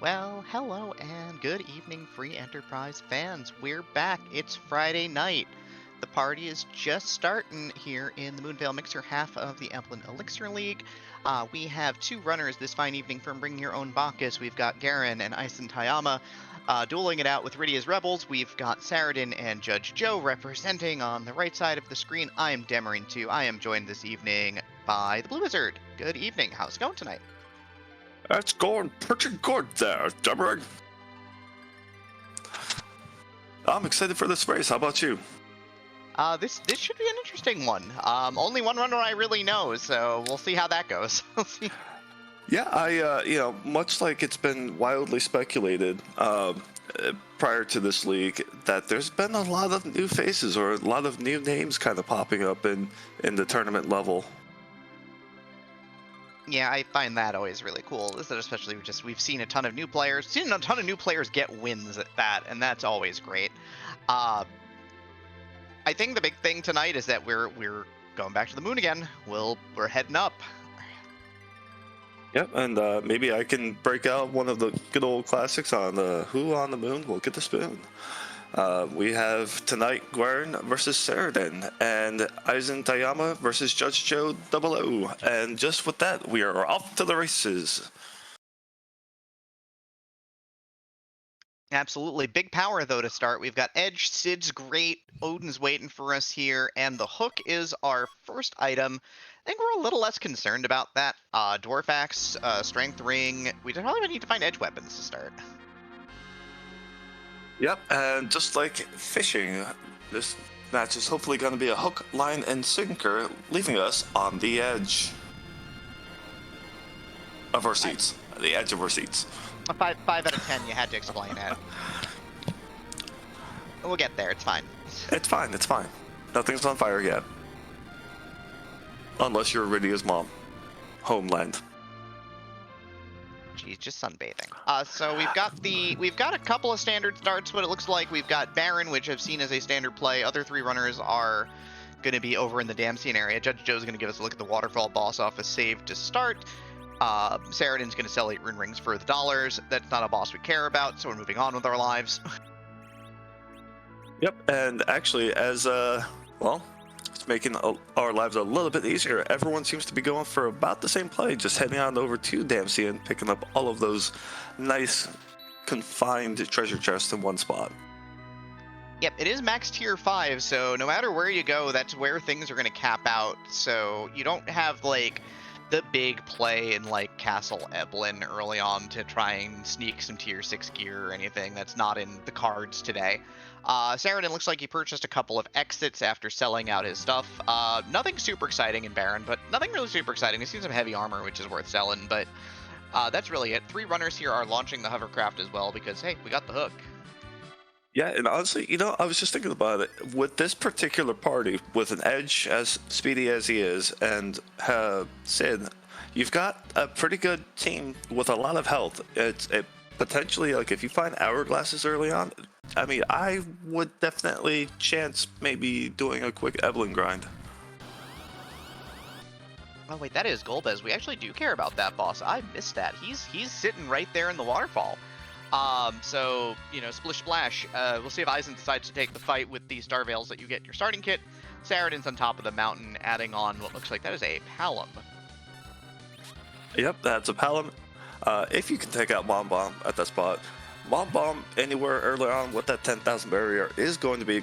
Well, hello and good evening, Free Enterprise fans. We're back. It's Friday night. The party is just starting here in the Moonveil Mixer half of the Eblan Elixir League. We have two runners this fine evening from Bring Your Own Bacchus. We've got Garen and Ison Tayama dueling it out with Rydia's Rebels. We've got Saradin and Judge Joe representing on the right side of the screen. I am Demarin2. I am joined this evening by the Blue Wizard. Good evening. How's it going tonight? That's going pretty good there, Deborah. I'm excited for this race. How about you? This should be an interesting one. Only one runner I really know, so we'll see how that goes. Yeah, much like it's been wildly speculated prior to this league, that there's been a lot of new faces or a lot of new names kind of popping up in the tournament level. Yeah, I find that always really cool. Is that especially we've seen a ton of new players, get wins at that, and that's always great. I think the big thing tonight is that we're going back to the moon again. We're heading up. Yep, and maybe I can break out one of the good old classics on Who on the Moon Will Get the Spoon. We have tonight Gwen versus Saradin and Aizen Tayama versus Judge Joe 00. And just with that, we are off to the races. Absolutely. Big power, though, to start. We've got Edge, Sid's great, Odin's waiting for us here, and the hook is our first item. I think we're a little less concerned about that. Dwarf Axe, Strength Ring. We probably need to find edge weapons to start. Yep, and just like fishing, this match is hopefully going to be a hook, line, and sinker, leaving us on the edge of our seats. The edge of our seats. A 5 out of 10, you had to explain it. We'll get there, it's fine. It's fine, it's fine. Nothing's on fire yet. Unless you're Rydia's mom. Homeland. She's just sunbathing. So we've got a couple of standard starts. What it looks like, we've got Baron, which I've seen as a standard play. Other three runners are going to be over in the Damsien area. Judge Joe's going to give us a look at the Waterfall boss office save to start. Saradin's going to sell 8 rune rings for the dollars. That's not a boss we care about, so we're moving on with our lives. Yep, and actually, as it's making our lives a little bit easier. Everyone seems to be going for about the same play, just heading on over to Damsien, picking up all of those nice, confined treasure chests in one spot. Yep, it is max tier 5, so no matter where you go, that's where things are going to cap out. So you don't have, like, the big play in, like, Castle Eblan early on to try and sneak some tier 6 gear or anything. That's not in the cards today. Saradin looks like he purchased a couple of exits after selling out his stuff. Nothing super exciting in Baron, but nothing really super exciting. We've seen some heavy armor, which is worth selling, but that's really it. 3 runners here are launching the hovercraft as well because, hey, we got the hook. Yeah, and honestly, I was just thinking about it. With this particular party, with an Edge as speedy as he is, and Sid, you've got a pretty good team with a lot of health. It potentially, like, if you find hourglasses early on, I mean, I would definitely chance maybe doing a quick Eblan grind. Oh wait, that is Golbez. We actually do care about that boss. I missed that. He's sitting right there in the waterfall. So, splish splash. We'll see if Aizen decides to take the fight with the Star Veils that you get in your starting kit. Saradin's on top of the mountain, adding on what looks like that is a Palom. Yep, that's a Palom. If you can take out Bomb Bomb at that spot, Bomb Bomb anywhere early on with that 10,000 barrier is going to be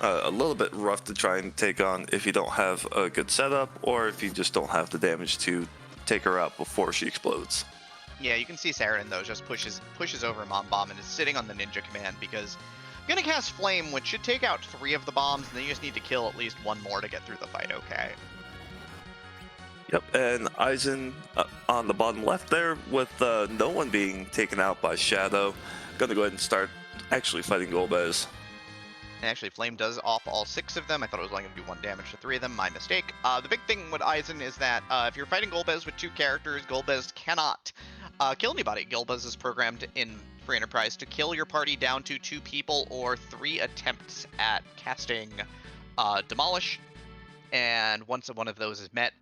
a little bit rough to try and take on if you don't have a good setup or if you just don't have the damage to take her out before she explodes. Yeah, you can see Saradin, though, just pushes over Mom Bomb and is sitting on the ninja command because I'm going to cast Flame, which should take out 3 of the bombs, and then you just need to kill at least 1 more to get through the fight okay. Yep, and Aizen on the bottom left there with no one being taken out by Shadow. Gonna go ahead and start actually fighting Golbez. And actually, Flame does off all 6 of them. I thought it was only going to do 1 damage to 3 of them. My mistake. The big thing with Aizen is that if you're fighting Golbez with 2 characters, Golbez cannot kill anybody. Golbez is programmed in Free Enterprise to kill your party down to 2 people or 3 attempts at casting Demolish. And once one of those is met,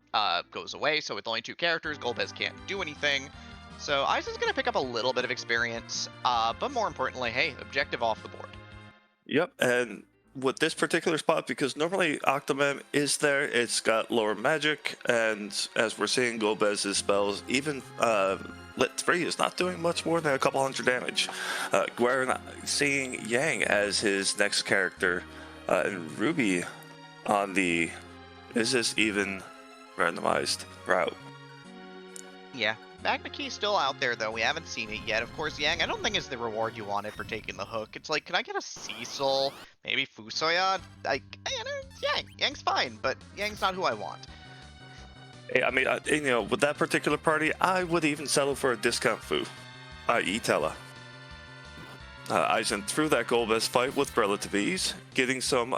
goes away. So with only 2 characters, Golbez can't do anything. So Aizen's going to pick up a little bit of experience, but more importantly, hey, objective off the board. Yep, and with this particular spot, because normally Octomem is there, it's got lower magic, and as we're seeing, Gomez's spells, even Lit 3 is not doing much more than a couple hundred damage. Guerin seeing Yang as his next character, and Ruby on the is this even randomized route. Yeah. Magna Key's still out there, though. We haven't seen it yet. Of course, Yang, I don't think is the reward you wanted for taking the hook. It's like, can I get a Cecil? Maybe Fusoya? Like, Yang. Yang's fine, but Yang's not who I want. Hey, I mean, you know, with that particular party, I would even settle for a discount Fu, i.e. Tella. Aizen threw that Golbez fight with relative ease, getting some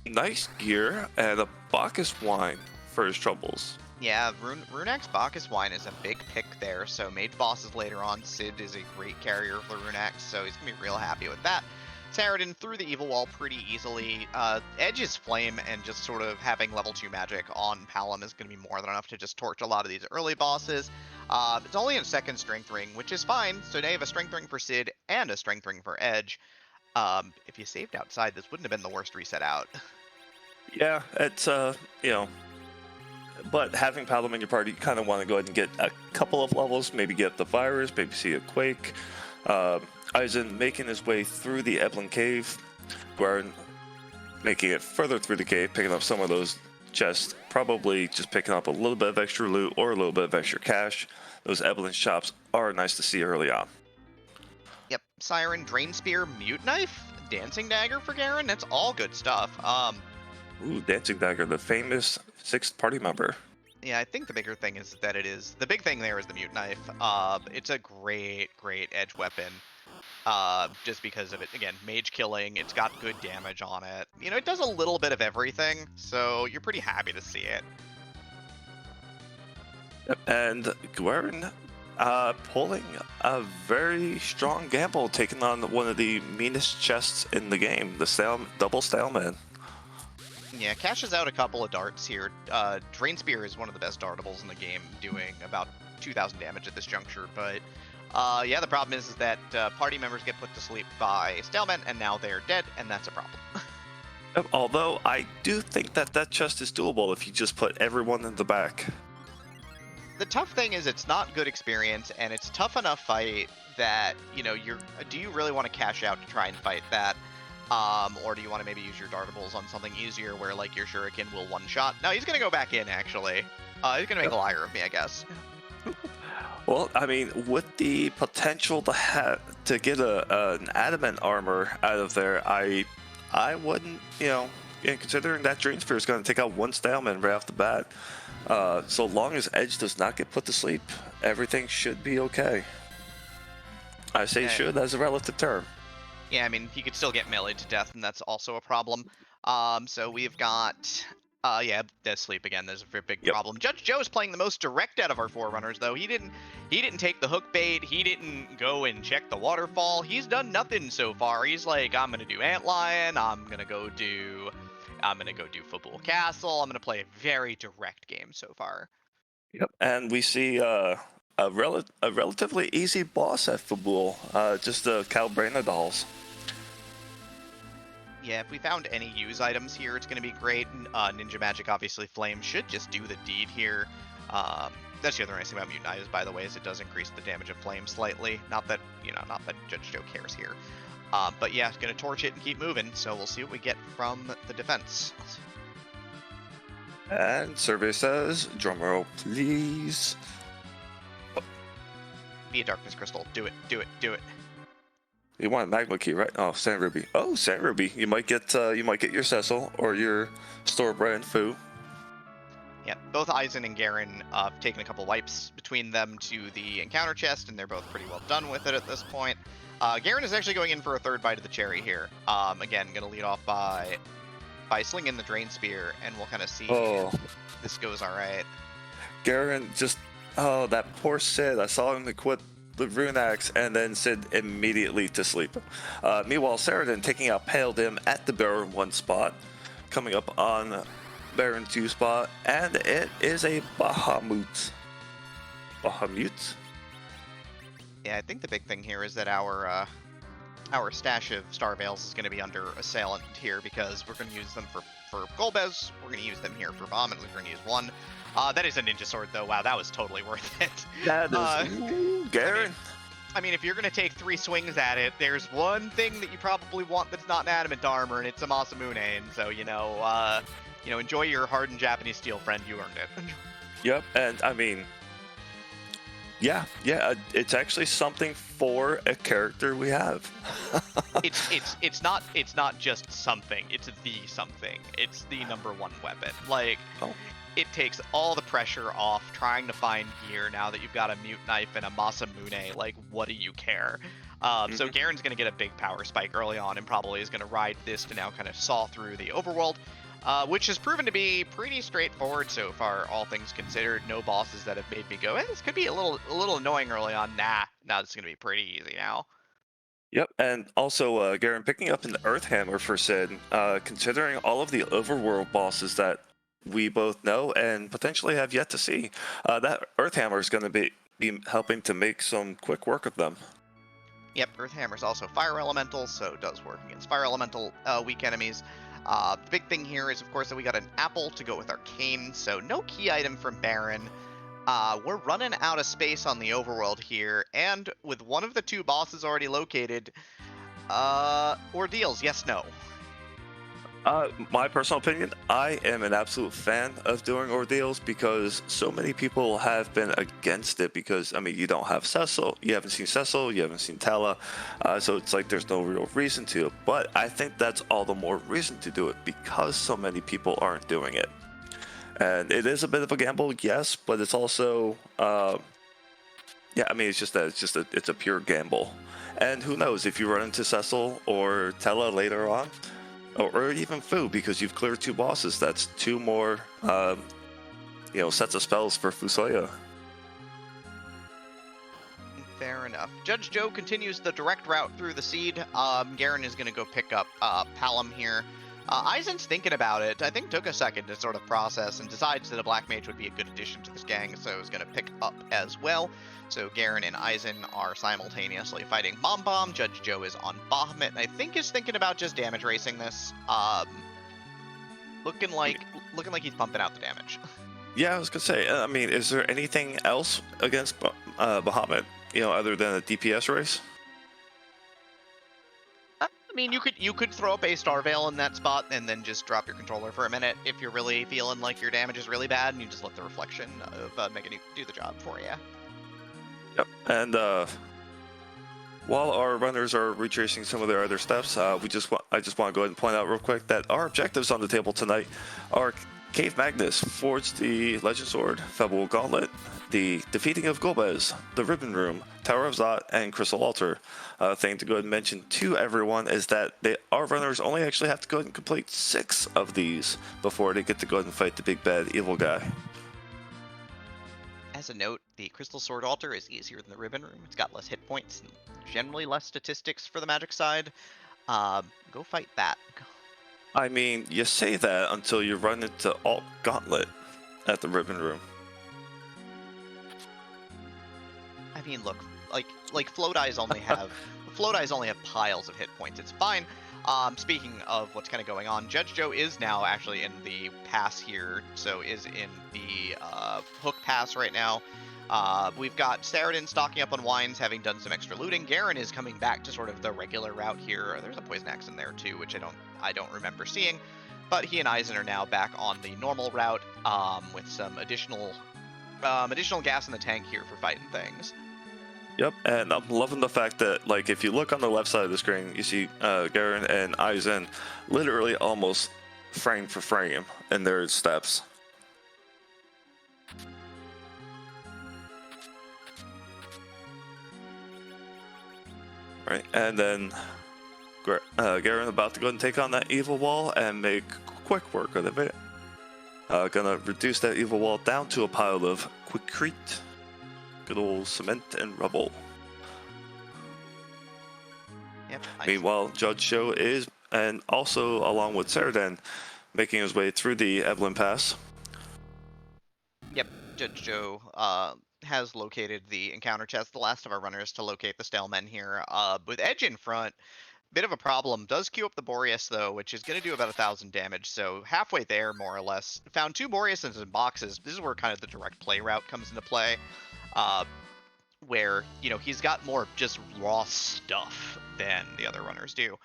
nice gear and a Bacchus wine for his troubles. Yeah, Runak's Bacchus Wine is a big pick there, so mage bosses later on, Sid is a great carrier for Runak, so he's going to be real happy with that. Saradin through the evil wall pretty easily. Edge's Flame and just sort of having level 2 magic on Palom is going to be more than enough to just torch a lot of these early bosses. It's only a second strength ring, which is fine, so now you have a strength ring for Sid and a strength ring for Edge. If you saved outside, this wouldn't have been the worst reset out. Yeah, it's, you know, but having Palom in your party, you kind of want to go ahead and get a couple of levels, maybe get the virus, maybe see a quake. Aizen making his way through the Eblan cave, Guerin making it further through the cave, picking up some of those chests, probably just picking up a little bit of extra loot or a little bit of extra cash. Those Eblan shops are nice to see early on. Yep, Siren, Drain Spear, Mute Knife, Dancing Dagger for Garen, that's all good stuff. Ooh, Dancing Dagger, the famous 6th party member. Yeah, I think the bigger thing is that the big thing there is the Mute Knife. It's a great edge weapon. Just because of it, again, mage killing, it's got good damage on it. You know, it does a little bit of everything, so you're pretty happy to see it. And Guerin pulling a very strong gamble, taking on one of the meanest chests in the game, the double Staleman. Yeah, cashes out a couple of darts here. Drain Spear is one of the best dartables in the game, doing about 2,000 damage at this juncture, but yeah, the problem is that party members get put to sleep by Staleman, and now they're dead, and that's a problem. Although, I do think that chest is doable if you just put everyone in the back. The tough thing is it's not good experience, and it's a tough enough fight that, you know, do you really want to cash out to try and fight that? Or do you want to maybe use your dartables on something easier where, like, your shuriken will one-shot? No, he's going to go back in, actually. He's going to make a liar of me, I guess. Well, I mean, with the potential to get an adamant armor out of there, I wouldn't, you know, considering that Drain Spear is going to take out one Staleman right off the bat. So long as Edge does not get put to sleep, everything should be okay. I say should as a relative term. Yeah, I mean, he could still get meleeed to death, and that's also a problem. So we've got, yeah, Dead Sleep again. There's a big problem. Judge Joe's playing the most direct out of our Forerunners, though. He didn't take the hook bait. He didn't go and check the waterfall. He's done nothing so far. He's like, I'm gonna do Antlion. I'm gonna go do Football Castle. I'm gonna play a very direct game so far. Yep, and we see a relatively easy boss at Fabul, just the Calbrana dolls. Yeah, if we found any use items here, it's going to be great. Ninja Magic, obviously, Flame should just do the deed here. That's the other nice thing about Mute Knight is, by the way, is it does increase the damage of Flame slightly. Not that Judge Joe cares here. But yeah, going to torch it and keep moving, so we'll see what we get from the defense. And Survey says, drumroll please. Be a Darkness Crystal. Do it, do it, do it. You want a Magma Key, right? Oh, Sand Ruby. Oh, Sand Ruby. You might get your Cecil or your store brand Fu. Yeah, both Aizen and Garen have taken a couple wipes between them to the encounter chest, and they're both pretty well done with it at this point. Garen is actually going in for a third bite of the cherry here. Again, going to lead off by slinging the Drain Spear, and we'll kind of see if this goes all right. Garen just, that poor Sid. I saw him quit the Rune Axe and then Sid immediately to sleep. Meanwhile, Saradin taking out Pale Dim at the Baron 1 spot, coming up on Baron 2 spot, and it is a Bahamut. Bahamut? Yeah, I think the big thing here is that our stash of Star Veils is going to be under Assailant here because we're going to use them for Golbez, we're going to use them here for Bomb, and we're going to use one. That is a Ninja Sword, though. Wow, that was totally worth it. That is, ooh, Garen. I mean, if you're going to take 3 swings at it, there's one thing that you probably want that's not an adamant armor, and it's a Masamune. And so, enjoy your hardened Japanese steel, friend. You earned it. Yep, and I mean, yeah, it's actually something for a character we have. it's not just something. It's the something. It's the #1 weapon. Like, it takes all the pressure off trying to find gear now that you've got a Mute Knife and a Masamune. Like, what do you care? So Garen's going to get a big power spike early on and probably is going to ride this to now kind of saw through the overworld, which has proven to be pretty straightforward so far, all things considered. No bosses that have made me go, this could be a little annoying early on. Nah, this is going to be pretty easy now. Yep, and also, Garen, picking up an Earth Hammer for Sid, considering all of the overworld bosses that we both know and potentially have yet to see, that Earth Hammer is going to be helping to make some quick work of them. Yep, Earth Hammer is also Fire Elemental, so it does work against Fire Elemental weak enemies. The big thing here is, of course, that we got an apple to go with Arcane, so no key item from Baron. We're running out of space on the overworld here, and with one of the 2 bosses already located, ordeals, yes, no. My personal opinion, I am an absolute fan of doing ordeals because so many people have been against it because, I mean, you don't have Cecil, you haven't seen Cecil, you haven't seen Tala, so it's like there's no real reason to. But I think that's all the more reason to do it because so many people aren't doing it. And it is a bit of a gamble, yes, but it's also, yeah, I mean, it's a pure gamble. And who knows, if you run into Cecil or Tela later on, or even Fu, because you've cleared 2 bosses, that's 2 more, sets of spells for Fusoya. Fair enough. Judge Joe continues the direct route through the seed. Garen is going to go pick up Palom here. Aizen's thinking about it. I think took a second to sort of process and decides that a Black Mage would be a good addition to this gang, so is going to pick up as well. So Garen and Aizen are simultaneously fighting Bomb. Judge Joe is on Bahamut, and I think is thinking about just damage racing this. Looking like he's pumping out the damage. Yeah, I was gonna say. I mean, is there anything else against Bahamut, other than a DPS race? I mean, you could throw up a Star Veil in that spot and then just drop your controller for a minute if you're really feeling like your damage is really bad, and you just let the reflection of making it do the job for you. Yep. And while our runners are retracing some of their other steps, I just want to go ahead and point out real quick that our objectives on the table tonight are Cave Magnus, Forge the Legend Sword, Febble Gauntlet, the Defeating of Golbez, the Ribbon Room, Tower of Zot, and Crystal Altar. Thing to go ahead and mention to everyone is that our runners only actually have to go ahead and complete 6 of these before they get to go ahead and fight the big bad evil guy. As a note, the Crystal Sword Altar is easier than the Ribbon Room. It's got less hit points and generally less statistics for the magic side. Go fight that. I memean, you say that until you run into Alt Gauntlet at the Ribbon Room. I mean, look, like Float Eyes only have piles of hit points. It's fine. Speaking of what's kind of going on, Judge Joe is now actually in the pass here, so is in the Hook Pass right now. We've got Saradin stocking up on wines, having done some extra looting. Garen is coming back to sort of the regular route here. There's a Poison Axe in there too, which I don't remember seeing. But he and Aizen are now back on the normal route with some additional gas in the tank here for fighting things. Yep, and I'm loving the fact that, like, if you look on the left side of the screen, you see Garen and Aizen literally almost frame for frame in their steps. Right, and then Garen about to go and take on that evil wall and make quick work of it. Gonna reduce that evil wall down to a pile of quickcrete. Good old cement and rubble. Yep, nice. Meanwhile, Judge Joe is, and also along with Saradin, making his way through the Eblan Pass. Yep, Judge Joe has located the encounter chest, the last of our runners to locate the Stalemen here. With Edge in front, bit of a problem. Does queue up the Boreas though, which is going to do about 1,000 damage. So halfway there, more or less. Found 2 Boreases in boxes. This is where kind of the direct play route comes into play, uh, where he's got more just raw stuff than the other runners do,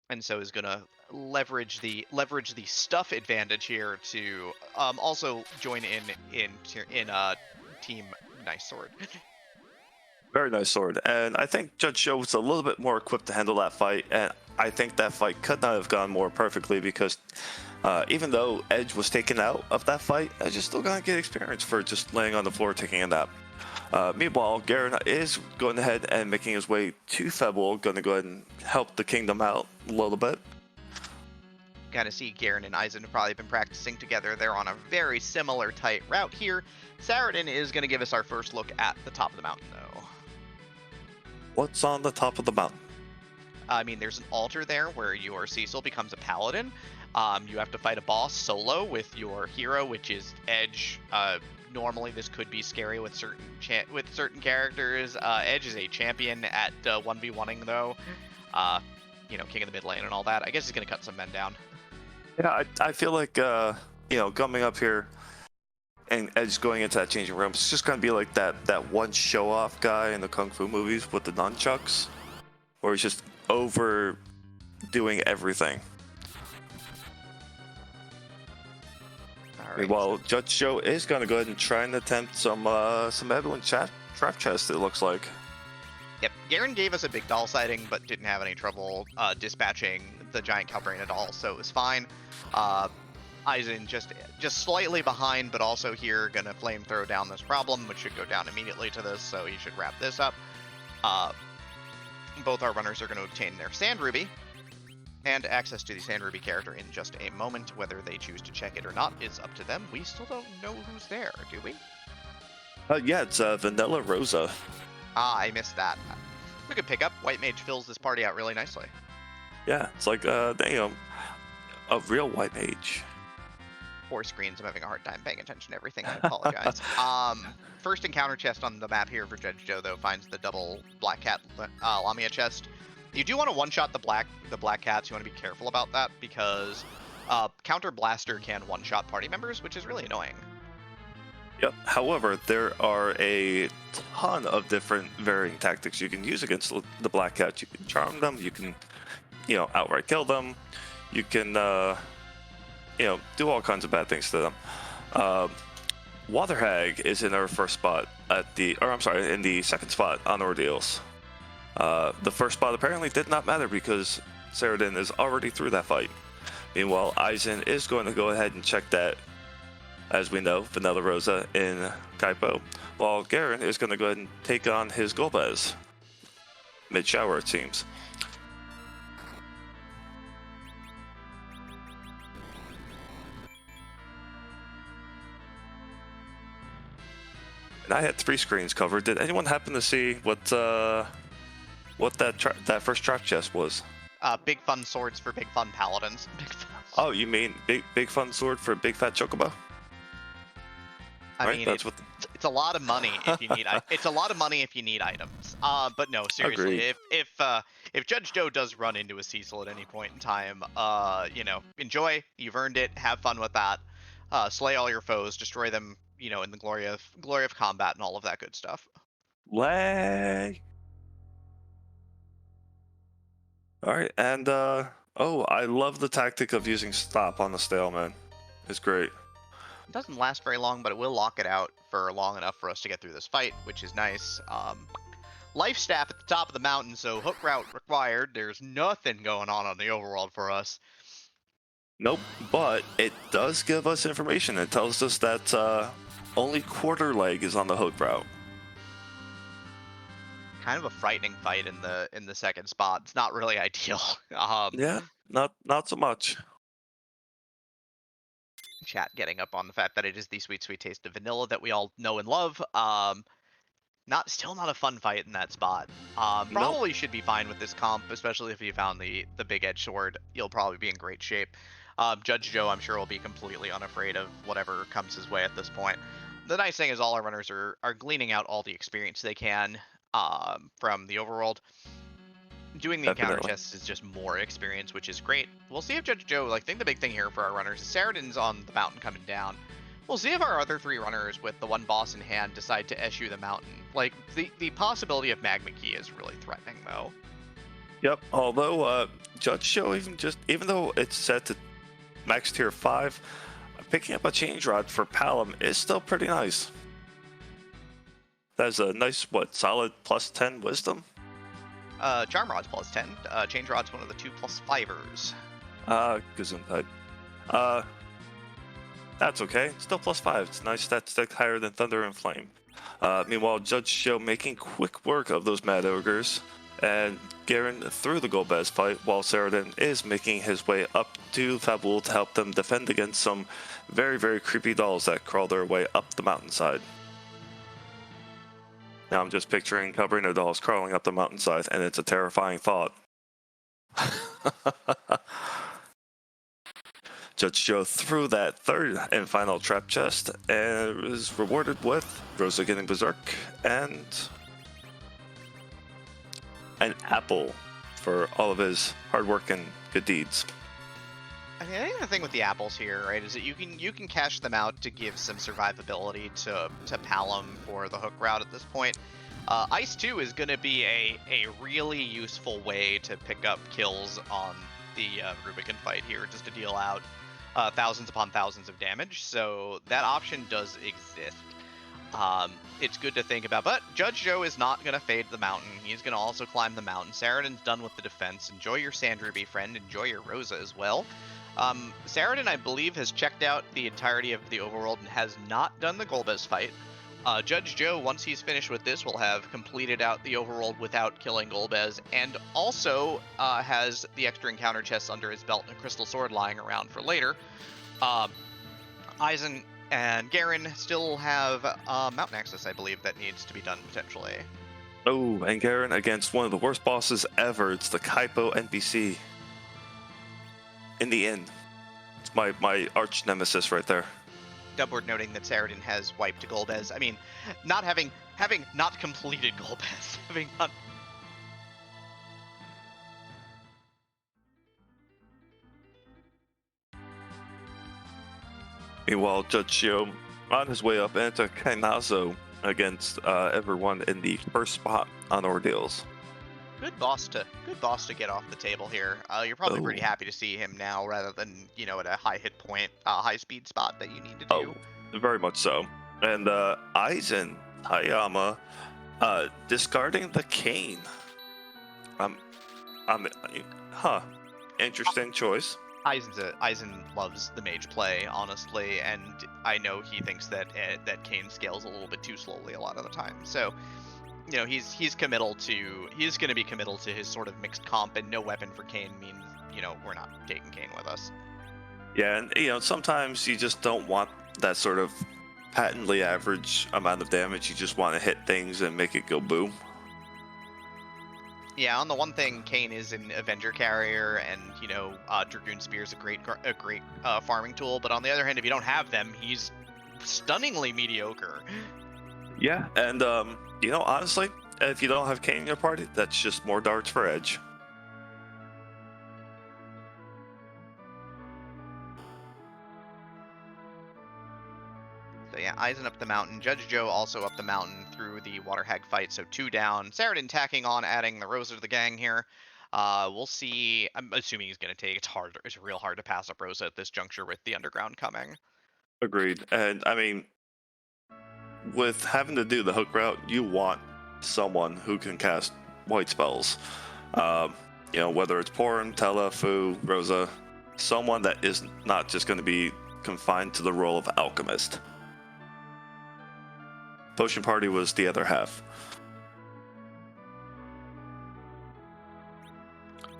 and so is going to leverage the stuff advantage here to also join in team Nice Sword. Very nice sword. And I think Judge Joe was a little bit more equipped to handle that fight. And I think that fight could not have gone more perfectly because even though Edge was taken out of that fight, Edge is still going to get experience for just laying on the floor taking a nap. Meanwhile, Garen is going ahead and making his way to Febble, going to go ahead and help the kingdom out a little bit. Kind of see Garen and Aizen have probably been practicing together. They're on a very similar tight route here. Saradin is going to give us our first look at the top of the mountain, though. What's on the top of the mountain? I mean, there's an altar there where your Cecil becomes a paladin. You have to fight a boss solo with your hero, which is Edge. Normally, this could be scary with certain characters. Edge is a champion at 1v1ing, though. King of the mid lane and all that. I guess he's going to cut some men down. Yeah, I feel like, coming up here and Edge going into that changing room, it's just going to be like that one show-off guy in the Kung Fu movies with the nunchucks, where he's just overdoing everything. All right. Well, Judge Joe is going to go ahead and try and attempt some Eblan trap chest, it looks like. Yep, Garen gave us a big doll sighting, but didn't have any trouble dispatching the giant Calbrain at all, so it was fine. Aizen just slightly behind, but also here gonna flamethrow down this problem, which should go down immediately to this, so he should wrap this up. Both our runners are going to obtain their Sand Ruby, and access to the Sand Ruby character in just a moment. Whether they choose to check it or not is up to them. We still don't know who's there, do we? Yeah, it's Vanilla Rosa. I missed that. We could pick up. White Mage fills this party out really nicely. Yeah, it's like a real White Mage. 4 screens. I'm having a hard time paying attention to everything. I apologize. First encounter chest on the map here for Judge Joe, though, finds the double Black Cat Lamia chest. You do want to one-shot the black cats. You want to be careful about that because Counter Blaster can one-shot party members, which is really annoying. Yep. However, there are a ton of different varying tactics you can use against the Black Cat. You can charm them. You can, outright kill them. You can, do all kinds of bad things to them. Water Hag is in our first spot in the second spot on Ordeals. The first spot apparently did not matter because Saradin is already through that fight. Meanwhile, Aizen is going to go ahead and check that. As we know, Vanilla Rosa in Kaipo, while Garen is going to go ahead and take on his Golbez. Mid-shower, it seems. And I had 3 screens covered. Did anyone happen to see what that first trap chest was? Big fun swords for big fun paladins. Oh, you mean big fun sword for big fat chocobo? I mean, it's a lot of money if you need. It's a lot of money if you need items. But no, seriously, Agreed. if Judge Joe does run into a Cecil at any point in time, enjoy. You've earned it. Have fun with that. Slay all your foes. Destroy them. In the glory of combat and all of that good stuff. Lay. All right, and I love the tactic of using stop on the Staleman. It's great. It doesn't last very long, but it will lock it out for long enough for us to get through this fight, which is nice. Life staff at the top of the mountain, so hook route required. There's nothing going on the overworld for us. Nope, but it does give us information. It tells us that only quarter leg is on the hook route. Kind of a frightening fight in the second spot. It's not really ideal. Yeah, not so much. Chat getting up on the fact that it is the sweet taste of vanilla that we all know and love. Still not a fun fight in that spot. Probably Nope. should be fine with this comp, especially if you found the big edge sword. You'll probably be in great shape. Judge Joe, I'm sure, will be completely unafraid of whatever comes his way at this point. the nice thing is all our runners are gleaning out all the experience they can from the overworld. Doing the encounter Definitely. chests is just more experience, which is great. We'll see if Judge Joe, like, I think the big thing here for our runners is Saradin's on the mountain coming down. We'll see if our other three runners with the one boss in hand decide to issue the mountain. Like, the possibility of Magma Key is really threatening, though. Yep. Although Judge Show even though it's set to max tier 5, picking up a change rod for Palom is still pretty nice. That's a nice solid plus 10 wisdom. Charm Rod's plus 10. Change Rod's one of the 2 plus 5ers. Gesundheit. That's okay. Still plus 5. It's nice stat stick higher than Thunder and Flame. Meanwhile, Judge Show making quick work of those Mad Ogres, and Garen through the Golbez fight, while Saradin is making his way up to Fabul to help them defend against some very, very creepy dolls that crawl their way up the mountainside. Now I'm just picturing Cabrino dolls crawling up the mountainside, and it's a terrifying thought. Judge Joe threw that third and final trap chest and was rewarded with Rosa getting Berserk and an apple for all of his hard work and good deeds. I mean, I think the thing with the apples here, right, is that you can cash them out to give some survivability to Palom for the hook route at this point. Ice 2 is going to be a really useful way to pick up kills on the Rubicon fight here, just to deal out thousands upon thousands of damage, so that option does exist. It's good to think about, but Judge Joe is not going to fade the mountain. He's going to also climb the mountain. Saradin's done with the defense. Enjoy your Sand Ruby, friend. Enjoy your Rosa as well. Saradin, I believe, has checked out the entirety of the overworld and has not done the Golbez fight. Judge Joe, once he's finished with this, will have completed out the overworld without killing Golbez, and also has the extra encounter chests under his belt and a crystal sword lying around for later. Eisen and Garen still have mountain access, I believe, that needs to be done potentially. Oh, and Garen against one of the worst bosses ever. It's the Kaipo NPC. In the end, it's my arch nemesis right there. Dubward noting that Saradin has wiped Golbez. I mean, not having not completed Golbez, having not. Meanwhile, Judge Shio on his way up into Kainazo against everyone in the first spot on Ordeals. Good boss to get off the table here. You're probably pretty happy to see him now, rather than at a high hit point, high speed spot that you need to do. Oh, very much so. And Aizen Hayama discarding the cane. Interesting choice. Eisen loves the mage play, honestly, and I know he thinks that Kane scales a little bit too slowly a lot of the time. So, he's committal to he's going to be committal to his sort of mixed comp, and no weapon for Kane means we're not taking Kane with us. Yeah, and sometimes you just don't want that sort of patently average amount of damage. You just want to hit things and make it go boom. Yeah, on the one thing, Kane is an Avenger carrier, and Dragoon Spear is a great farming tool. But on the other hand, if you don't have them, he's stunningly mediocre. Yeah, and honestly, if you don't have Kane in your party, that's just more darts for Edge. So yeah, Eisen up the mountain. Judge Joe also up the mountain through the Water Hag fight. So 2 down. Saradin tacking on, adding the Rosa to the gang here. We'll see. I'm assuming he's going to take. It's real hard to pass up Rosa at this juncture with the Underground coming. Agreed. And I mean, with having to do the hook route, you want someone who can cast white spells. Whether it's Porum, Tella, Fu, Rosa, someone that is not just going to be confined to the role of alchemist. Potion Party was the other half.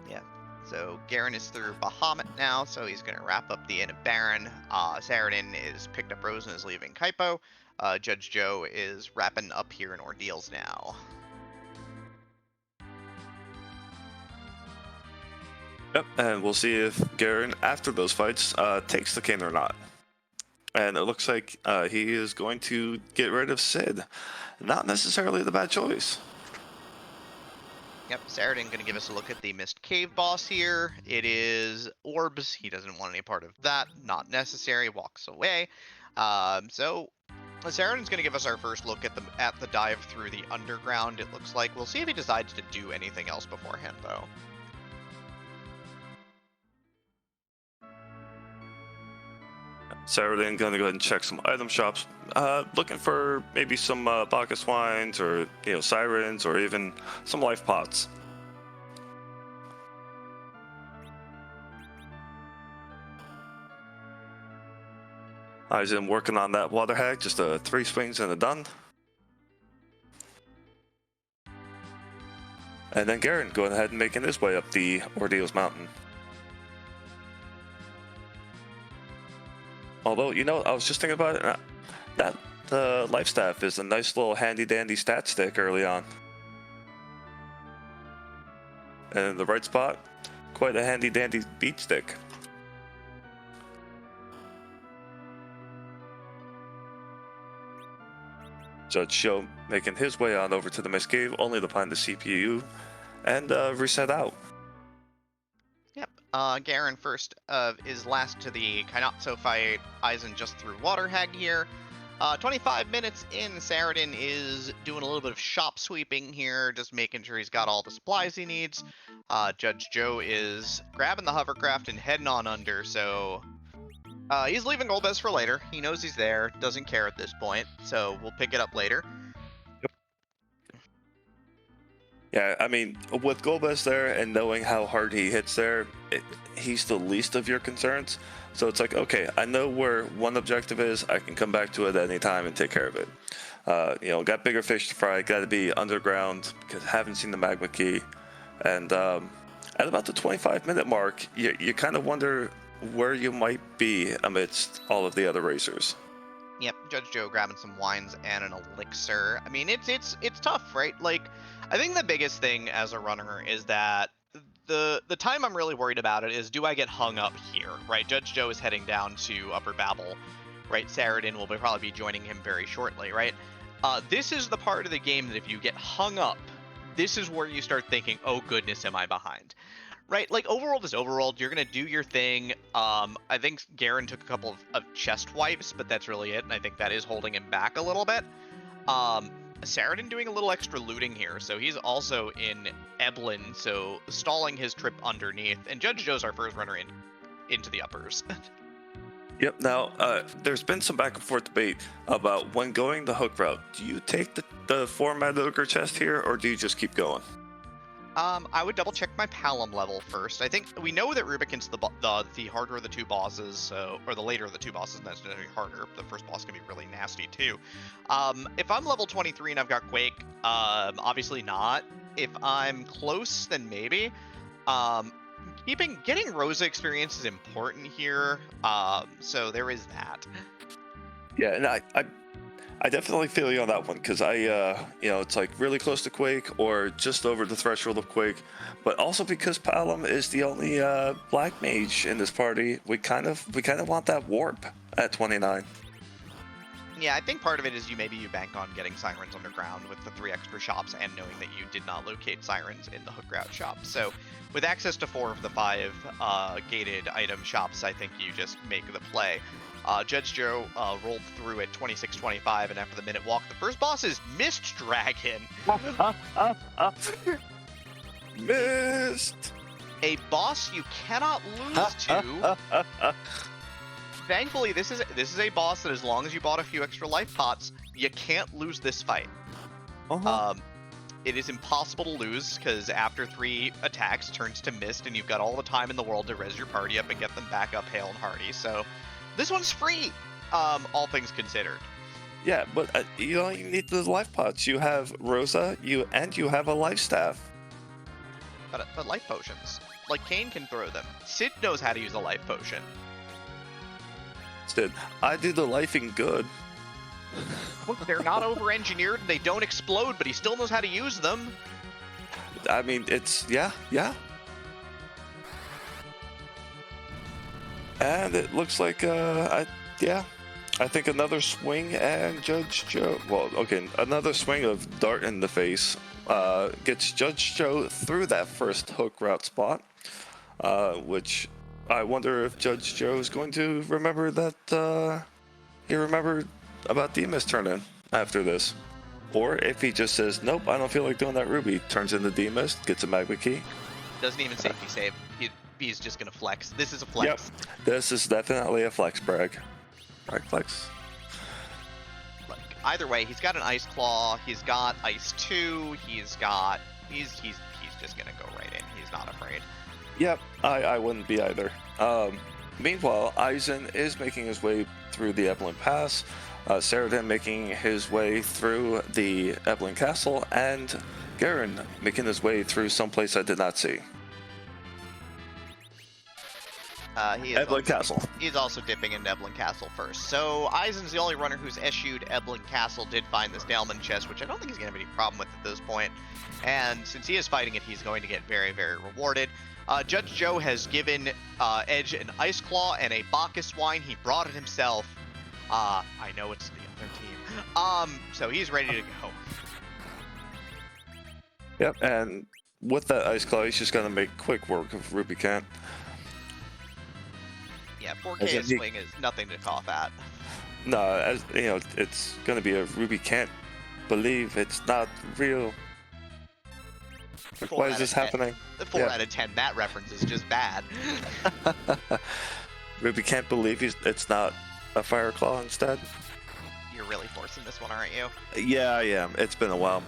Yeah. So Garen is through Bahamut now, so he's going to wrap up the Inn of Baron. Saradin is picked up Rose and is leaving Kaipo. Judge Joe is wrapping up here in Ordeals now. Yep, and we'll see if Garen, after those fights, takes the cane or not. And it looks like he is going to get rid of Sid. Not necessarily the bad choice. Yep, Saradin going to give us a look at the Mist Cave boss here. It is orbs. He doesn't want any part of that. Not necessary. Walks away. So Saradin's going to give us our first look at the dive through the underground. It looks like we'll see if he decides to do anything else beforehand, though. Saradin gonna go ahead and check some item shops, looking for maybe some Bacchus wines or sirens or even some life pots. He's in working on that water hag, just 3 swings and a done. And then Garen going ahead and making his way up the Ordeals Mountain. Although, I was just thinking about it, that the life staff is a nice little handy dandy stat stick early on. And in the right spot, quite a handy dandy beat stick. Judge Show making his way on over to the Mist Cave, only to find the CPU and reset out. Yep. Garen first is last to the Kainatsu fight. Aizen just through Water Hag here. 25 minutes in, Saradin is doing a little bit of shop sweeping here, just making sure he's got all the supplies he needs. Judge Joe is grabbing the hovercraft and heading on under, so he's leaving Golbez for later. He knows he's there, doesn't care at this point, so we'll pick it up later. Yeah, I mean, with Golbez there and knowing how hard he hits there, he's the least of your concerns. So it's like, okay, I know where one objective is. I can come back to it at any time and take care of it. Got bigger fish to fry. Got to be underground because haven't seen the magma key. And at about the 25-minute mark, you kind of wonder where you might be amidst all of the other racers. Yep, Judge Joe grabbing some wines and an elixir. I mean, it's tough, right? Like, I think the biggest thing as a runner is that the time I'm really worried about it is, do I get hung up here, right? Judge Joe is heading down to Upper Babel, right? Saradin will probably be joining him very shortly, right? This is the part of the game that if you get hung up, this is where you start thinking, oh goodness, am I behind? Right, like Overworld is Overworld. You're gonna do your thing. I think Garen took a couple of chest wipes, but that's really it, and I think that is holding him back a little bit. Saradin doing a little extra looting here, so he's also in Eblan, so stalling his trip underneath. And Judge Joe's our first runner into the uppers. Yep. Now, there's been some back and forth debate about when going the hook route. Do you take the 4 Ogre chest here, or do you just keep going? I would double check my Palom level first. I think we know that Rubicant's the harder of the 2 bosses, or the later of the 2 bosses, not necessarily harder. The first boss can be really nasty too. If I'm level 23 and I've got Quake, obviously not. If I'm close, then maybe. Getting Rosa experience is important here. So there is that. Yeah, and I definitely feel you on that one, because it's like really close to Quake or just over the threshold of Quake, but also because Palom is the only black mage in this party, we kind of want that warp at 29. Yeah, I think part of it is maybe you bank on getting Sirens underground with the 3 extra shops and knowing that you did not locate Sirens in the hook route shop. So with access to 4 of the 5 gated item shops, I think you just make the play. Judge Joe rolled through at 26:25, and after the minute walk, the first boss is Mist Dragon. Mist! A boss you cannot lose to. Thankfully, this is a boss that as long as you bought a few extra life pots, you can't lose this fight. It is impossible to lose, because after 3 attacks turns to Mist, and you've got all the time in the world to res your party up and get them back up hale and hearty, so this one's free, all things considered. Yeah, but you don't even need the life pots. You have Rosa, you have a life staff. But life potions, like Kane can throw them. Sid knows how to use a life potion. Sid, I do the lifing good. They're not over-engineered, they don't explode, but he still knows how to use them. I mean, it's, yeah. And it looks like, I think another swing and Judge Joe. Well, okay, another swing of dart in the face gets Judge Joe through that first hook route spot, which I wonder if Judge Joe is going to remember that he remembered about Demus turn-in after this. Or if he just says, nope, I don't feel like doing that Ruby, turns into Demus, gets a Magma Key. Doesn't even safety save. He's just gonna flex. This is a flex. Yep, this is definitely a flex brag. Brag flex. Like, either way, he's got an Ice Claw, he's got Ice 2, he's just gonna go right in. He's not afraid. Yep, I wouldn't be either. Meanwhile, Eisen is making his way through the Eblan Pass, Saradin making his way through the Eblan Castle, and Garen making his way through someplace I did not see. Eblan Castle. He's also dipping into Eblan Castle first. So Eisen's the only runner who's eschewed Eblan Castle, did find the Stalman chest, which I don't think he's going to have any problem with at this point. And since he is fighting it, he's going to get very, very rewarded. Judge Joe has given Edge an Ice Claw and a Bacchus Wine. He brought it himself. I know it's the other team. So he's ready to go. Yep, and with that Ice Claw, he's just going to make quick work of Ruby Cant. Yeah, 4K swing is nothing to cough at. No, as you know, it's going to be a Ruby can't believe it's not real. Like, why is this happening? The 4 out of 10, that reference is just bad. Ruby can't believe it's not a Fire Claw instead. You're really forcing this one, aren't you? Yeah, I am. It's been a while.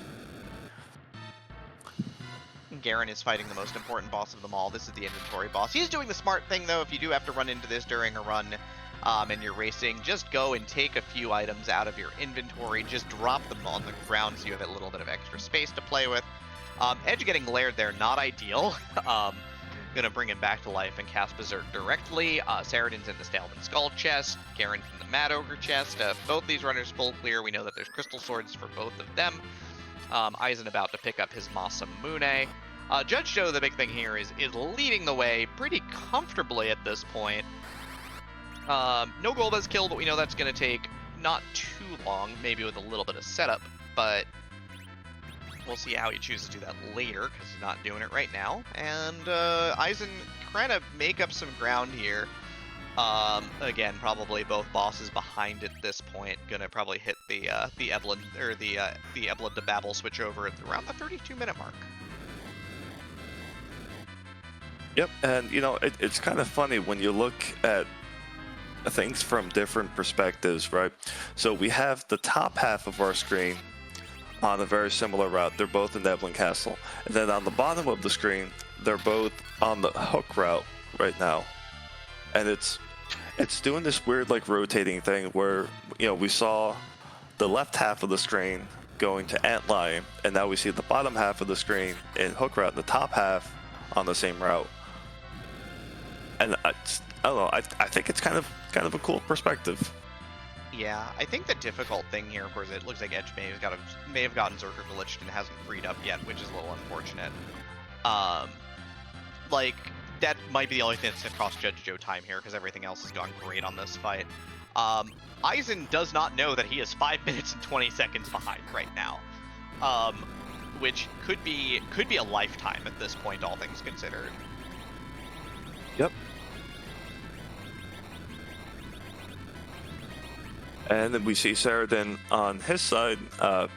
Garen is fighting the most important boss of them all. This is the inventory boss. He's doing the smart thing, though. If you do have to run into this during a run and you're racing, just go and take a few items out of your inventory. Just drop them on the ground so you have a little bit of extra space to play with. Edge getting layered there, not ideal. Gonna bring him back to life and cast Berserk directly. Saradin's in the Stalman Skull chest, Garen from the Mad Ogre chest. Both these runners full clear. We know that there's crystal swords for both of them. Eisen about to pick up his Masamune. Judge Joe, the big thing here, is leading the way pretty comfortably at this point. No Golbez kill, but we know that's going to take not too long, maybe with a little bit of setup, but we'll see how he chooses to do that later, because he's not doing it right now. And Eisen trying to make up some ground here. Again, probably both bosses behind at this point. Gonna probably hit the Eblan or the Eblan to Babel switch over at around the 32-minute mark. Yep, and you know it's kind of funny when you look at things from different perspectives, right? So we have the top half of our screen on a very similar route. They're both in Eblan Castle, and then on the bottom of the screen, they're both on the hook route right now, and it's doing this weird like rotating thing where we saw the left half of the screen going to Antlion, and now we see the bottom half of the screen in hook route, and the top half on the same route. And I don't know. I think it's kind of a cool perspective. Yeah, I think the difficult thing here, of course, it looks like Edge may have gotten Zerker glitched and hasn't freed up yet, which is a little unfortunate. Like that might be the only thing that's cost Judge Joe time here, because everything else has gone great on this fight. Eisen does not know that he is 5 minutes and 20 seconds behind right now, which could be a lifetime at this point, all things considered. Yep. And then we see Saradin on his side,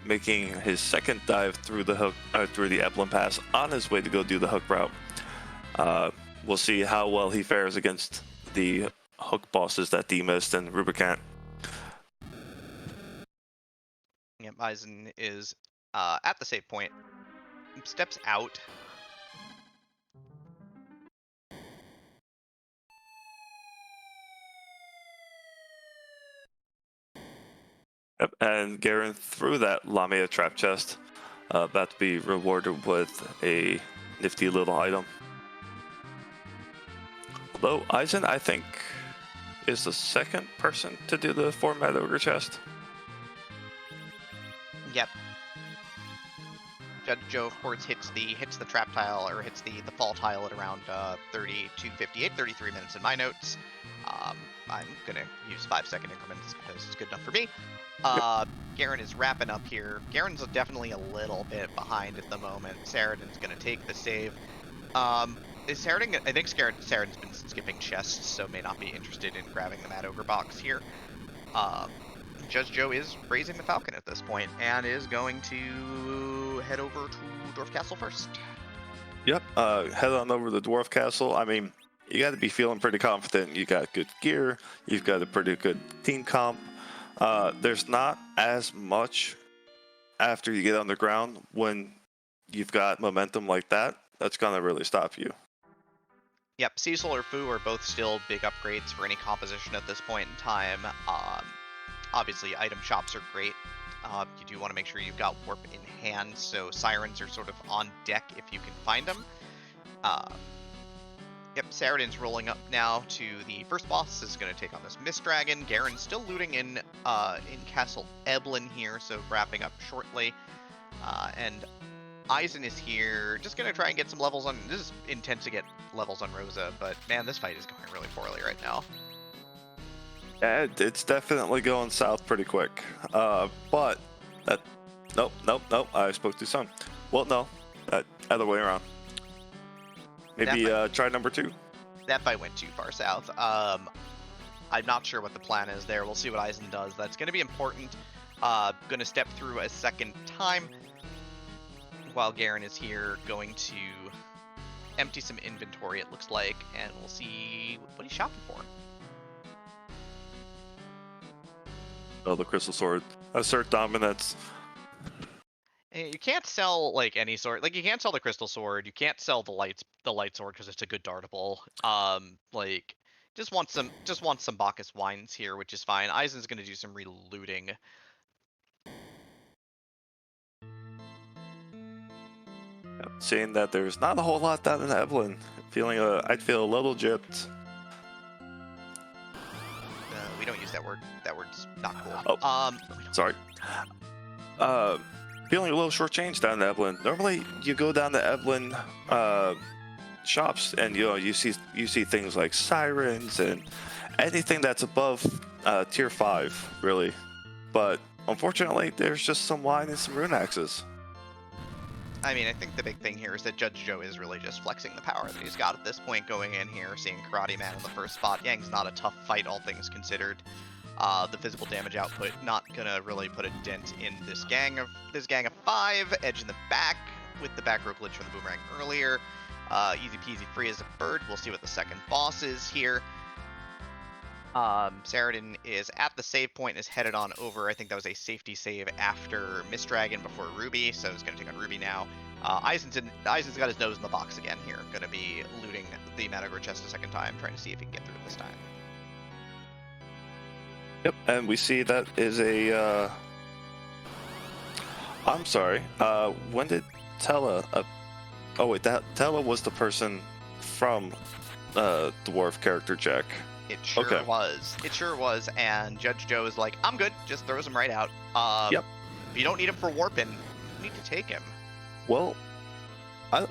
making his second dive through the hook, through the Eblan Pass, on his way to go do the hook route. We'll see how well he fares against the hook bosses that Demist and Rubicant. Yep, Eisen is at the save point, steps out. Yep, and Garen threw that Lamia trap chest, about to be rewarded with a nifty little item. Although Eisen, I think, is the second person to do the 4 Mad Ogre chest. Yep. Judge Joe, of course, hits the trap tile, or hits the fall tile at around 32:58, 33 minutes in my notes. I'm gonna use 5-second increments because it's good enough for me. Garen is wrapping up here. Garen's definitely a little bit behind at the moment. Saradin's gonna take the save. Is Saradin? I think Saradin's been skipping chests, so may not be interested in grabbing the Mad Ogre box here. Judge Joe is raising the Falcon at this point and is going to head over to Dwarf Castle first. Yep, head on over to the Dwarf Castle. I mean, you got to be feeling pretty confident. You got good gear. You've got a pretty good team comp. There's not as much after you get underground when you've got momentum like that. That's going to really stop you. Yep, Cecil or Fu are both still big upgrades for any composition at this point in time. Obviously, item shops are great. You do want to make sure you've got warp in hand, so sirens are sort of on deck if you can find them. Yep, Saradin's rolling up now to the first boss. This is going to take on this Mist Dragon. Garen's still looting in Castle Eblan here, so wrapping up shortly. And Eisen is here, just going to try and get some levels on... This is intense to get levels on Rosa, but man, this fight is going really poorly right now. Yeah, it's definitely going south pretty quick. But that... Nope. I spoke too soon. Well, no. Other way around. Maybe try number 2. That fight went too far south. I'm not sure what the plan is there. We'll see what Eisen does. That's going to be important. Going to step through a second time while Garen is here, going to empty some inventory, it looks like, and we'll see what he's shopping for. Oh, the Crystal Sword. Assert dominance. You can't sell like any sword. Like you can't sell the Crystal Sword. You can't sell the light sword because it's a good dartable. Like just want some Bacchus wines here, which is fine. Eisen's gonna do some relooting. Seeing that there's not a whole lot down in Eblan, I'd feel a little gypped. We don't use that word. That word's not cool. Oh, sorry. Feeling a little shortchanged down in Eblan. Normally, you go down to Eblan shops, and you see things like sirens and anything that's above tier 5, really. But unfortunately, there's just some wine and some rune axes. I mean, I think the big thing here is that Judge Joe is really just flexing the power that he's got at this point going in here, seeing Karate Man in the first spot. Yang's not a tough fight, all things considered. The physical damage output not gonna really put a dent in this gang of 5. Edge in the back with the back row glitch from the boomerang earlier. Easy peasy, free as a bird. We'll see what the second boss is here. Saradin is at the save point and is headed on over. I think that was a safety save after Mist Dragon before Ruby, so he's going to take on Ruby now. Eisen's got his nose in the box again here. Going to be looting the Mad Ogre chest a second time, trying to see if he can get through it this time. Yep, and we see that is a... I'm sorry, when did Tella... oh wait, Tella was the person from Dwarf character Jack. It sure was. It sure was, and Judge Joe is like, I'm good, just throws him right out. Yep. If you don't need him for warping, you need to take him. Well, I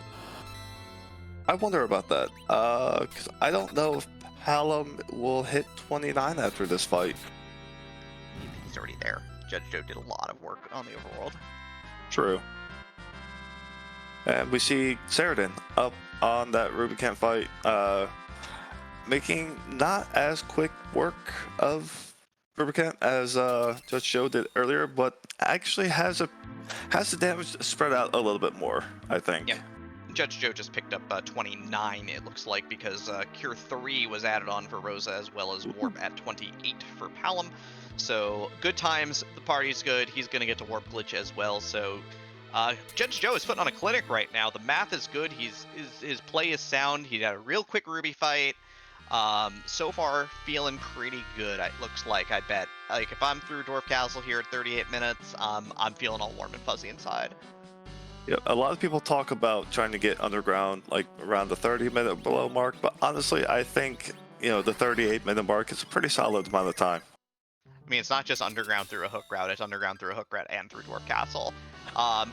wonder about that, because I don't know if Hallam will hit 29 after this fight. He's already there. Judge Joe did a lot of work on the overworld. True. And we see Saradin up on that Rubicant fight, making not as quick work of Rubicant as Judge Joe did earlier, but actually has the damage spread out a little bit more, I think. Yeah. Judge Joe just picked up 29, it looks like, because Cure 3 was added on for Rosa, as well as Warp at 28 for Palom. So, good times, the party's good, he's going to get to Warp Glitch as well, so... Judge Joe is putting on a clinic right now. The math is good, his play is sound, he had a real quick Ruby fight. So far, feeling pretty good, it looks like, I bet. Like, if I'm through Dwarf Castle here at 38 minutes, I'm feeling all warm and fuzzy inside. Yeah, a lot of people talk about trying to get underground, like, around the 30-minute below mark, but honestly, I think, the 38-minute mark is a pretty solid amount of time. I mean, it's not just underground through a hook route, it's underground through a hook route and through Dwarf Castle.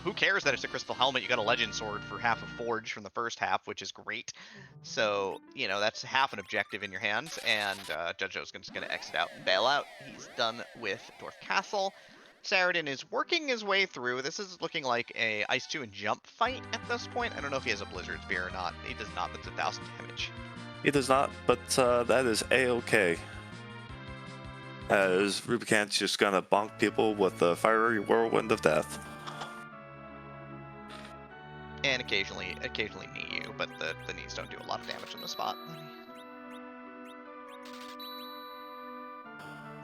Who cares that it's a crystal helmet? You got a legend sword for half a forge from the first half, which is great. So, you know, that's half an objective in your hands, and Judge Joe's just going to exit out and bail out. He's done with Dwarf Castle. Saradin is working his way through. This is looking like a Ice 2 and jump fight at this point. I don't know if he has a Blizzard Spear or not. He does not. That's 1,000 damage. He does not, but that is A-okay. As Rubicant's just gonna bonk people with the fiery whirlwind of death. And occasionally knee you, but the knees don't do a lot of damage on the spot.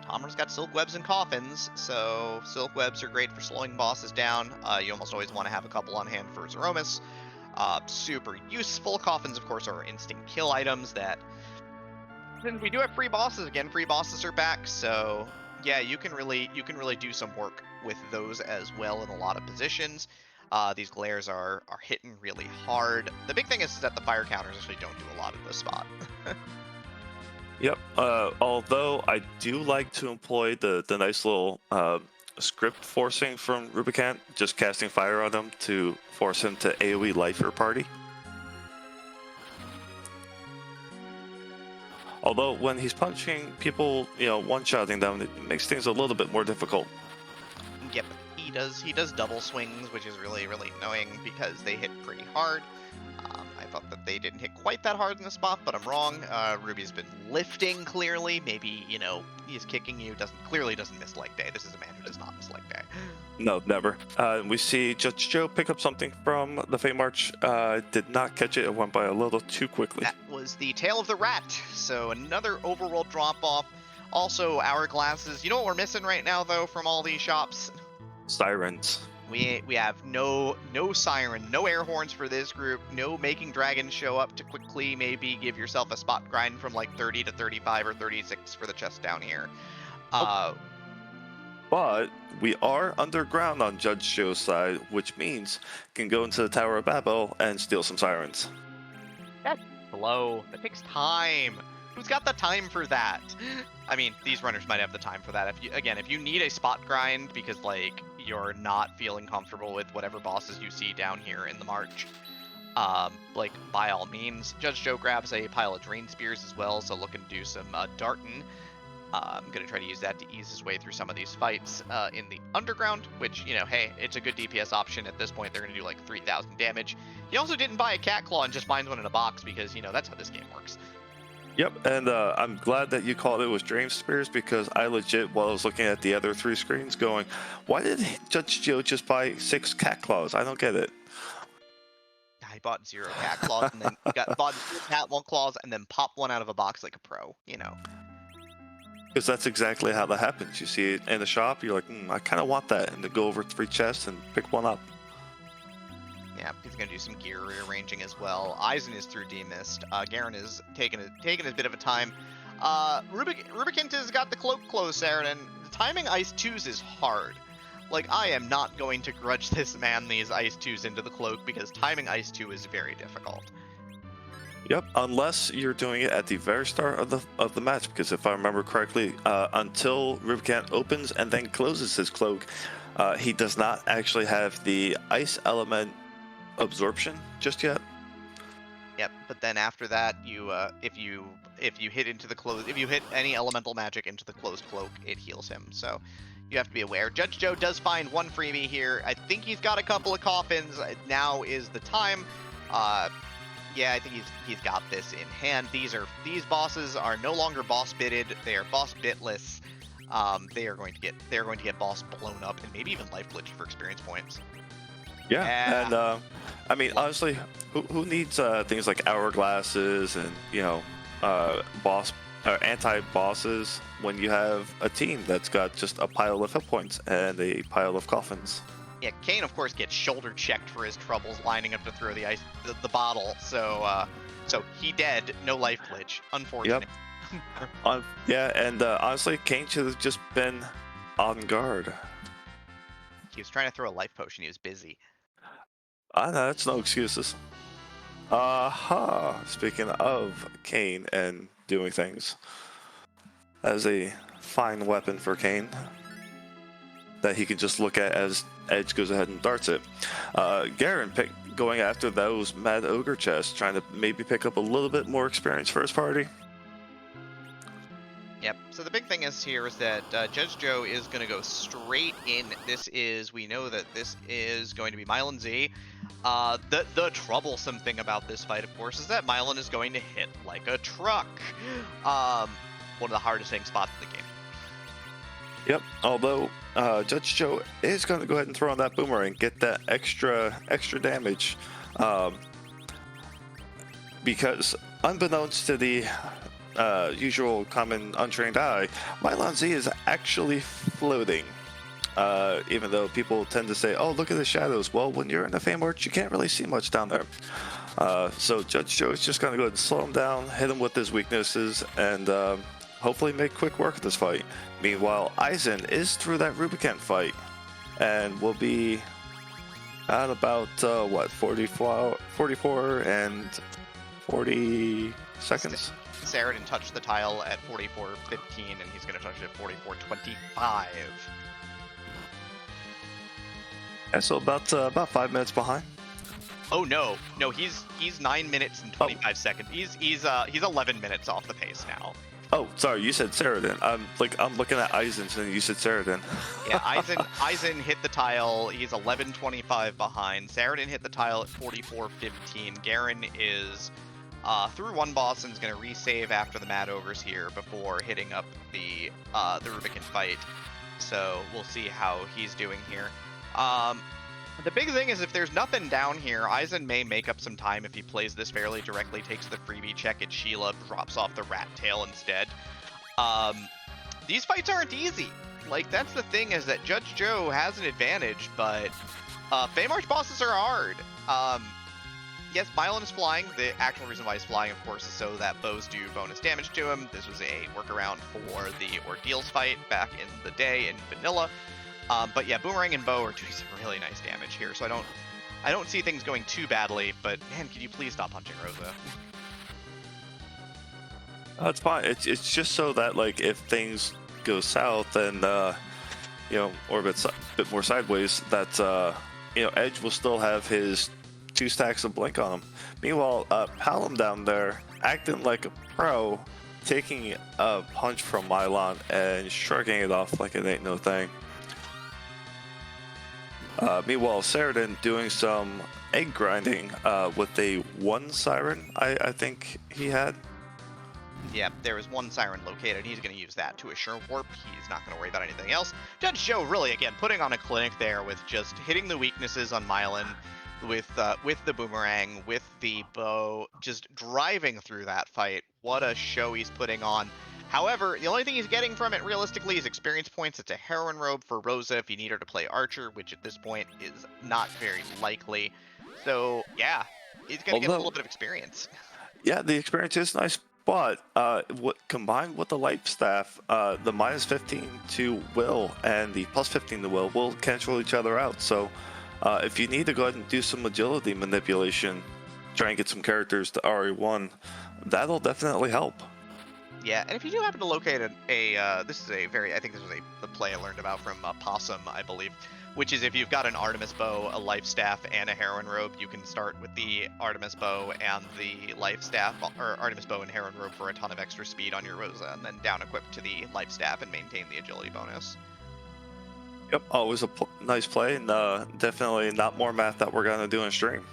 Tomer's got silk webs and coffins, so silk webs are great for slowing bosses down. You almost always want to have a couple on hand for Zeromus. Super useful. Coffins, of course, are instant kill items that, since we do have free bosses again, free bosses are back, so yeah, you can really do some work with those as well in a lot of positions. These glares are hitting really hard. The big thing is that the fire counters actually don't do a lot at this spot. Yep. Although I do like to employ the nice little script forcing from Rubicant, just casting fire on him to force him to AoE life your party. Although when he's punching people, you know, one-shotting them, it makes things a little bit more difficult. Yep, he does double swings, which is really annoying because they hit pretty hard. I thought that they didn't hit quite that hard in the spot, but I'm wrong. Ruby's been lifting clearly. Maybe, you know, he's kicking you. Clearly doesn't miss leg day. This is a man who does not miss leg day. No, never. We see Judge Joe pick up something from the Fate March. Did not catch it. It went by a little too quickly. That was the Tail of the Rat. So another overworld drop-off. Also, hourglasses. You know what we're missing right now, though, from all these shops? Sirens. We have no siren, no air horns for this group, no making dragons show up to quickly maybe give yourself a spot grind from like 30 to 35 or 36 for the chest down here. But we are underground on Judge Joe's side, which means can go into the Tower of Babel and steal some sirens. That's slow. That takes time. Who's got the time for that? I mean, these runners might have the time for that. If you need a spot grind because like you're not feeling comfortable with whatever bosses you see down here in the march, like by all means. Judge Joe grabs a pile of drain spears as well, so looking to do some darting. I'm gonna try to use that to ease his way through some of these fights in the underground, which, you know, hey, it's a good DPS option at this point. They're gonna do like 3,000 damage. He also didn't buy a cat claw and just finds one in a box because, you know, that's how this game works. Yep, and I'm glad that you called it was Drain Spears because I legit, while I was looking at the other three screens, going, why did Judge Joe just buy 6 cat claws? I don't get it. I bought 0 cat claws and then bought 0 cat claws and then popped one out of a box like a pro, you know. Because that's exactly how that happens. You see it in the shop, you're like, I kind of want that, and to go over 3 chests and pick one up. Yeah, he's gonna do some gear rearranging as well. Eisen is through Demist. Garen is taking a bit of a time. Rubicant has got the cloak close there, and timing Ice 2s is hard. Like, I am not going to grudge this man these Ice 2s into the cloak because timing Ice 2 is very difficult. Yep, unless you're doing it at the very start of the match, because if I remember correctly, until Rubicant opens and then closes his cloak, he does not actually have the ice element absorption just yet. Yep, but then after that, you if you hit into the if you hit any elemental magic into the closed cloak, it heals him. So you have to be aware. Judge Joe does find one freebie here. I think he's got a couple of coffins. Now is the time. Yeah, I think he's got this in hand. These bosses are no longer boss bitted. They are boss bitless. They're going to get boss blown up and maybe even life glitched for experience points. Yeah, and I mean, honestly, who needs things like hourglasses and, you know, boss or anti-bosses when you have a team that's got just a pile of hit points and a pile of coffins? Yeah, Kane of course gets shoulder checked for his troubles lining up to throw the bottle. So he dead, no life glitch. Unfortunate. Yep. Yeah, and honestly, Kane should have just been on guard. He was trying to throw a life potion. He was busy. I know, that's no excuses. Speaking of Kane and doing things, that is a fine weapon for Kane. that he can just look at as Edge goes ahead and darts it. Garen going after those Mad Ogre chests, trying to maybe pick up a little bit more experience for his party. Yep. So the big thing is here is that Judge Joe is going to go straight in. We know that this is going to be Mylan Z. The troublesome thing about this fight, of course, is that Mylan is going to hit like a truck. One of the hardest hitting spots in the game. Yep. Although Judge Joe is going to go ahead and throw on that boomerang, get that extra damage, because unbeknownst to the usual common untrained eye, Mylan Z is actually floating. Even though people tend to say, "Oh, look at the shadows." Well, when you're in the Fame Arch, you can't really see much down there. So Judge Joe is just going to go ahead and slow him down, hit him with his weaknesses, and hopefully make quick work of this fight. Meanwhile, Eisen is through that Rubicant fight, and will be at about 44 and 40 seconds. Saradin touched the tile at 44:15, and he's going to touch it at 44:25. Yeah, so about 5 minutes behind. Oh no, he's 9 minutes and 25 seconds. He's 11 minutes off the pace now. Oh, sorry, you said Saradin. I'm looking at Eisen, and you said Saradin. Yeah, Eisen hit the tile. He's 11:25 behind. Saradin hit the tile at 44:15. Garen is through one boss and is going to resave after the Mad Ogres here before hitting up the Rubicon fight. So we'll see how he's doing here. The big thing is if there's nothing down here, Eisen may make up some time if he plays this fairly directly, takes the freebie check at Sheila, drops off the rat tail instead. These fights aren't easy. Like, that's the thing, is that Judge Joe has an advantage, but Fame Arch bosses are hard. Yes, Mylan is flying. The actual reason why he's flying, of course, is so that bows do bonus damage to him. This was a workaround for the Ordeals fight back in the day in vanilla. But yeah, Boomerang and Bow are doing some really nice damage here, so I don't see things going too badly, but man, can you please stop punching Rosa? It's fine. It's just so that, like, if things go south and or a bit more sideways, that Edge will still have his 2 stacks of blink on him. Meanwhile, Hallam down there acting like a pro, taking a punch from Mylan and shrugging it off like it ain't no thing. Meanwhile, Saradin doing some egg grinding with a 1 siren, I think he had. Yeah, there is 1 siren located. He's going to use that to assure warp. He's not going to worry about anything else. Judge Joe really, again, putting on a clinic there with just hitting the weaknesses on Mylan, with the boomerang, with the bow, just driving through that fight. What a show he's putting on. However, the only thing he's getting from it realistically is experience points. It's a heroine robe for Rosa if you need her to play Archer, which at this point is not very likely. So yeah, he's going to get a little bit of experience. Yeah, the experience is nice, but combined with the life staff, the -15 to will and the +15 to will cancel each other out. So if you need to go ahead and do some agility manipulation, try and get some characters to RE1, that'll definitely help. Yeah, and if you do happen to locate this is a very, I think this was the play I learned about from Possum, I believe, which is if you've got an Artemis bow, a life staff, and a heroine robe, you can start with the Artemis bow and the life staff, or Artemis bow and heroine robe for a ton of extra speed on your Rosa, and then down equip to the life staff and maintain the agility bonus. Yep, always a nice play, and definitely not more math that we're gonna do in stream,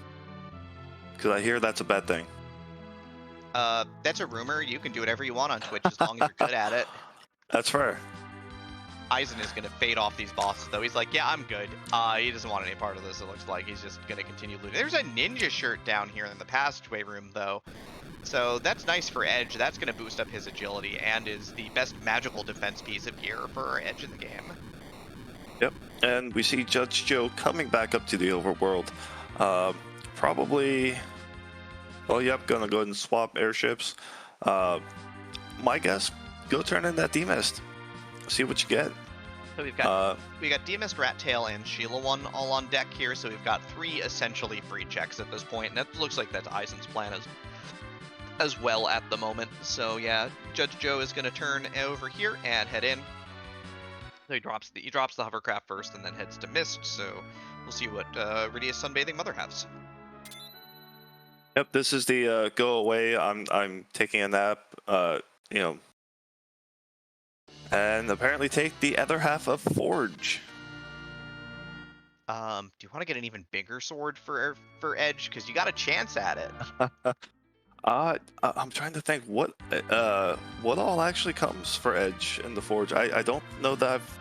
because I hear that's a bad thing. That's a rumor. You can do whatever you want on Twitch as long as you're good at it. That's fair. Eisen is going to fade off these bosses, though. He's like, yeah, I'm good. He doesn't want any part of this, it looks like. He's just going to continue looting. There's a ninja shirt down here in the passageway room, though. So that's nice for Edge. That's going to boost up his agility and is the best magical defense piece of gear for Edge in the game. Yep, and we see Judge Joe coming back up to the overworld. Probably... Well, yep, gonna go ahead and swap airships. My guess, go turn in that D-Mist. See what you get. So we got D-Mist, Rat Tail, and Sheila 1 all on deck here, so we've got 3 essentially free checks at this point, and that looks like that's Eisen's plan as well at the moment. So yeah, Judge Joe is gonna turn over here and head in. So he drops the hovercraft first and then heads to Mist. So we'll see what Rydia's sunbathing mother has. Yep, this is the go away. I'm taking a nap. You know, and apparently take the other half of Forge. Do you want to get an even bigger sword for Edge? Because you got a chance at it. I'm trying to think what all actually comes for Edge in the Forge. I don't know that I've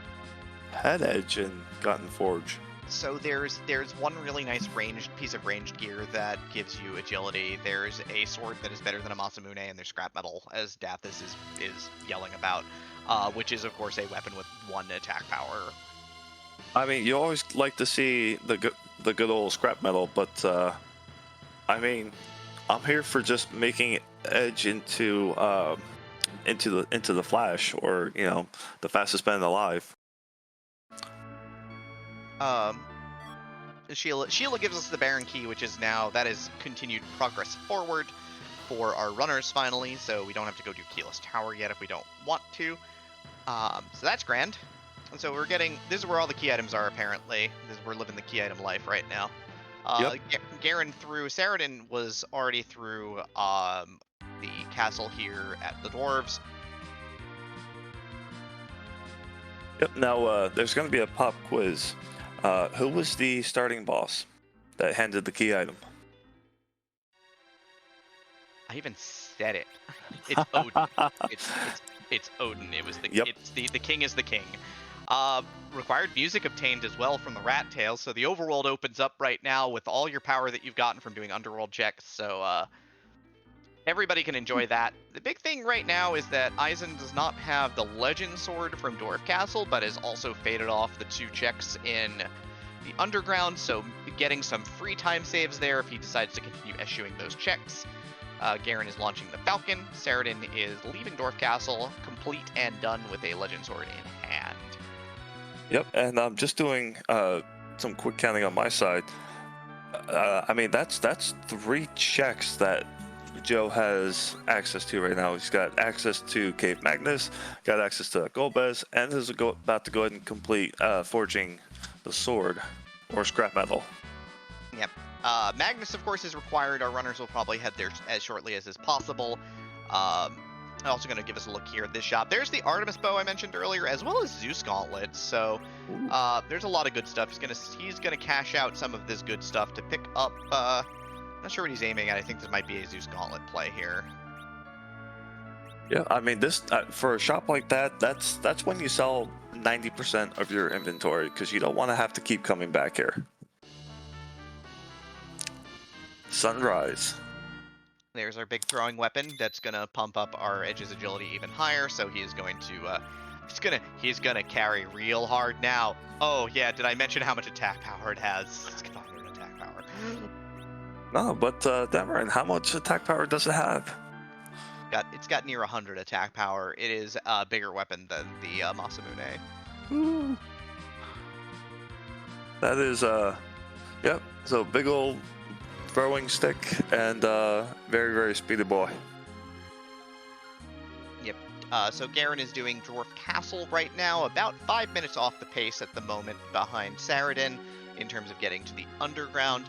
had Edge and gotten Forge. So there's one really nice ranged piece of ranged gear that gives you agility. There's a sword that is better than a Masamune, and there's scrap metal, as Dathis is yelling about, which is of course a weapon with 1 attack power. I mean, you always like to see the good old scrap metal, but I mean, I'm here for just making Edge into the Flash, or the fastest man alive. Sheila gives us the Baron Key, which is now, that is continued progress forward for our runners finally, so we don't have to go do Keyless Tower yet if we don't want to. So that's grand. And so we're getting, this is where all the key items are apparently. We're living the key item life right now. Yep. Garen through, Saradin was already through the castle here at the Dwarves. Yep. Now there's going to be a pop quiz. Who was the starting boss that handed the key item? I even said it. It's Odin. it's Odin. It was the Yep. It's the king is the king. Required music obtained as well from the rat tail, so the overworld opens up right now with all your power that you've gotten from doing underworld checks, so everybody can enjoy that. The big thing right now is that Eisen does not have the legend sword from Dwarf Castle, but has also faded off the 2 checks in the underground, so getting some free time saves there if he decides to continue eschewing those checks. Garen is launching the Falcon. Saradin is leaving Dwarf Castle, complete and done with a legend sword in hand. Yep, and I'm just doing some quick counting on my side. I mean, that's 3 checks that Joe has access to right now. He's got access to Cave Magnus, got access to Golbez, and is about to go ahead and complete forging the sword or scrap metal. Yep. Magnus, of course, is required. Our runners will probably head there as shortly as is possible. I'm also going to give us a look here at this shop. There's the Artemis bow I mentioned earlier, as well as Zeus gauntlets. So there's a lot of good stuff. He's gonna cash out some of this good stuff to pick up. Not sure what he's aiming at. I think this might be a Zeus gauntlet play here. Yeah, I mean, this for a shop like that, that's when you sell 90% of your inventory, because you don't want to have to keep coming back here. Sunrise. There's our big throwing weapon that's gonna pump up our Edge's agility even higher. So he is going to he's gonna carry real hard now. Oh yeah, did I mention how much attack power it has? It's got 100 attack power. No, but Demarin, how much attack power does it have? It's got near 100 attack power. It is a bigger weapon than the Masamune. Ooh. That is yep. So big old throwing stick and very, very speedy boy. Yep. So Garen is doing Dwarf Castle right now, about 5 minutes off the pace at the moment behind Saradin in terms of getting to the underground.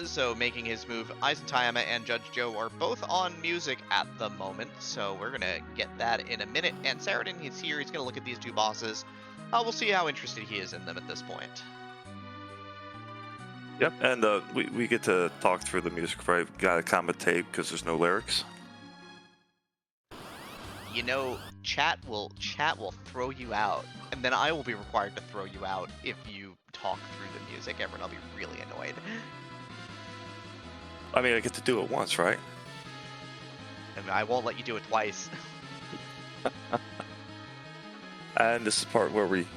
So making his move, Eisentayama and Judge Joe are both on music at the moment, so we're going to get that in a minute. And Saradin, he's here, he's going to look at these 2 bosses. We'll see how interested he is in them at this point. Yep, and we get to talk through the music, right? Got a commentate because there's no lyrics. You know, chat will throw you out, and then I will be required to throw you out if you talk through the music. Everyone will be really annoyed. I mean, I get to do it once, right? And I won't let you do it twice. And this is the part where we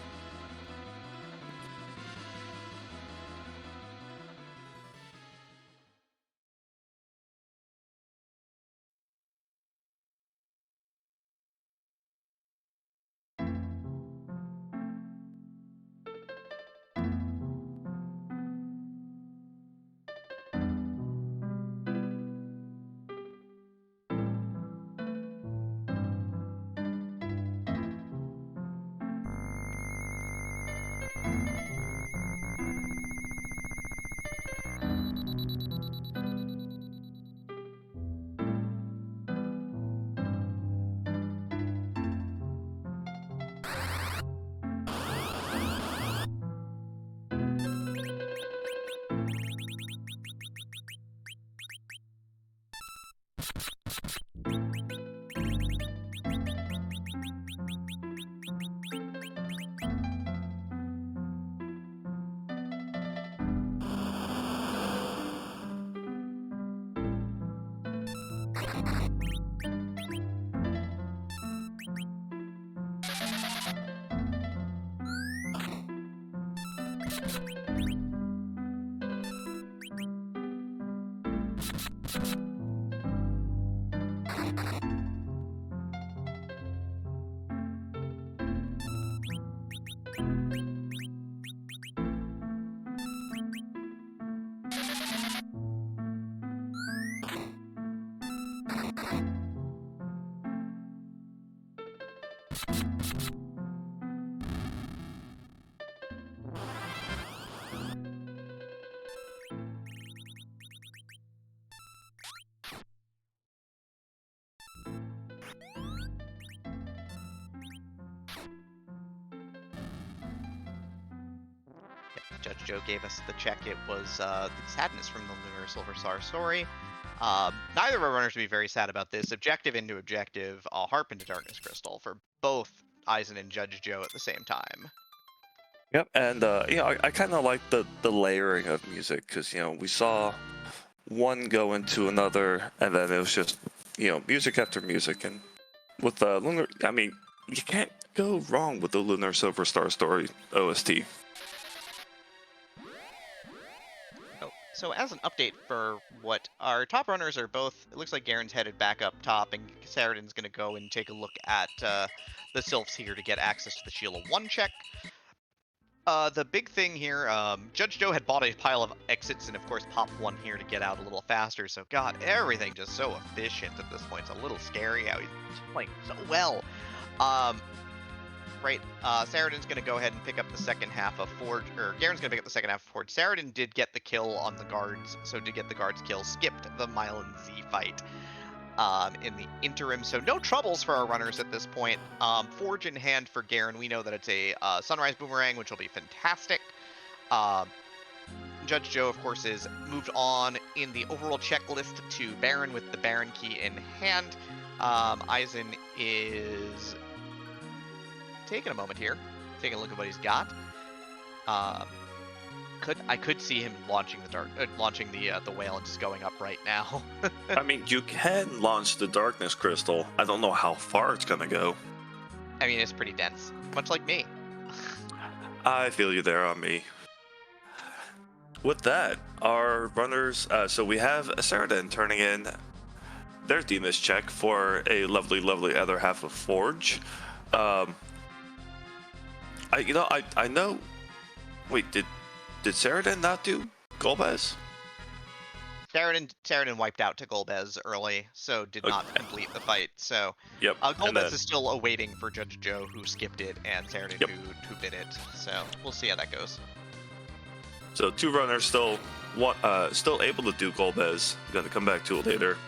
Judge Joe gave us the check. It was the sadness from the Lunar Silver Star story. Neither of our runners would be very sad about this. Objective into objective, Harp into Darkness Crystal for both Eisen and Judge Joe at the same time. Yep, and I kind of like the layering of music because we saw one go into another, and then it was just music after music, and with the Lunar, I mean, you can't go wrong with the Lunar Silver Star story OST. So as an update for what our top runners are both, it looks like Garen's headed back up top, and Saradin's going to go and take a look at the Sylphs here to get access to the Sheila 1 check. The big thing here, Judge Joe had bought a pile of exits and of course popped one here to get out a little faster, so god, everything just so efficient at this point. It's a little scary how he's playing so well. Right, Saradin's going to go ahead and pick up the second half of Forge, or Garen's going to pick up the second half of Forge. Saradin did get the kill on the guards, so did get the guards kill, skipped the Mylan Z fight in the interim, so no troubles for our runners at this point. Forge in hand for Garen, we know that it's a Sunrise Boomerang, which will be fantastic. Judge Joe, of course, is moved on in the overall checklist to Baron with the Baron key in hand. Eisen is taking a moment here, taking a look at what he's got. I could see him launching the whale and just going up right now. I mean, you can launch the Darkness Crystal. I don't know how far it's gonna go. I mean, it's pretty dense, much like me. I feel you there on me. With that, our runners, so we have Saradin turning in their Demon's check for a lovely, lovely other half of Forge. I know. Wait, did Saradin not do Golbez? Saradin wiped out to Golbez early, so did not complete the fight. So yep. Golbez is still awaiting for Judge Joe, who skipped it, and Saradin, who did it. So we'll see how that goes. So two runners still able to do Golbez. Going to come back to it later.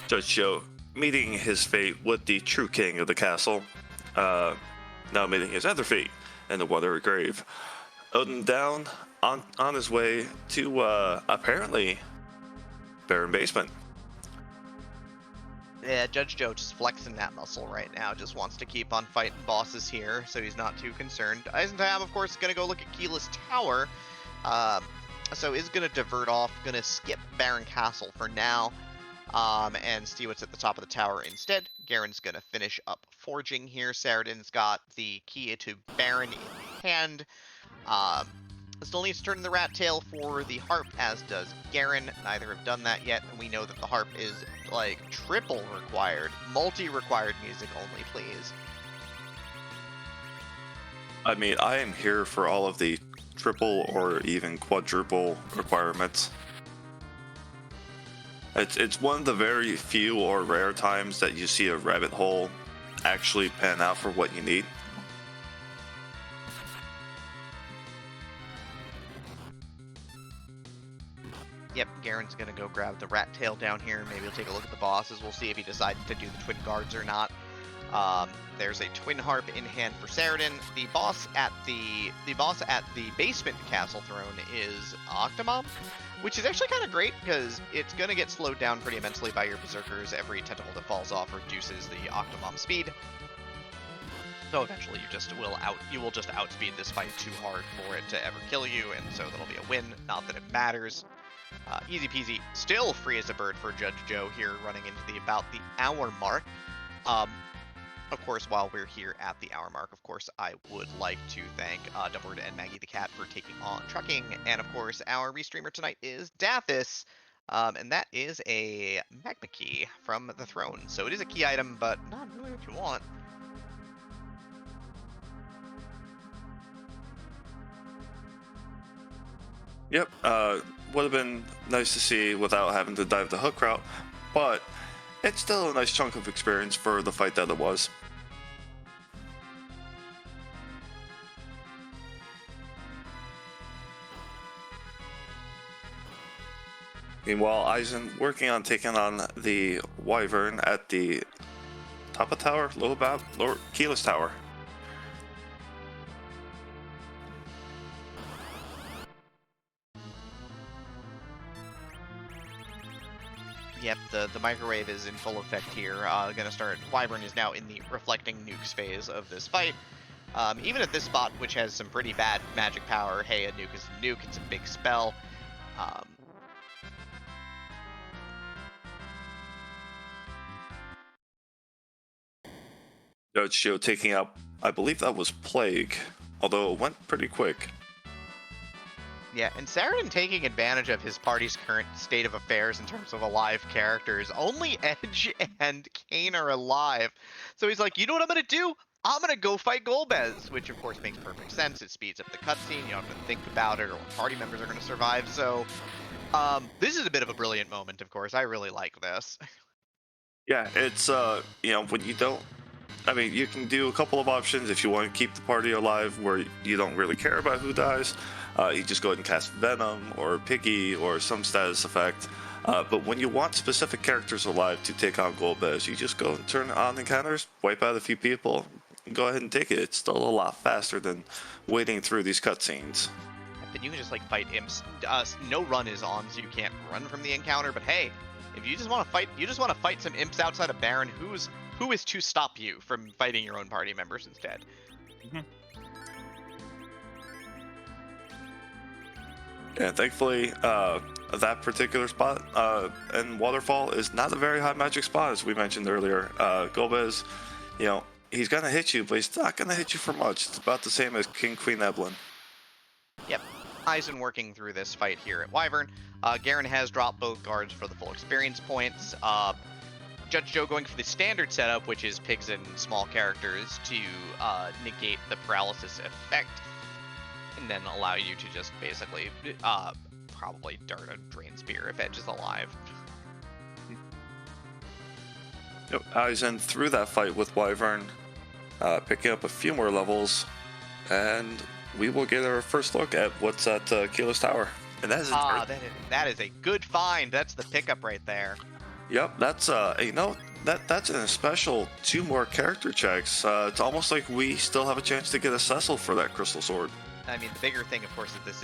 Judge Joe meeting his fate with the true king of the castle. Now meeting his other fate in the watery grave. Odin down on his way to apparently Baron Basement. Yeah, Judge Joe just flexing that muscle right now. Just wants to keep on fighting bosses here, so he's not too concerned. Eisentam, of course, is going to go look at Keyless Tower. So is going to divert off, going to skip Baron Castle for now. And see what's at the top of the tower instead. Garen's going to finish up forging here. Saradin's got the key to Baron in hand. Still needs to turn in the rat tail for the harp, as does Garen. Neither have done that yet, and we know that the harp is like triple required, multi-required music only, please. I mean, I am here for all of the triple or even quadruple requirements. It's one of the very few or rare times that you see a rabbit hole actually pan out for what you need. Yep, Garen's going to go grab the rat tail down here. Maybe he'll take a look at the bosses. We'll see if he decides to do the twin guards or not. There's a twin harp in hand for Saradin. The boss at the basement castle throne is Octomom. which is actually kind of great because it's going to get slowed down pretty immensely by your Berserkers. Every tentacle that falls off reduces the Octomom speed. So eventually you will just outspeed this fight too hard for it to ever kill you, and so that'll be a win. Not that it matters. Easy peasy, still free as a bird for Judge Joe here, running into about the hour mark. Of course, while we're here at the hour mark, of course, I would like to thank Dumbward and Maggie the Cat for taking on trucking, and of course, our restreamer tonight is Dathis, and that is a magma key from the throne. So it is a key item, but not really what you want. Yep, would have been nice to see without having to dive the hook route, but it's still a nice chunk of experience for the fight that it was. Meanwhile, Eisen working on taking on the Wyvern at the top of tower, lower keyless tower. Yep, the microwave is in full effect here. Gonna start. Wyvern is now in the reflecting nukes phase of this fight. Even at this spot, which has some pretty bad magic power, hey, a nuke is a nuke. It's a big spell. Judge Joe taking out, I believe that was Plague, although it went pretty quick. Yeah, and Saradin taking advantage of his party's current state of affairs in terms of alive characters. Only Edge and Kane are alive. So he's like, you know what I'm going to do? I'm going to go fight Golbez, which of course makes perfect sense. It speeds up the cutscene. You don't have to think about it or what party members are going to survive. So this is a bit of a brilliant moment, of course. I really like this. Yeah, it's, you know, when you don't, I mean, you can do a couple of options if you want to keep the party alive where you don't really care about who dies. You just go ahead and cast Venom or Piggy or some status effect. But when you want specific characters alive to take on Golbez, you just go and turn on encounters, wipe out a few people, and go ahead and take it. It's still a lot faster than waiting through these cutscenes. And you can just like fight imps. No run is on, so you can't run from the encounter. But hey, if you just want to fight some imps outside of Baron, who is to stop you from fighting your own party members instead? Mm-hmm. Yeah, thankfully, that particular spot and Waterfall is not a very high magic spot, as we mentioned earlier. Golbez, you know, he's gonna hit you, but he's not gonna hit you for much. It's about the same as King Queen Eblan. Yep. Eisen working through this fight here at Wyvern. Garen has dropped both guards for the full experience points. Judge Joe going for the standard setup, which is pigs and small characters to negate the paralysis effect, and then allow you to just basically probably dart a Drain Spear if Edge is alive. Yep, Eisen through that fight with Wyvern, picking up a few more levels, and we will get our first look at what's at Keyless Tower. And that is that is a good find. That's the pickup right there. Yep, that's you know, that's a special 2 more character checks. It's almost like we still have a chance to get a Cecil for that Crystal Sword. I mean, the bigger thing, of course, is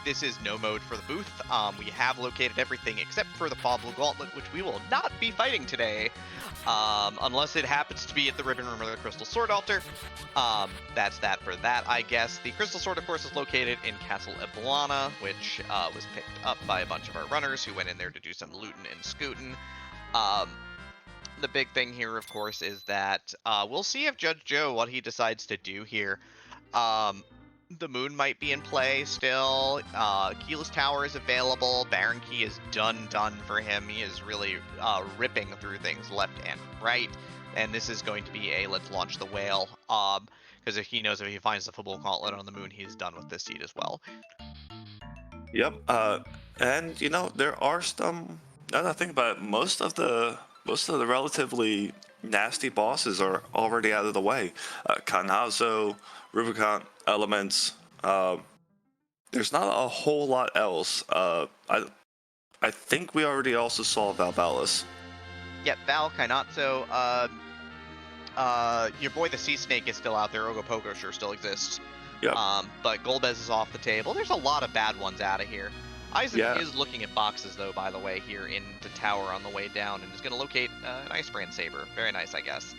this is no mode for the booth. We have located everything except for the Pablo Gauntlet, which we will not be fighting today, unless it happens to be at the Ribbon Room or the Crystal Sword Altar. That's that for that, I guess. The Crystal Sword, of course, is located in Castle Eblana, which was picked up by a bunch of our runners who went in there to do some looting and scooting. The big thing here, of course, is that we'll see if Judge Joe, what he decides to do here. The moon might be in play still. Keyless Tower is available. Baron Key is done for him. He is really ripping through things left and right. And this is going to be a let's launch the whale. Because if he knows if he finds the football gauntlet on the moon, he's done with this seed as well. Yep. And you know, there are some. Now that I think about it, most of the relatively nasty bosses are already out of the way. Kanazo, Rubicon elements. There's not a whole lot else. I think we already also saw Valvalis. Yep, Val, Kainatsu. Your boy the Sea Snake is still out there. Ogopogo sure still exists. Yep. But Golbez is off the table. There's a lot of bad ones out of here. Eisen Yeah, is looking at boxes, though, by the way, here in the tower on the way down, and is going to locate an Ice Brand Saber. Very nice, I guess.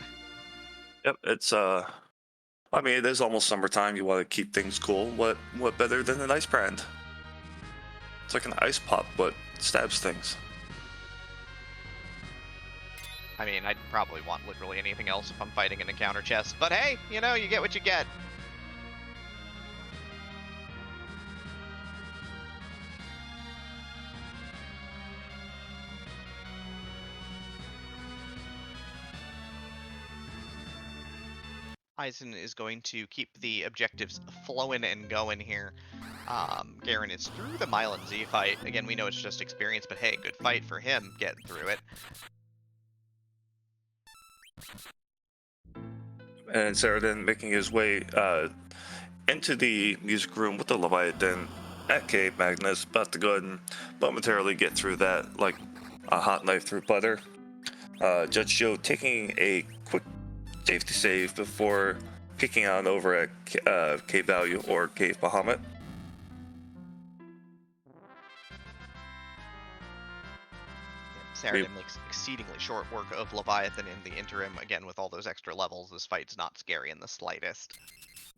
yep. It's I mean, it is almost summertime. You want to keep things cool. What better than an ice brand? It's like an ice pop, but stabs things. I mean, I'd probably want literally anything else if I'm fighting an encounter chest, but hey, you know, you get what you get. Eisen is going to keep the objectives flowing and going here. Garen is through the Mylan Z fight. Again, we know it's just experience, but hey, good fight for him getting through it. And Saradin making his way into the music room with the Leviathan at Cave Magnus, about to go ahead and momentarily get through that like a hot knife through butter. Judge Joe taking a quick safety save before peeking on over at Cave Value or Cave Bahamut. Saradin makes exceedingly short work of Leviathan in the interim. Again, with all those extra levels, this fight's not scary in the slightest.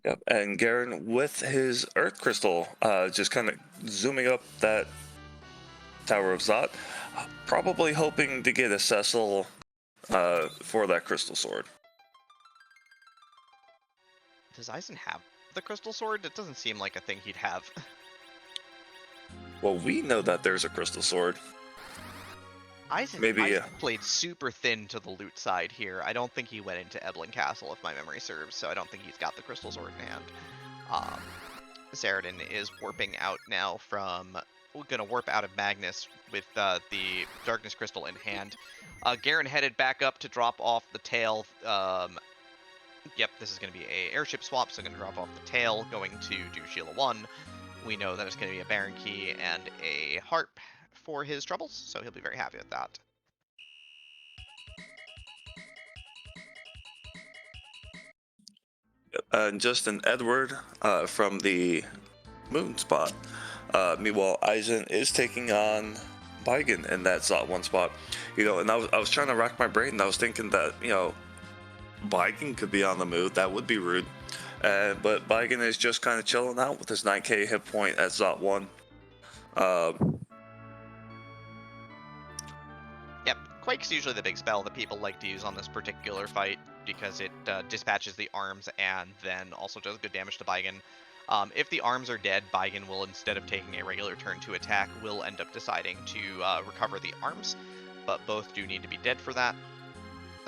Yep, and Garen with his Earth Crystal, just kind of zooming up that Tower of Zot, probably hoping to get a Cecil for that Crystal Sword. Does Eisen have the Crystal Sword? It doesn't seem like a thing he'd have. Well, we know that there's a Crystal Sword. Eisen played super thin to the loot side here. I don't think he went into Eblan Castle, if my memory serves, so I don't think he's got the Crystal Sword in hand. Saradin is warping out now from... We're going to warp out of Magnus with the Darkness Crystal in hand. Garen headed back up to drop off the tail. Yep, this is going to be a airship swap, so going to drop off the tail, going to do Sheila 1. We know that it's going to be a Baron Key and a Harp for his troubles, so he'll be very happy with that. And Justin Edward from the Moon spot. Meanwhile, Eisen is taking on Baigen in that Zot 1 spot. You know, and I was trying to rack my brain, and I was thinking that, you know, Baigen could be on the move. That would be rude. But Baigen is just kind of chilling out with his 9k hit point at Zot 1. Yep, Quake's usually the big spell that people like to use on this particular fight because it dispatches the arms and then also does good damage to Baigen. If the arms are dead, Baigen will, instead of taking a regular turn to attack, will end up deciding to recover the arms, but both do need to be dead for that.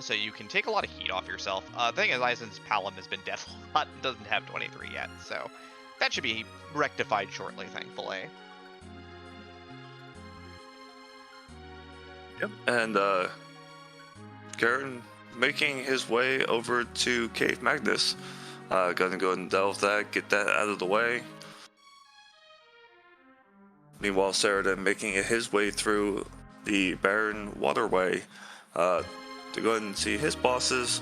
So you can take a lot of heat off yourself. The thing is, Eisen's Palom has been dead a lot and doesn't have 23 yet, so that should be rectified shortly, thankfully. Yep. And Garen making his way over to Cave Magnus. Gonna go and delve that, get that out of the way. Meanwhile, Saradin making his way through the barren waterway to go ahead and see his bosses,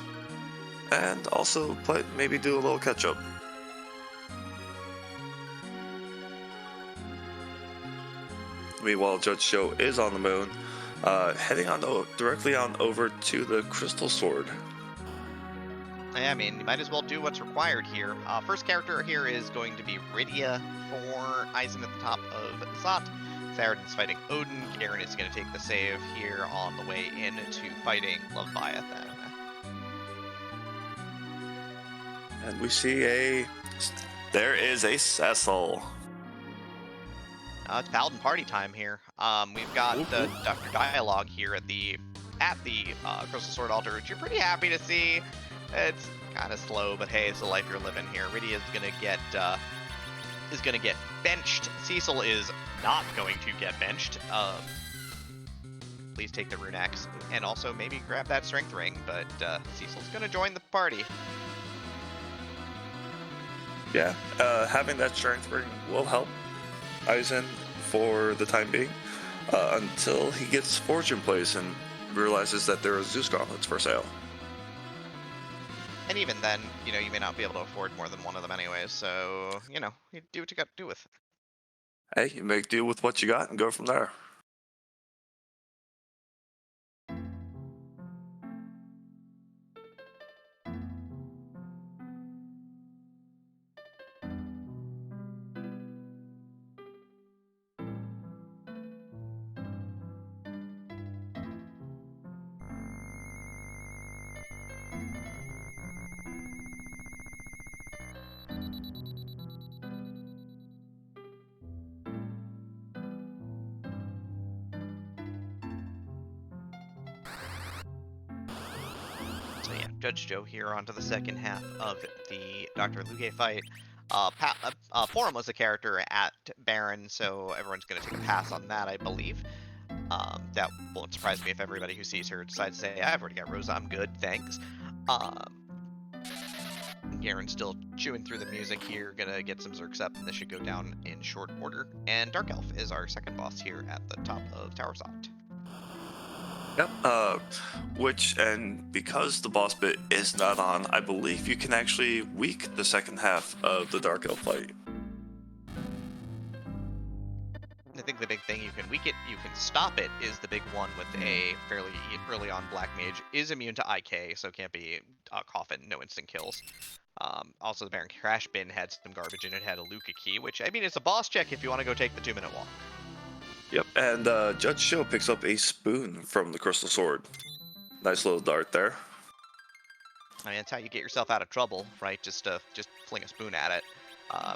and also maybe do a little catch up. Meanwhile, Judge Joe is on the moon, heading on directly on over to the Crystal Sword. I mean, you might as well do what's required here. First character here is going to be Rydia for Eisen at the top of Zot. Saradin's fighting Odin. Garen is going to take the save here on the way into fighting Leviathan. And we see there is a Cecil. It's Paladin party time here. We've got Dr. Dialogue here at the Crystal Sword altar, which you're pretty happy to see. It's kind of slow, but hey, it's the life you're living here. Rydia is gonna get benched. Cecil is not going to get benched. Please take the Rune Axe and also maybe grab that Strength Ring, but Cecil's gonna join the party. Yeah, having that Strength Ring will help Eisen for the time being, until he gets Forge in place and realizes that there are Zeus gauntlets for sale. And even then, you know, you may not be able to afford more than one of them anyways, so, you know, you do what you got to do with it. Hey, you make do with what you got and go from there. So yeah, Judge Joe here onto the second half of the Dr. Luge fight. Forum was a character at Baron, so everyone's going to take a pass on that, I believe. That won't surprise me if everybody who sees her decides to say, I've already got Rosa, I'm good, thanks. Garen's still chewing through the music here, gonna get some Zerks up, and this should go down in short order. And Dark Elf is our second boss here at the top of Tower Soft. Yep. And because the boss bit is not on, I believe you can actually weak the second half of the Dark Elf fight. I think the big thing, you can weak it, you can stop it, is the big one with a fairly early on Black Mage. Is immune to IK, so can't be Coffin, no instant kills. Also, the Baron Crash Bin had some garbage in it, had a Luca key, which, I mean, it's a boss check if you want to go take the 2-minute walk. Yep, and Judge Joe picks up a spoon from the Crystal Sword. Nice little dart there. I mean, that's how you get yourself out of trouble, right? Just fling a spoon at it.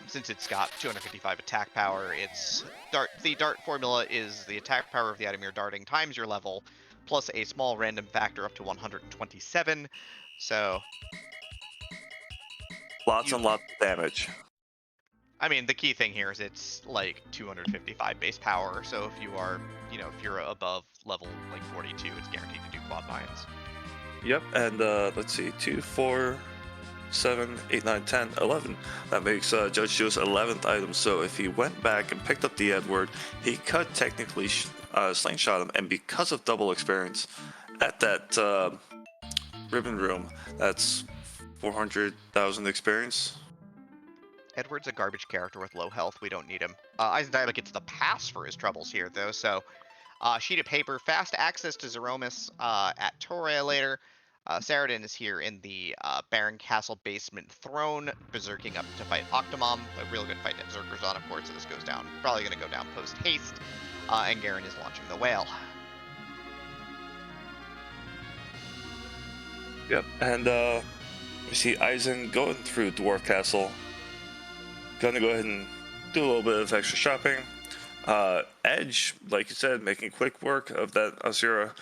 Since it's got 255 attack power, the dart formula is the attack power of the item you're darting times your level, plus a small random factor up to 127. So Lots and lots of damage. I mean, the key thing here is it's like 255 base power. So if you are, if you're above level like 42, it's guaranteed to do quad binds. Yep, and let's see, 2, 4, 7, 8, 9, 10, 11. That makes Judge Joe's 11th item. So if he went back and picked up the Edward, he could technically slingshot him. And because of double experience at that ribbon room, that's 400,000 experience. Edward's a garbage character with low health. We don't need him. Eisendialog gets the pass for his troubles here, though. So, sheet of paper, fast access to Zeromus at Torre later. Saradin is here in the Baron Castle basement throne, berserking up to fight Octomom. A real good fight that Berserker's on, of course, so this goes down. Probably going to go down post-haste. And Garen is launching the whale. Yep, and we see Eisen going through Dwarf Castle. Gonna go ahead and do a little bit of extra shopping. Edge, like you said, making quick work of that Asura.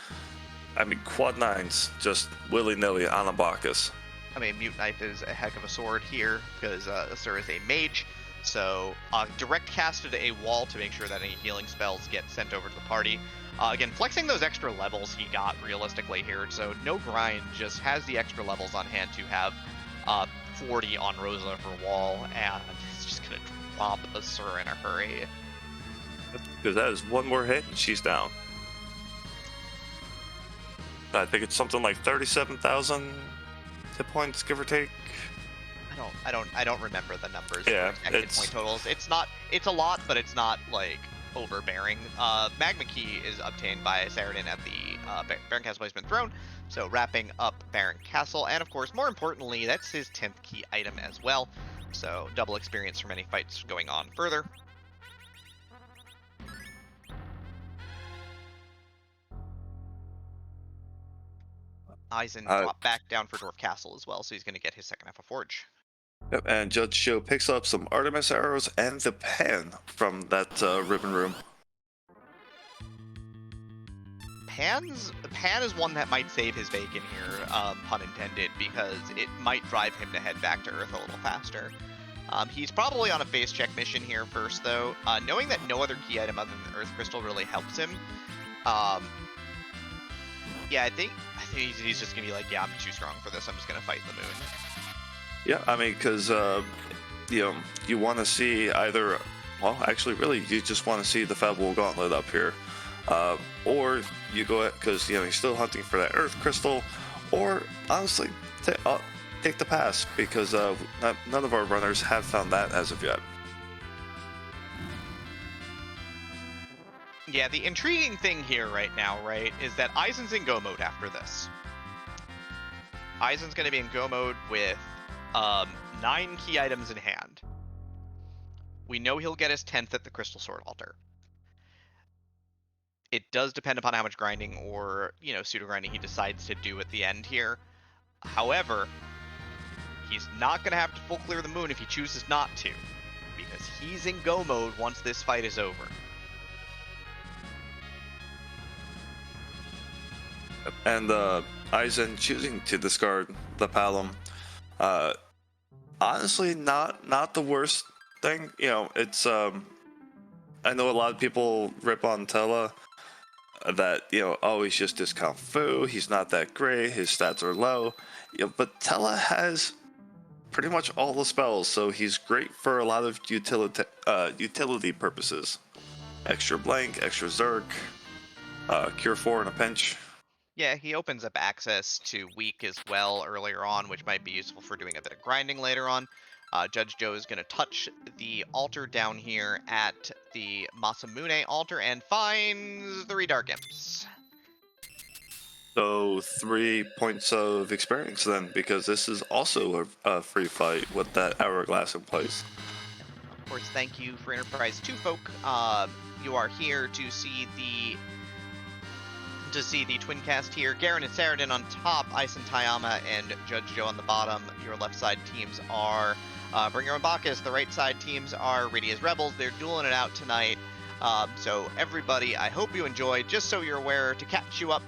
I mean, quad 9s, just willy-nilly on a Bacchus. I mean, Mute Knife is a heck of a sword here, because Asura is a mage. So, direct casted a wall to make sure that any healing spells get sent over to the party. Again, flexing those extra levels he got realistically here, so no grind, just has the extra levels on hand to have 40 on Rosa for wall, and it's just gonna drop Asura in a hurry. Because that is one more hit and she's down. I think it's something like 37,000 hit points, give or take. I don't remember the numbers. Yeah, hit point totals. It's a lot, but it's not like overbearing. Magma Key is obtained by Saradin at the Baron Castle Basement Throne. So wrapping up Baron Castle, and of course, more importantly, that's his 10th key item as well. So double experience from any fights going on further. Eisen dropped back down for Dwarf Castle as well, so he's going to get his second half of Forge. Yep, and Judge Joe picks up some Artemis arrows and the pan from that ribbon room. Pan is one that might save his bacon here, pun intended, because it might drive him to head back to Earth a little faster. He's probably on a face check mission here first, though. Knowing that no other key item other than the Earth Crystal really helps him. Yeah, I think he's just gonna be like, yeah, I'm too strong for this. I'm just gonna fight the moon. Yeah, I mean, because you want to see either, well, actually, really, you just want to see the Fabulous Gauntlet up here, or you go because he's still hunting for that Earth Crystal, or honestly, take the pass because none of our runners have found that as of yet. Yeah, the intriguing thing here right now, right, is that Aizen's in go mode after this. Aizen's going to be in go mode with 9 key items in hand. We know he'll get his 10th at the Crystal Sword Altar. It does depend upon how much grinding or, pseudo grinding he decides to do at the end here. However, he's not going to have to full clear the moon if he chooses not to, because he's in go mode once this fight is over. And Aizen choosing to discard the Palom, honestly, not the worst thing. It's I know a lot of people rip on Tella that oh, he's just discount Fu. He's not that great. His stats are low. But Tella has pretty much all the spells, so he's great for a lot of utility purposes. Extra blank, extra Zerk, Cure 4 in a pinch. Yeah, he opens up access to weak as well earlier on, which might be useful for doing a bit of grinding later on. Judge Joe is going to touch the altar down here at the Masamune altar and finds 3 Dark Imps. So 3 points of experience then, because this is also a free fight with that hourglass in place. Of course, thank you for Enterprise 2 folk. You are here to see the twin cast here. Garen and Saradin on top, Aizen Tayama and Judge Joe on the bottom. Your left side teams are Bringer and Bacchus. The right side teams are Rydia's Rebels. They're dueling it out tonight. So everybody, I hope you enjoyed. Just so you're aware, to catch you up,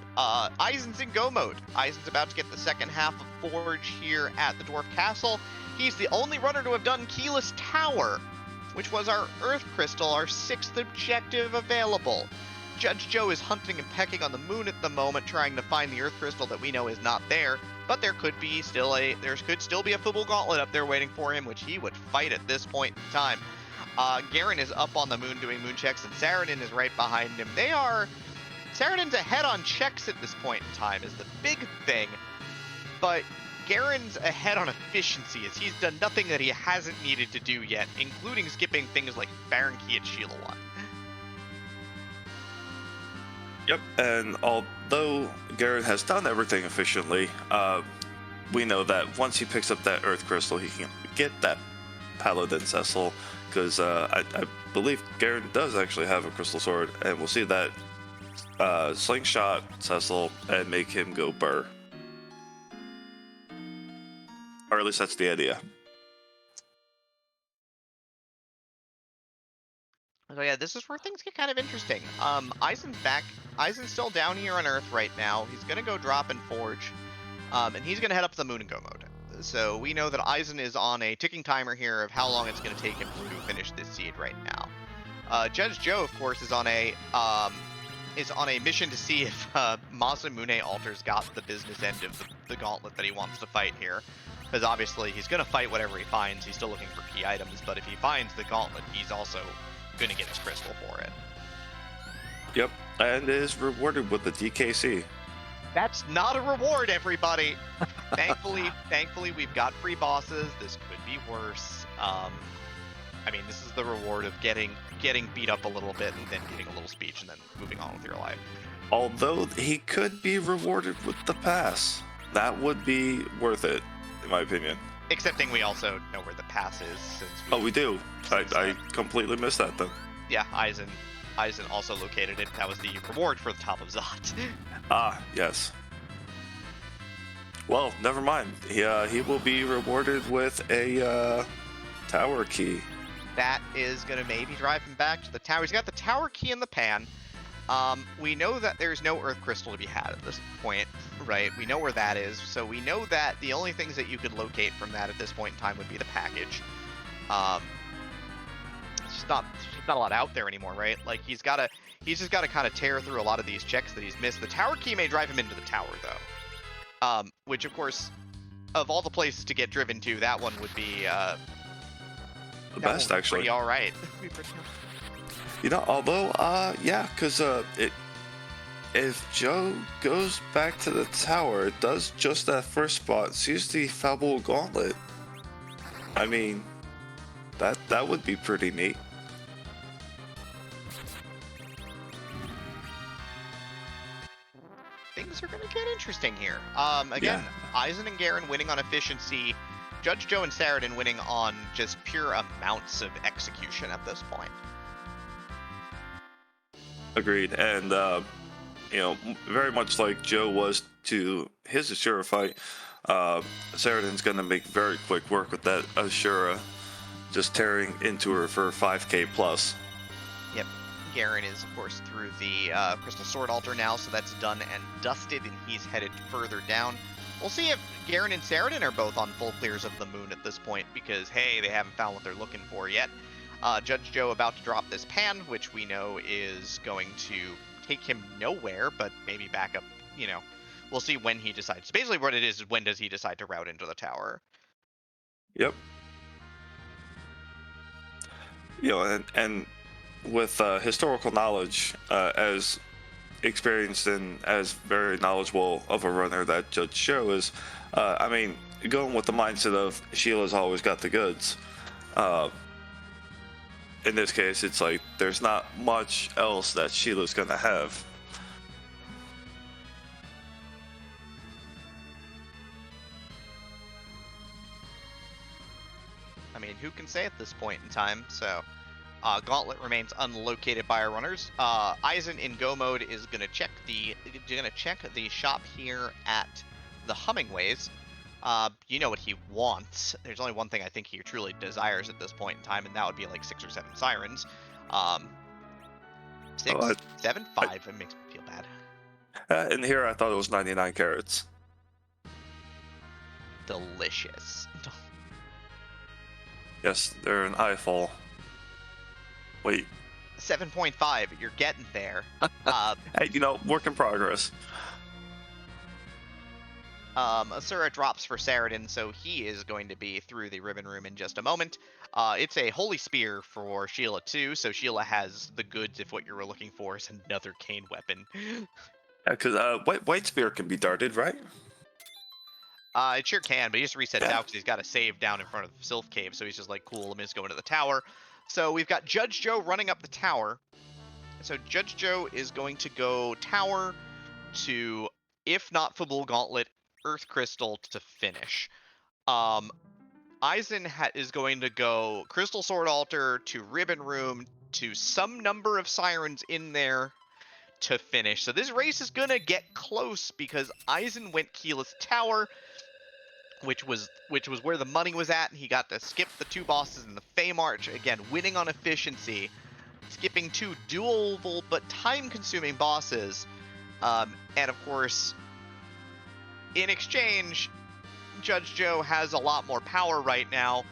Aizen's in go mode. Aizen's about to get the second half of Forge here at the Dwarf Castle. He's the only runner to have done Keyless Tower, which was our Earth Crystal, our 6th objective available. Judge Joe is hunting and pecking on the moon at the moment, trying to find the Earth Crystal that we know is not there. But there could still be a Fubble Gauntlet up there waiting for him, which he would fight at this point in time. Garen is up on the moon doing moon checks, and Saradin is right behind him. Saradin's ahead on checks at this point in time is the big thing, but Garen's ahead on efficiency as he's done nothing that he hasn't needed to do yet, including skipping things like Baron Key at Sheila 1. Yep, and although Garen has done everything efficiently, we know that once he picks up that Earth Crystal, he can get that Paladin Cecil, because I believe Garen does actually have a Crystal Sword, and we'll see that Slingshot Cecil and make him go burr. Or at least that's the idea. So yeah, this is where things get kind of interesting. Aizen's still down here on Earth right now. He's gonna go drop and Forge, and he's gonna head up to the moon and go mode. So we know that Aizen is on a ticking timer here of how long it's gonna take him to finish this seed right now. Judge Joe, of course, is on a mission to see if Masamune Alter's got the business end of the gauntlet that he wants to fight here. Because obviously he's gonna fight whatever he finds. He's still looking for key items, but if he finds the gauntlet, he's also gonna get his crystal for it. Yep, and is rewarded with the DKC. That's not a reward, everybody. Thankfully, we've got free bosses. This could be worse. This is the reward of getting beat up a little bit and then getting a little speech and then moving on with your life. Although he could be rewarded with the pass, that would be worth it, in my opinion. Excepting we also know where the pass is. We do. I completely missed that then. Yeah, Aizen also located it. That was the reward for the top of Zot. Ah, yes. Well, never mind. He will be rewarded with a tower key. That is going to maybe drive him back to the tower. He's got the tower key in the pan. We know that there's no Earth Crystal to be had at this point, right? We know where that is. So we know that the only things that you could locate from that at this point in time would be the package. It's just not a lot out there anymore, right? Like he's just got to kind of tear through a lot of these checks that he's missed. The tower key may drive him into the tower though, which of course, of all the places to get driven to, that one would be the best actually. Pretty all right. Although because if Joe goes back to the tower, it does just that first spot, sees the Fubble Gauntlet. I mean, that would be pretty neat. things are going to get interesting here. Again, Eisen and Garen winning on efficiency, Judge Joe and Saradin winning on just pure amounts of execution at this point. Agreed, and very much like Joe was to his Ashura fight, Saradin's going to make very quick work with that Ashura, just tearing into her for 5k plus. Yep. Garen is, of course, through the Crystal Sword Altar now, so that's done and dusted, and he's headed further down. We'll see if Garen and Saradin are both on full clears of the moon at this point, because, hey, they haven't found what they're looking for yet. Judge Joe about to drop this pan, which we know is going to take him nowhere, but maybe back up, We'll see when he decides. Basically what it is when does he decide to route into the tower. Yep. And with historical knowledge, as experienced and as very knowledgeable of a runner that Judge Joe is, going with the mindset of Sheila's always got the goods. In this case, it's like there's not much else that Sheila's gonna have. I mean, who can say at this point in time? So, Gauntlet remains unlocated by our runners. Eisen in go mode is gonna check the shop here at the Hummingways. You know what he wants. There's only one thing I think he truly desires at this point in time, and that would be like 6 or 7 sirens. 6, 7, 5. It makes me feel bad. And here I thought it was 99 carats. Delicious. Yes, they're an eyeful. Wait. 7.5. You're getting there. Hey, work in progress. Asura drops for Saradin, so he is going to be through the ribbon room in just a moment. It's a Holy Spear for Sheila too, so Sheila has the goods if what you're looking for is another Cane weapon. Yeah, because White Spear can be darted, right? It sure can, but he just resets out because he's got a save down in front of Sylph Cave, so he's just like, cool, let me just go into the tower. So we've got Judge Joe running up the tower. So Judge Joe is going to go tower to, if not Fabul Gauntlet, Earth Crystal to finish. Eisen is going to go Crystal Sword Altar to Ribbon Room to some number of sirens in there to finish. So this race is going to get close because Eisen went Keyless Tower, which was where the money was at, and he got to skip the 2 bosses in the Fey March, again, winning on efficiency, skipping 2 doable but time-consuming bosses, and of course, in exchange, Judge Joe has a lot more power right now.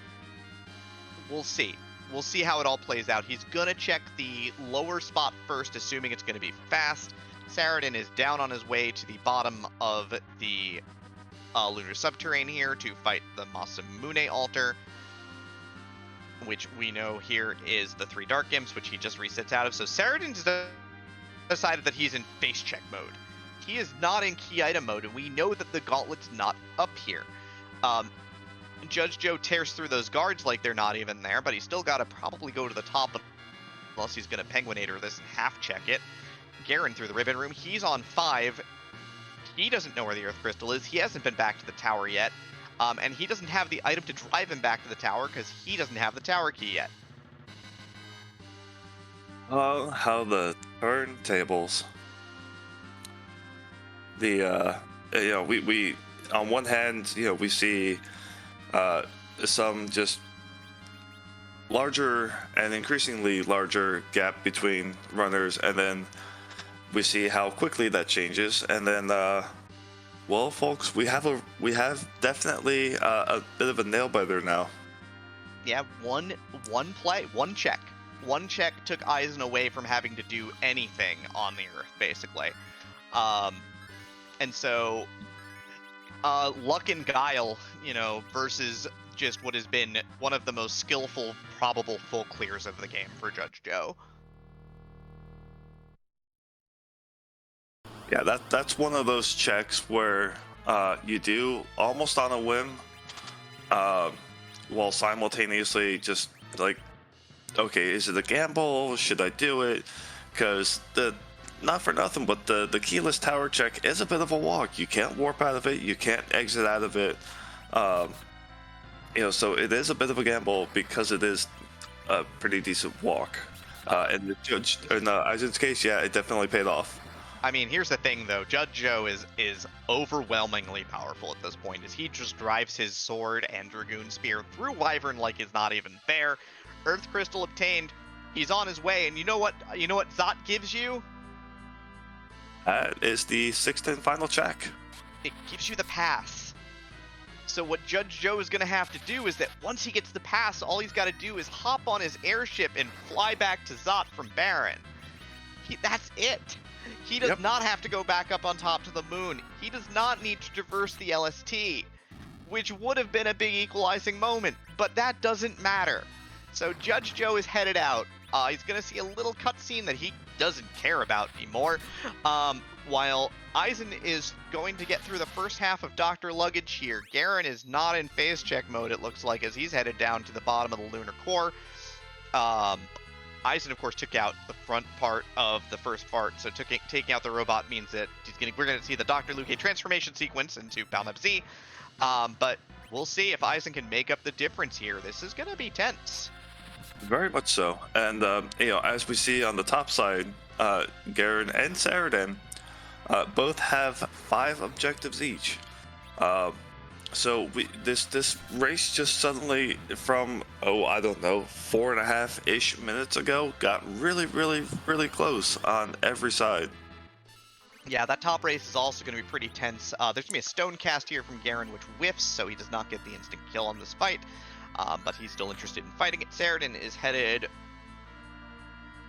We'll see. We'll see how it all plays out. He's going to check the lower spot first, assuming it's going to be fast. Saradin is down on his way to the bottom of the Lunar Subterrane here to fight the Masamune altar, which we know here is the 3 Dark Imps, which he just resets out of. So Saradin's decided that he's in face check mode. He is not in key item mode, and we know that the Gauntlet's not up here. Judge Joe tears through those guards like they're not even there, but he's still got to probably go to the top unless he's going to Penguinator this and half check it. Garen through the ribbon room. He's on 5. He doesn't know where the Earth Crystal is. He hasn't been back to the tower yet. And he doesn't have the item to drive him back to the tower because he doesn't have the tower key yet. Oh, how the turntables. We on one hand, we see some just larger and increasingly larger gap between runners, and then we see how quickly that changes, and then well, folks, we have definitely a bit of a nail biter now. Yeah, one check took Eisen away from having to do anything on the Earth, basically. And so luck and guile, versus just what has been one of the most skillful probable full clears of the game for Judge Joe. Yeah, that's one of those checks where you do almost on a whim, while simultaneously just like, okay, is it a gamble? Should I do it? Because not for nothing, but the keyless tower check is a bit of a walk. You can't warp out of it. You can't exit out of it. So it is a bit of a gamble because it is a pretty decent walk. And the judge, in Aizen's case, yeah, it definitely paid off. I mean, here's the thing, though. Judge Joe is overwhelmingly powerful at this point, as he just drives his sword and Dragoon Spear through Wyvern like he's not even there. Earth Crystal obtained. He's on his way, and you know what? You know what Zot gives you? That is the sixth and final check. It gives you the pass. So what Judge Joe is going to have to do is that once he gets the pass, all he's got to do is hop on his airship and fly back to Zot from Baron. That's it. He does not have to go back up on top to the moon. He does not need to traverse the LST, which would have been a big equalizing moment, but that doesn't matter. So Judge Joe is headed out. He's going to see a little cutscene that he doesn't care about anymore, while Aizen is going to get through the first half of Dr. Luggage here. Garen is not in phase check mode, it looks like, as he's headed down to the bottom of the lunar core. Aizen, of course, took out the front part of the first part, so taking out the robot means that we're going to see the Dr. Luke transformation sequence into Palmep Z, but we'll see if Aizen can make up the difference here. This is going to be tense. Very much so. And, as we see on the top side, Garen and Saradin both have 5 objectives each. So this race just suddenly from, 4.5-ish minutes ago got really, really, really close on every side. Yeah, that top race is also going to be pretty tense. There's going to be a stone cast here from Garen, which whiffs, so he does not get the instant kill on this fight. But he's still interested in fighting it. Saradin is headed,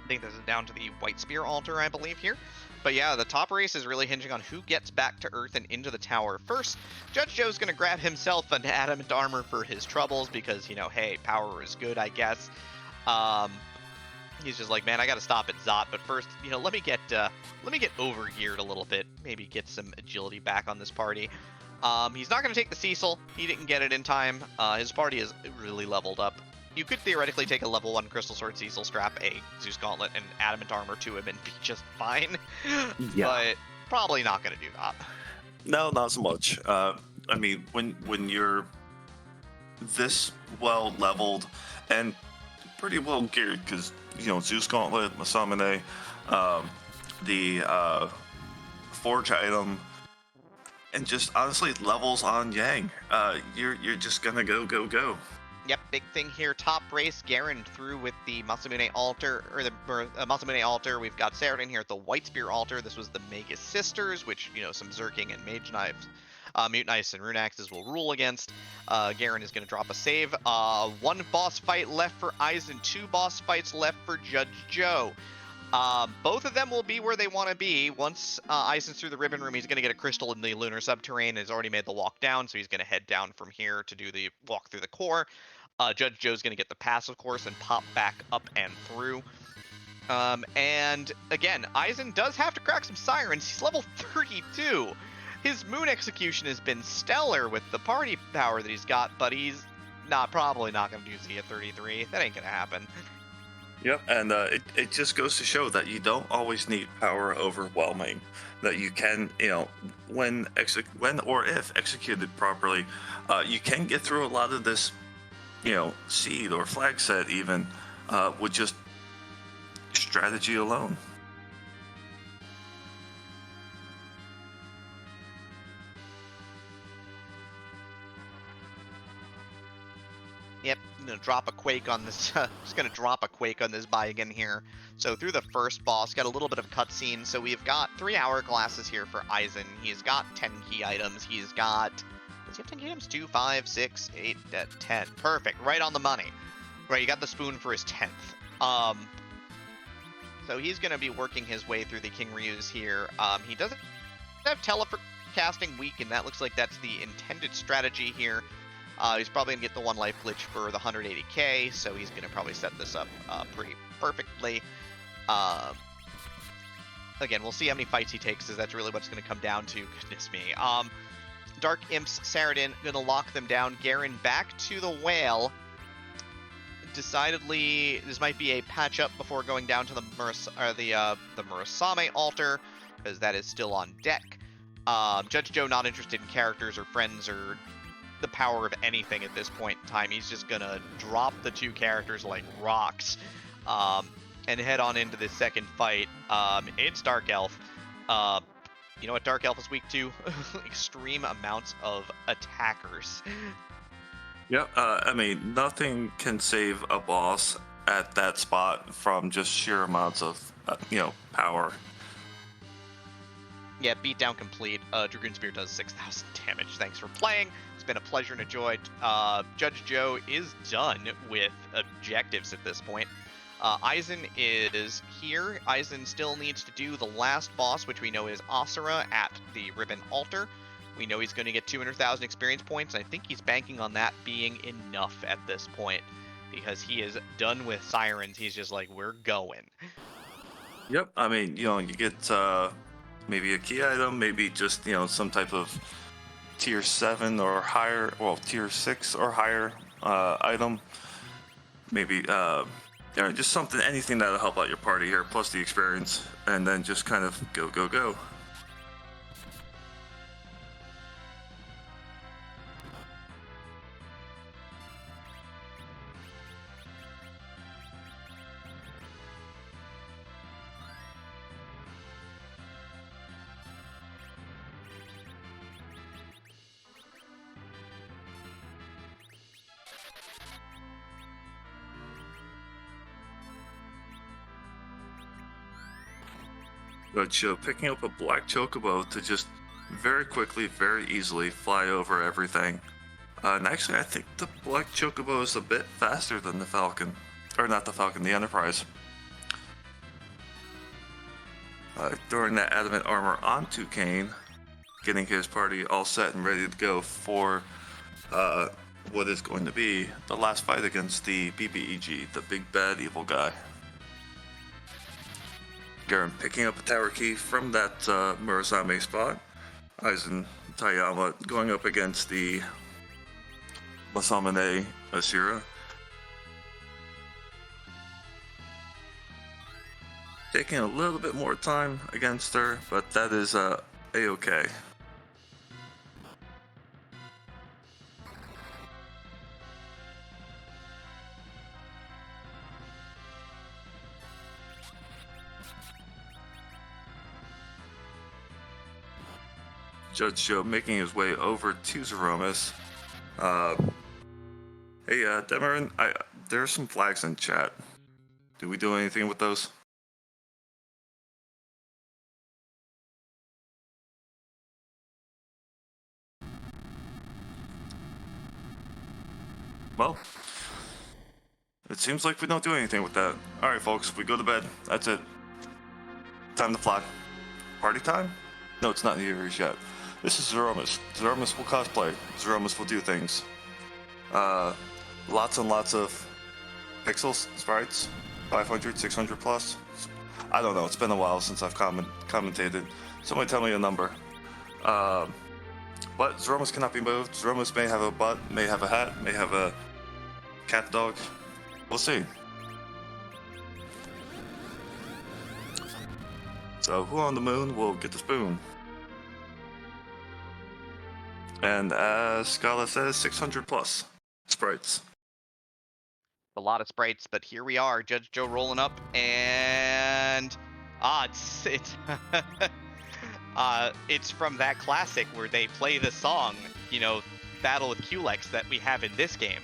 I think this is down to the White Spear altar, I believe, here. But yeah, the top race is really hinging on who gets back to Earth and into the tower first. Judge Joe's going to grab himself an adamant armor for his troubles because, hey, power is good, I guess. He's just like, man, I got to stop at Zot, but first, let me get overgeared a little bit, maybe get some agility back on this party. He's not going to take the Cecil. He didn't get it in time. His party is really leveled up. You could theoretically take a level 1 Crystal Sword Cecil, strap a Zeus Gauntlet and Adamant Armor to him and be just fine. Yeah. But probably not going to do that. No, not so much. When you're this well leveled and pretty well geared, because, Zeus Gauntlet, Masamune, the Forge item, and just honestly levels on Yang, you're just gonna go. Yep, big thing here. Top race, Garen through with the Masamune altar, or the Masamune altar. We've got Saradin here at the White Spear altar. This was the Magus Sisters, which some Zerking and Mage Knives, Mute Knights and Rune Axes will rule against. Garen is gonna drop a save. 1 boss fight left for Aizen, 2 boss fights left for Judge Joe. Both of them will be where they want to be. Once Aizen's through the ribbon room, he's going to get a crystal in the lunar subterranean. He's already made the walk down, so he's going to head down from here to do the walk through the core. Judge Joe's going to get the pass, of course, and pop back up and through. And again, Aizen does have to crack some sirens. He's level 32. His moon execution has been stellar with the party power that he's got, but he's probably not going to do Z at 33. That ain't going to happen. Yep, and it just goes to show that you don't always need power overwhelming. That you can, when or if executed properly, you can get through a lot of this, seed or flag set even with just strategy alone. Yep, I'm gonna drop a quake on this. Just gonna drop a quake on this buy again here. So through the first boss, got a little bit of cutscene. So we've got 3 hourglasses here for Aizen. He's got 10 key items. Does he have 10 key items? 2, 5, 6, 8, 10. Perfect, right on the money. Right, you got the spoon for his 10th. So he's gonna be working his way through the King Ryus here. He doesn't have telecasting weak, and that looks like that's the intended strategy here. He's probably going to get the 1 life glitch for the 180k, so he's going to probably set this up pretty perfectly. Again, we'll see how many fights he takes, because that's really what it's going to come down to. Goodness me. Dark Imps, Saradin, going to lock them down. Garen back to the whale. decidedly, this might be a patch up before going down to the Murasame altar, because that is still on deck. Judge Joe not interested in characters or friends or the power of anything at this point in time. He's just gonna drop the two characters like rocks, and head on into this second fight. It's Dark Elf. You know what Dark Elf is weak to? Extreme amounts of attackers. Yep. I mean, nothing can save a boss at that spot from just sheer amounts of, power. Yeah, beatdown complete. Dragoon Spear does 6,000 damage. Thanks for playing. It's been a pleasure and a joy. Judge Joe is done with objectives at this point. Aizen is here. Aizen still needs to do the last boss, which we know is Asura at the Ribbon Altar. We know he's going to get 200,000 experience points, and I think he's banking on that being enough at this point, because he is done with Sirens. He's just like, we're going. Yep. I mean, you get maybe a key item, maybe just, some type of tier 7 or higher, well, tier 6 or higher item. Maybe, just something, anything that'll help out your party here, plus the experience, and then just kind of go, go, go. But picking up a black chocobo to just very quickly, very easily fly over everything. And actually, I think the black chocobo is a bit faster than the Falcon. Or not the Falcon, the Enterprise. Throwing that adamant armor onto Kane, getting his party all set and ready to go for what is going to be the last fight against the BBEG, the big bad evil guy. Garen picking up a tower key from that Murasame spot. Aizen Tayama going up against the Masamune Asura. Taking a little bit more time against her, but that is a-okay. Judge Joe making his way over to Zeromus. Hey, Demarin, there are some flags in chat. Did we do anything with those? Well, it seems like we don't do anything with that. Alright, folks, we go to bed. That's it. Time to fly. Party time? No, it's not New Year's yet. This is Zeromus. Zeromus will cosplay. Zeromus will do things. Lots and lots of pixels, sprites, 500, 600 plus. I don't know, it's been a while since I've commentated. Somebody tell me a number. But Zeromus cannot be moved. Zeromus may have a butt, may have a hat, may have a cat dog. We'll see. So who on the moon will get the spoon? And as Scala says, 600 plus sprites. A lot of sprites, but here we are, Judge Joe rolling up, and it's from that classic where they play the song, Battle with Culex that we have in this game.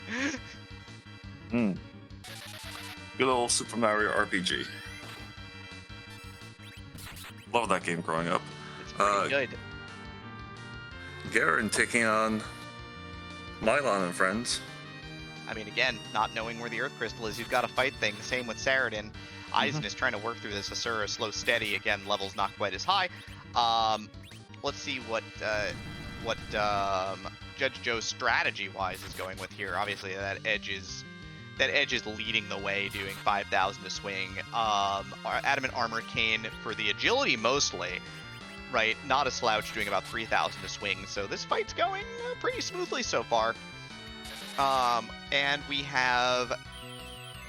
Good old Super Mario RPG. Love that game growing up. It's pretty good. Garen taking on Mylon and friends. I mean, again, not knowing where the Earth Crystal is, you've got to fight things. Same with Saradin. Aizen is trying to work through this Asura slow steady. Again, levels not quite as high. Let's see what Judge Joe's strategy-wise is going with here. Obviously, that edge is leading the way, doing 5,000 to swing. Adamant Armor Kane for the agility mostly. Right, not a slouch, doing about 3,000 to swing, so this fight's going pretty smoothly so far. And we have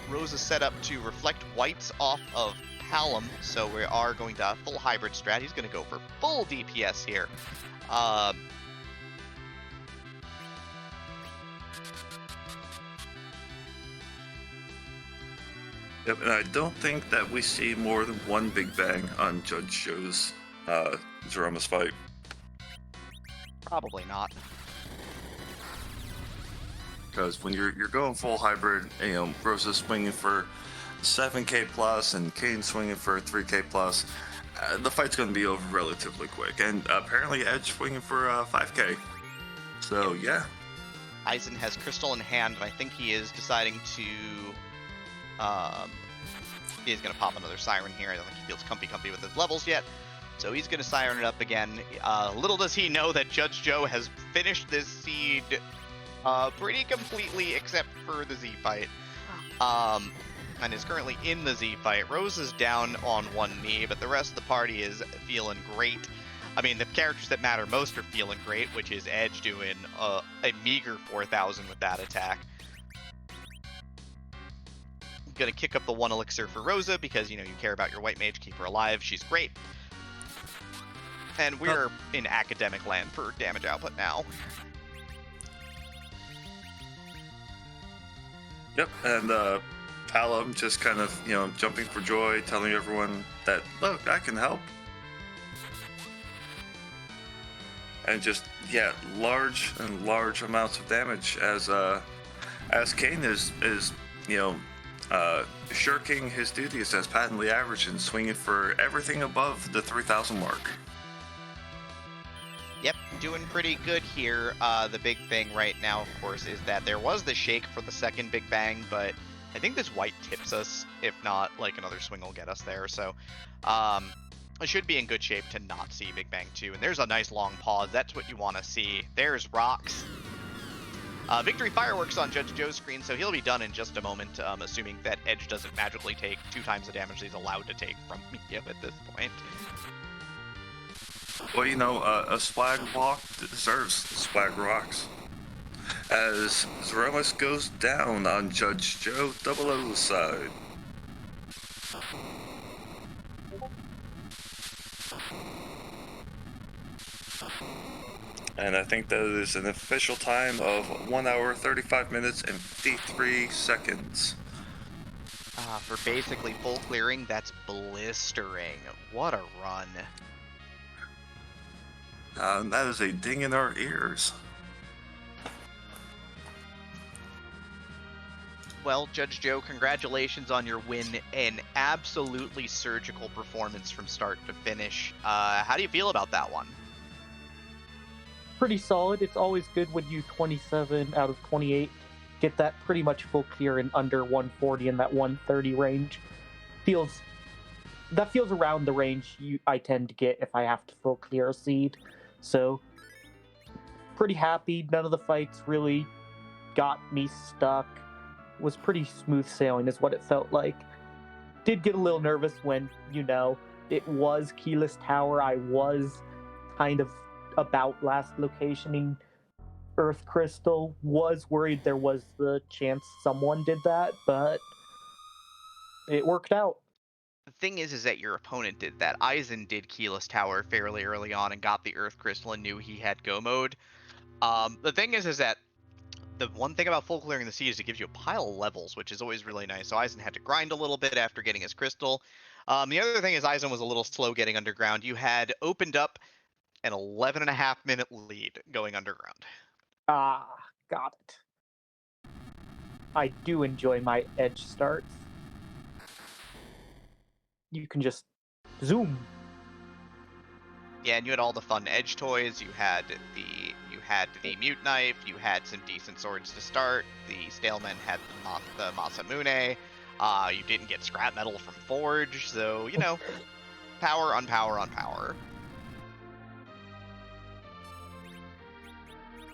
Rose is set up to reflect whites off of Palom, so we are going to full hybrid strat. He's going to go for full DPS here. Yep, and I don't think that we see more than one Big Bang on Judge Joe's Zeroma's fight. Probably not. Because when you're going full hybrid, you know, Rose is swinging for 7k plus and Kane's swinging for 3k plus, the fight's going to be over relatively quick. And apparently Edge swinging for 5k. So, yeah. Aizen has Crystal in hand, and I think he is deciding to... he's going to pop another Siren here. I don't think he feels comfy with his levels yet. So he's going to Siren it up again. Little does he know that Judge Joe has finished this seed pretty completely, except for the Z fight. And is currently in the Z fight. Rose is down on one knee, but the rest of the party is feeling great. I mean, the characters that matter most are feeling great, which is Edge doing a meager 4,000 with that attack. Gonna kick up the 1 elixir for Rosa because, you know, you care about your white mage, keep her alive. She's great. And we're in academic land for damage output now. Yep, and Palom just kind of, you know, jumping for joy, telling everyone that, look, I can help. And just, yeah, large amounts of damage as Kane is you know, shirking his duties as patently average and swinging for everything above the 3,000 mark. Yep, doing pretty good here. The big thing right now, of course, is that there was the shake for the second Big Bang, but I think this white tips us. If not, like, another swing will get us there. So, it should be in good shape to not see Big Bang 2. And there's a nice long pause. That's what you want to see. There's rocks. Victory fireworks on Judge Joe's screen, so he'll be done in just a moment, assuming that Edge doesn't magically take 2 times the damage he's allowed to take from Mio at this point. Well, you know, a swag walk deserves swag rocks. As Zeromus goes down on Judge Joe 00's side. And I think that is an official time of 1 hour, 35 minutes, and 53 seconds. For basically full clearing, that's blistering. What a run. That is a ding in our ears. Well, Judge Joe, congratulations on your win. An absolutely surgical performance from start to finish. How do you feel about that one? Pretty solid. It's always good when you 27 out of 28 get that pretty much full clear in under 140 in that 130 range. That feels around the range I tend to get if I have to full clear a seed. So, pretty happy. None of the fights really got me stuck. Was pretty smooth sailing is what it felt like. Did get a little nervous when, you know, it was Keyless Tower. I was kind of about last locationing Earth Crystal. Was worried there was the chance someone did that, but it worked out. The thing is that your opponent did that. Aizen did Keyless Tower fairly early on and got the Earth Crystal and knew he had go mode. The thing is that the one thing about full clearing the seed is it gives you a pile of levels, which is always really nice. So Aizen had to grind a little bit after getting his crystal. The other thing is Aizen was a little slow getting underground. You had opened up an 11.5-minute lead going underground. Got it. I do enjoy my edge starts. You can just zoom. Yeah, and you had all the fun edge toys. You had the mute knife. You had some decent swords to start. The Stalemen had the Masamune. You didn't get scrap metal from Forge, so you know, power on power on power.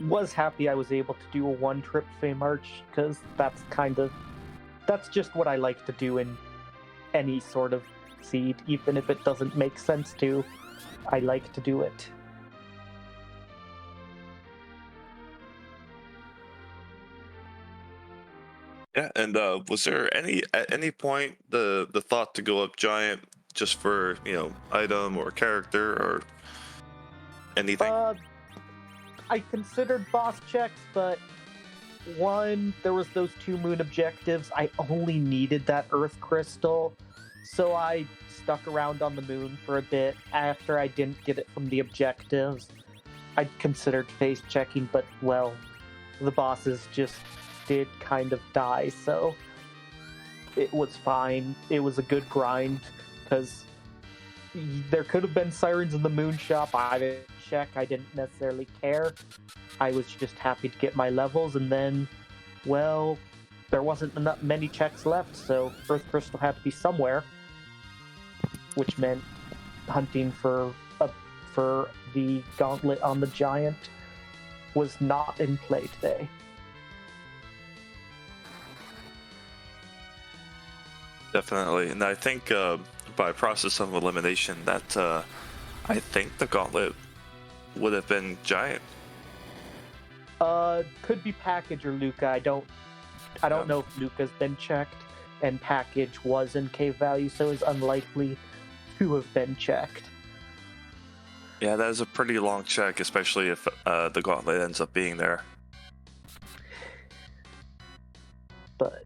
Was happy I was able to do a one-trip Fame Arch, because that's just what I like to do in any sort of seed, even if it doesn't make sense to. I like to do it. Yeah, and was there at any point the thought to go up giant just for item or character or anything? I considered boss checks, but one, there was those 2 moon objectives. I only needed that earth crystal, so I stuck around on the moon for a bit after I didn't get it from the objectives. I considered face checking, but well, the bosses just did kind of die, so it was fine. It was a good grind, because there could have been sirens in the moon shop. I didn't check. I didn't necessarily care. I was just happy to get my levels, and then, well, there wasn't many checks left, so Earth Crystal had to be somewhere, which meant hunting for the gauntlet on the giant was not in play today. Definitely, and I think by process of elimination, that I think the gauntlet would have been giant. Could be package or Luca. I don't know if Luca's been checked, and package was in cave value, so it's unlikely to have been checked. Yeah, that is a pretty long check, especially if the gauntlet ends up being there. But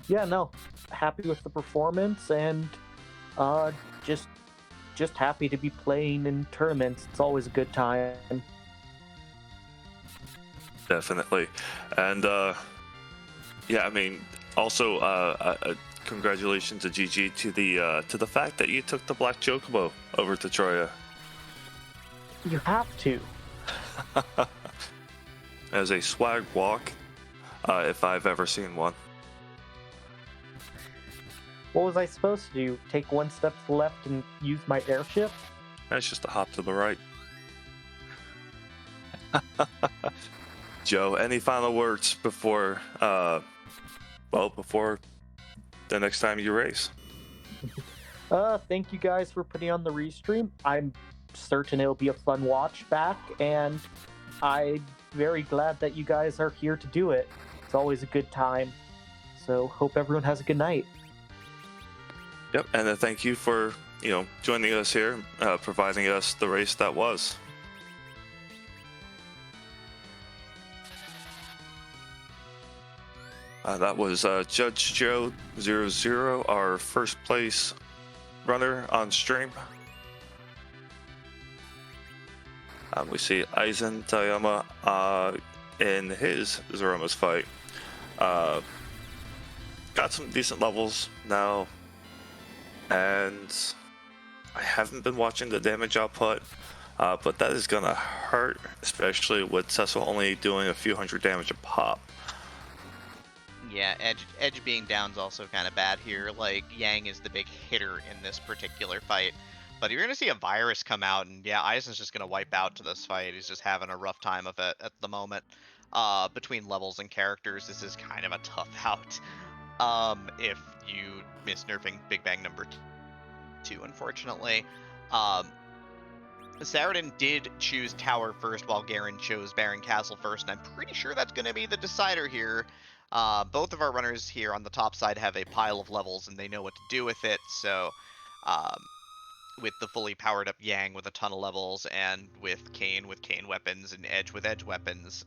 yeah, no, happy with the performance, and just happy to be playing in tournaments. It's always a good time. Definitely, and yeah, I mean, also congratulations to GG to the fact that you took the Black Chocobo over to Troya. You have to. As a swag walk, if I've ever seen one. What was I supposed to do? Take one step to the left and use my airship? That's just a hop to the right. Joe, any final words before before the next time you race? Thank you guys for putting on the restream. I'm certain it'll be a fun watch back, and I'm very glad that you guys are here to do it. It's always a good time. So hope everyone has a good night. Yep, and thank you for joining us here, providing us the race that was. That was Judge Joe 00, our first place runner on stream. We see Aizen Tayama in his Zeroma's fight. Got some decent levels now, and I haven't been watching the damage output, but that is gonna hurt, especially with Cecil only doing a few hundred damage a pop. Yeah, Edge being down is also kind of bad here. Like, Yang is the big hitter in this particular fight. But you're going to see a virus come out, and yeah, Aizen's just going to wipe out to this fight. He's just having a rough time of it at the moment. Between levels and characters, this is kind of a tough out. If you miss nerfing Big Bang number 2, unfortunately. Saradin did choose Tower first, while Garen chose Baron Castle first, and I'm pretty sure that's going to be the decider here. Both of our runners here on the top side have a pile of levels, and they know what to do with it, so with the fully powered up Yang with a ton of levels, and with Kayn weapons, and Edge with Edge weapons,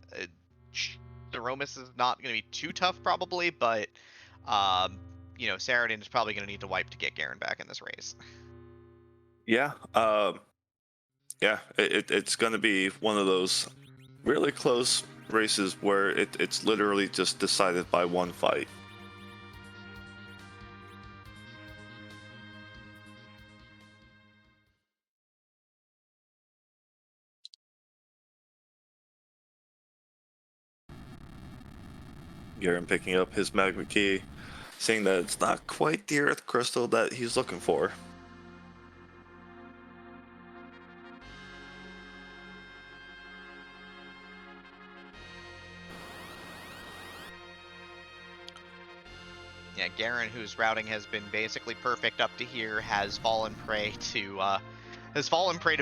Zeromus is not going to be too tough probably, but Saradin is probably going to need to wipe to get Garen back in this race. Yeah, it's going to be one of those really close races where it's literally just decided by one fight. Garen picking up his magma key, saying that it's not quite the earth crystal that he's looking for. Yeah, Garen, whose routing has been basically perfect up to here, has fallen prey to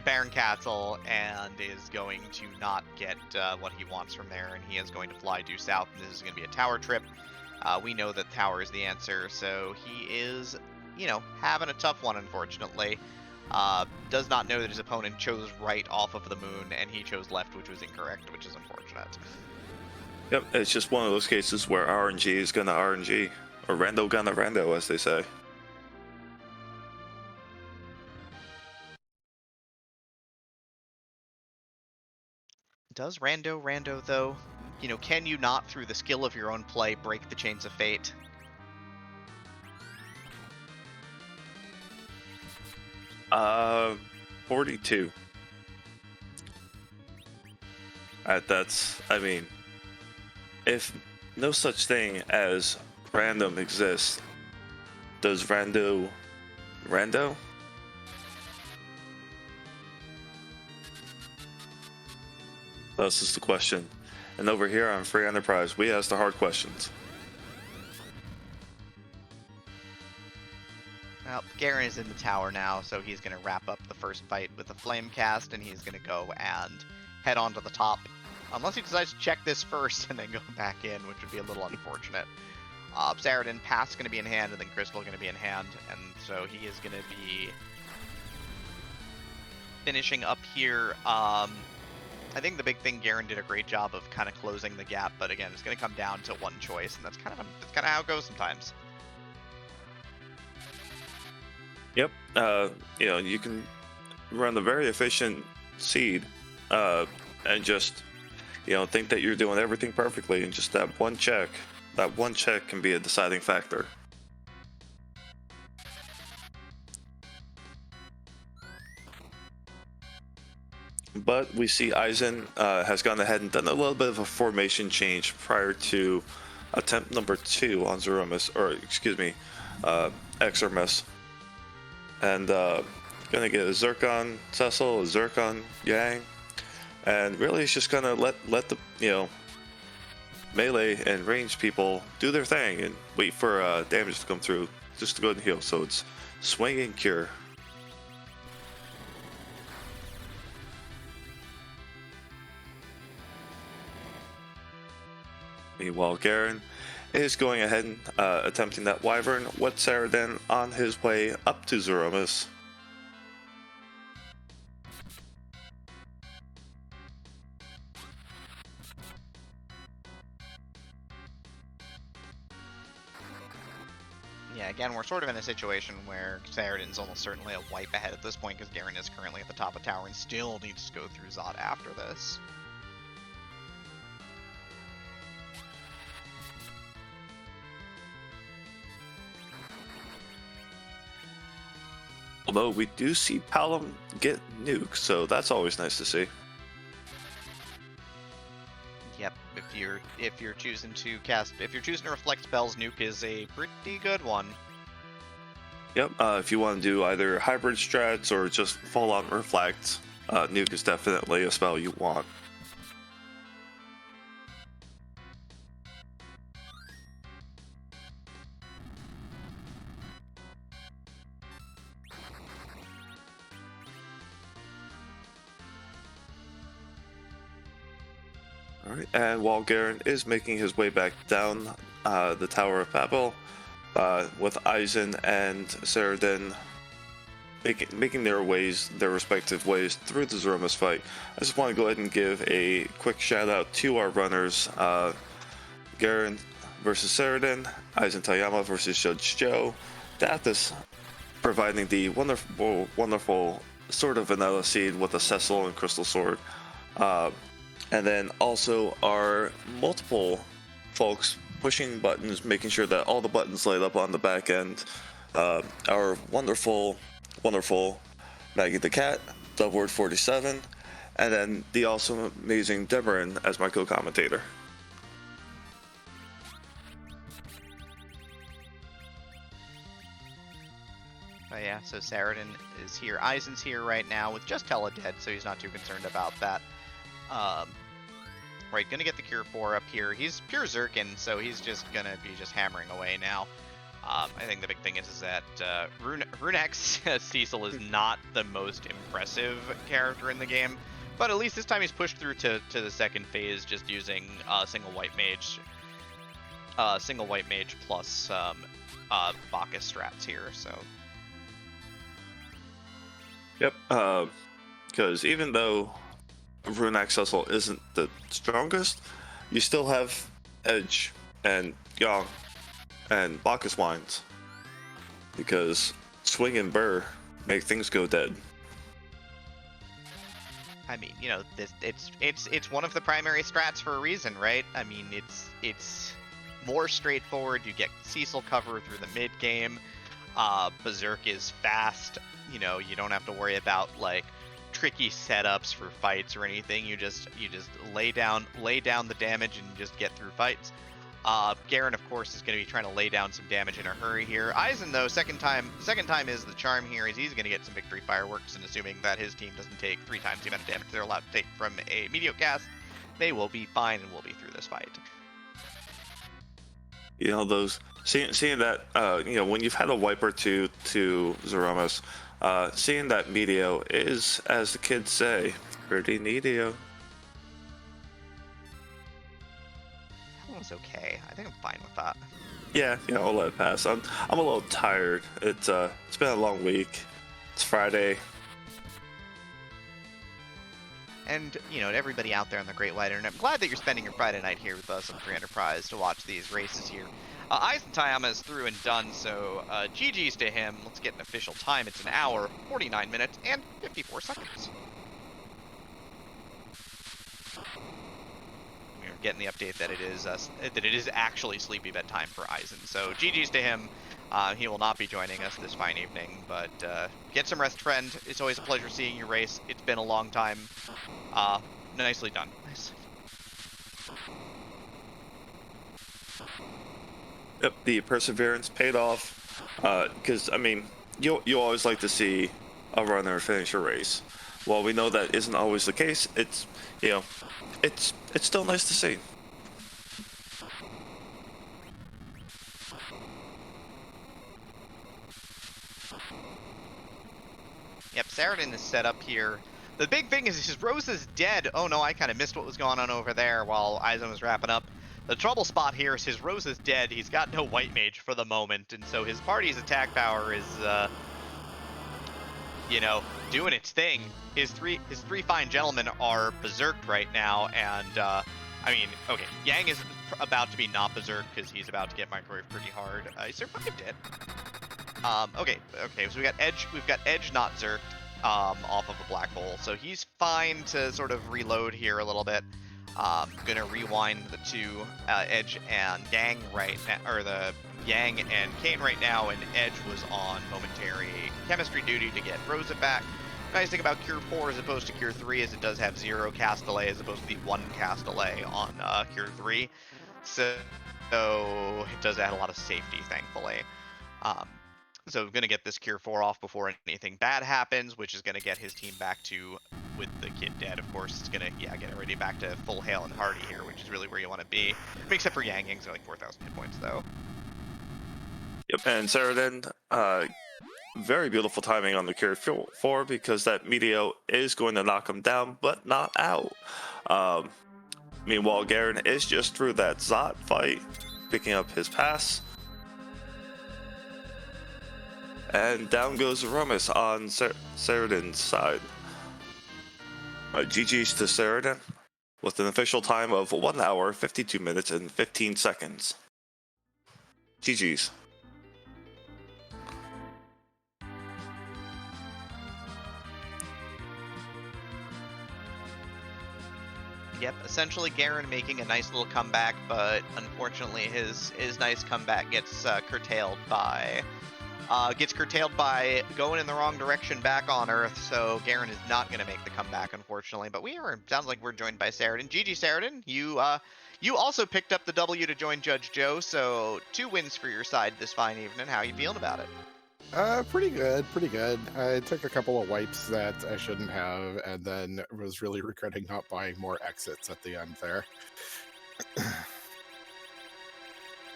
Baron Castle, and is going to not get what he wants from there, and he is going to fly due south, and this is going to be a tower trip. We know that tower is the answer, so he is, you know, having a tough one, unfortunately. Does not know that his opponent chose right off of the moon, and he chose left, which was incorrect, which is unfortunate. Yep, it's just one of those cases where RNG is gonna RNG, or rando gonna rando, as they say. Does rando though? You know, can you not, through the skill of your own play, break the chains of fate? 42. I mean, if no such thing as random exists, does rando? That's just the question. And over here on Free Enterprise, we ask the hard questions. Well, Garen is in the tower now, so he's going to wrap up the first fight with a flame cast, and he's going to go and head on to the top. Unless he decides to check this first and then go back in, which would be a little unfortunate. Saradin, Pass going to be in hand, and then Crystal going to be in hand, and so he is going to be finishing up here. I think the big thing, Garen did a great job of kind of closing the gap, but again, it's going to come down to one choice, and that's kind of how it goes sometimes. Yep. You know, you can run a very efficient seed, and just, you know, think that you're doing everything perfectly, and just that one check can be a deciding factor. But we see Aizen has gone ahead and done a little bit of a formation change prior to attempt number 2 on Zeromus, or excuse me, Exormus. And gonna get a Zircon Cecil, a Zircon Yang, and really it's just gonna let the, you know, melee and range people do their thing and wait for damage to come through just to go ahead and heal. So it's swing and cure. Meanwhile, Garen is going ahead and attempting that Wyvern with Saradin on his way up to Zeromus. Yeah, again, we're sort of in a situation where Saradin's almost certainly a wipe ahead at this point because Garen is currently at the top of tower and still needs to go through Zod after this. Although we do see Palom get nuked, so that's always nice to see. Yep, if you're choosing to reflect spells, nuke is a pretty good one. Yep, if you want to do either hybrid strats or just full on reflect, nuke is definitely a spell you want. Alright, and while Garen is making his way back down the Tower of Babel, with Aizen and Saradin making their respective ways through the Zeromus fight, I just want to go ahead and give a quick shout out to our runners, Garen versus Saradin, Aizen Tayama versus Judge Joe, Dathis providing the wonderful sort of vanilla seed with a Cecil and Crystal Sword. And then also our multiple folks pushing buttons, making sure that all the buttons light up on the back end. Our wonderful Maggie the Cat, Dubword 47, and then the also amazing Deborah as my co-commentator. Oh yeah, so Saradin is here. Aizen's here right now with just Tella dead, so he's not too concerned about that. Right, gonna get the Cure 4 up here. He's pure Zirkin, so he's just gonna be hammering away now. I think the big thing is that Runex Cecil is not the most impressive character in the game, but at least this time he's pushed through to the second phase just using a single white mage. single white mage plus Bacchus strats here. So Yep. Because even though Rune Accessal isn't the strongest, you still have Edge and Yang and Bacchus Wines. Because Swing and Burr make things go dead. I mean, you know, it's one of the primary strats for a reason, right? I mean, it's more straightforward. You get Cecil cover through the mid game. Berserk is fast. You know, you don't have to worry about like tricky setups for fights or anything. You just lay down the damage and just get through fights. Garen, of course, is going to be trying to lay down some damage in a hurry here. Eisen, though, second time is the charm here. He's going to get some victory fireworks, and assuming that his team doesn't take 3 times the amount of damage they're allowed to take from a Meteor cast, they will be fine and will be through this fight. You know, those seeing that you know, when you've had a wipe or two to Zeramis, seeing that Meteo is, as the kids say, pretty neatio. That was okay. I think I'm fine with that. Yeah, you know, I'll let it pass. I'm a little tired. It's been a long week. It's Friday. And, you know, to everybody out there on the Great White Internet, I'm glad that you're spending your Friday night here with us on Free Enterprise to watch these races here. Eisen Tayama is through and done, so GG's to him. Let's get an official time. It's 1 hour, 49 minutes, and 54 seconds. We're getting the update that it is actually sleepy bedtime for Eisen. So GG's to him. He will not be joining us this fine evening, but get some rest, friend. It's always a pleasure seeing you race. It's been a long time. Nicely done. Yep, the perseverance paid off. Because I mean, you always like to see a runner finish a race. While we know that isn't always the case, it's, you know, it's still nice to see. Yep, Saradin is set up here. The big thing is his Rose is dead. Oh no, I kind of missed what was going on over there while Eisen was wrapping up. The trouble spot here is his Rose is dead. He's got no white mage for the moment, and so his party's attack power is, you know, doing its thing. His three fine gentlemen are berserked right now, and I mean, okay, Yang is about to be not berserked because he's about to get microwave pretty hard. He survived it. Okay, so we've got Edge not zerked off of a black hole, so he's fine to sort of reload here a little bit. Gonna rewind the two, Edge and Yang right now, or the Yang and Kane right now, and Edge was on momentary chemistry duty to get Rosa back. Nice thing about Cure 4 as opposed to Cure 3 is it does have 0 cast delay as opposed to the 1 cast delay on Cure 3. So it does add a lot of safety, thankfully. So going to get this Cure 4 off before anything bad happens, which is going to get his team back to, with the kid dead, of course, it's going to, yeah, get everybody back to full Hale and Hardy here, which is really where you want to be. Except for Yang. Yang's got like 4,000 hit points, though. Yep, and Saradin, very beautiful timing on the Cure 4 because that Meteo is going to knock him down, but not out. Meanwhile, Garen is just through that Zot fight, picking up his pass. And down goes Ramis on Saradin's side. GG's to Saradin with an official time of 1 hour, 52 minutes, and 15 seconds. GG's. Yep, essentially Garen making a nice little comeback, but unfortunately his nice comeback gets curtailed by going in the wrong direction back on Earth, so Garen is not going to make the comeback, unfortunately. But sounds like we're joined by Saradin. GG Saradin, you also picked up the W to join Judge Joe, so 2 wins for your side this fine evening. How are you feeling about it? Pretty good. I took a couple of wipes that I shouldn't have, and then was really regretting not buying more exits at the end there.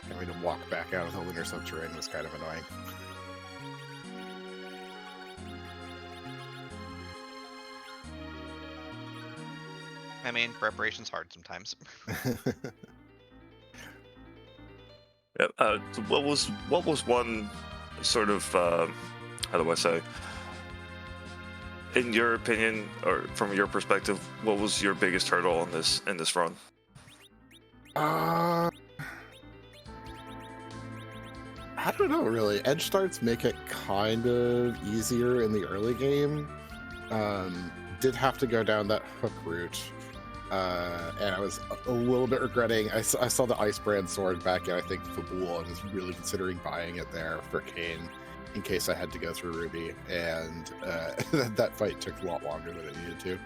Having to walk back out of the lunar subterranean was kind of annoying. I mean, preparation's hard sometimes. what was one sort of how do I say? In your opinion, or from your perspective, what was your biggest hurdle in this run? I don't know, really. Edge starts make it kind of easier in the early game. Did have to go down that hook route, and I was a little bit regretting. I saw the Ice Brand sword back in, I think, Fabul, and was really considering buying it there for Kane in case I had to go through Ruby, and that fight took a lot longer than it needed to.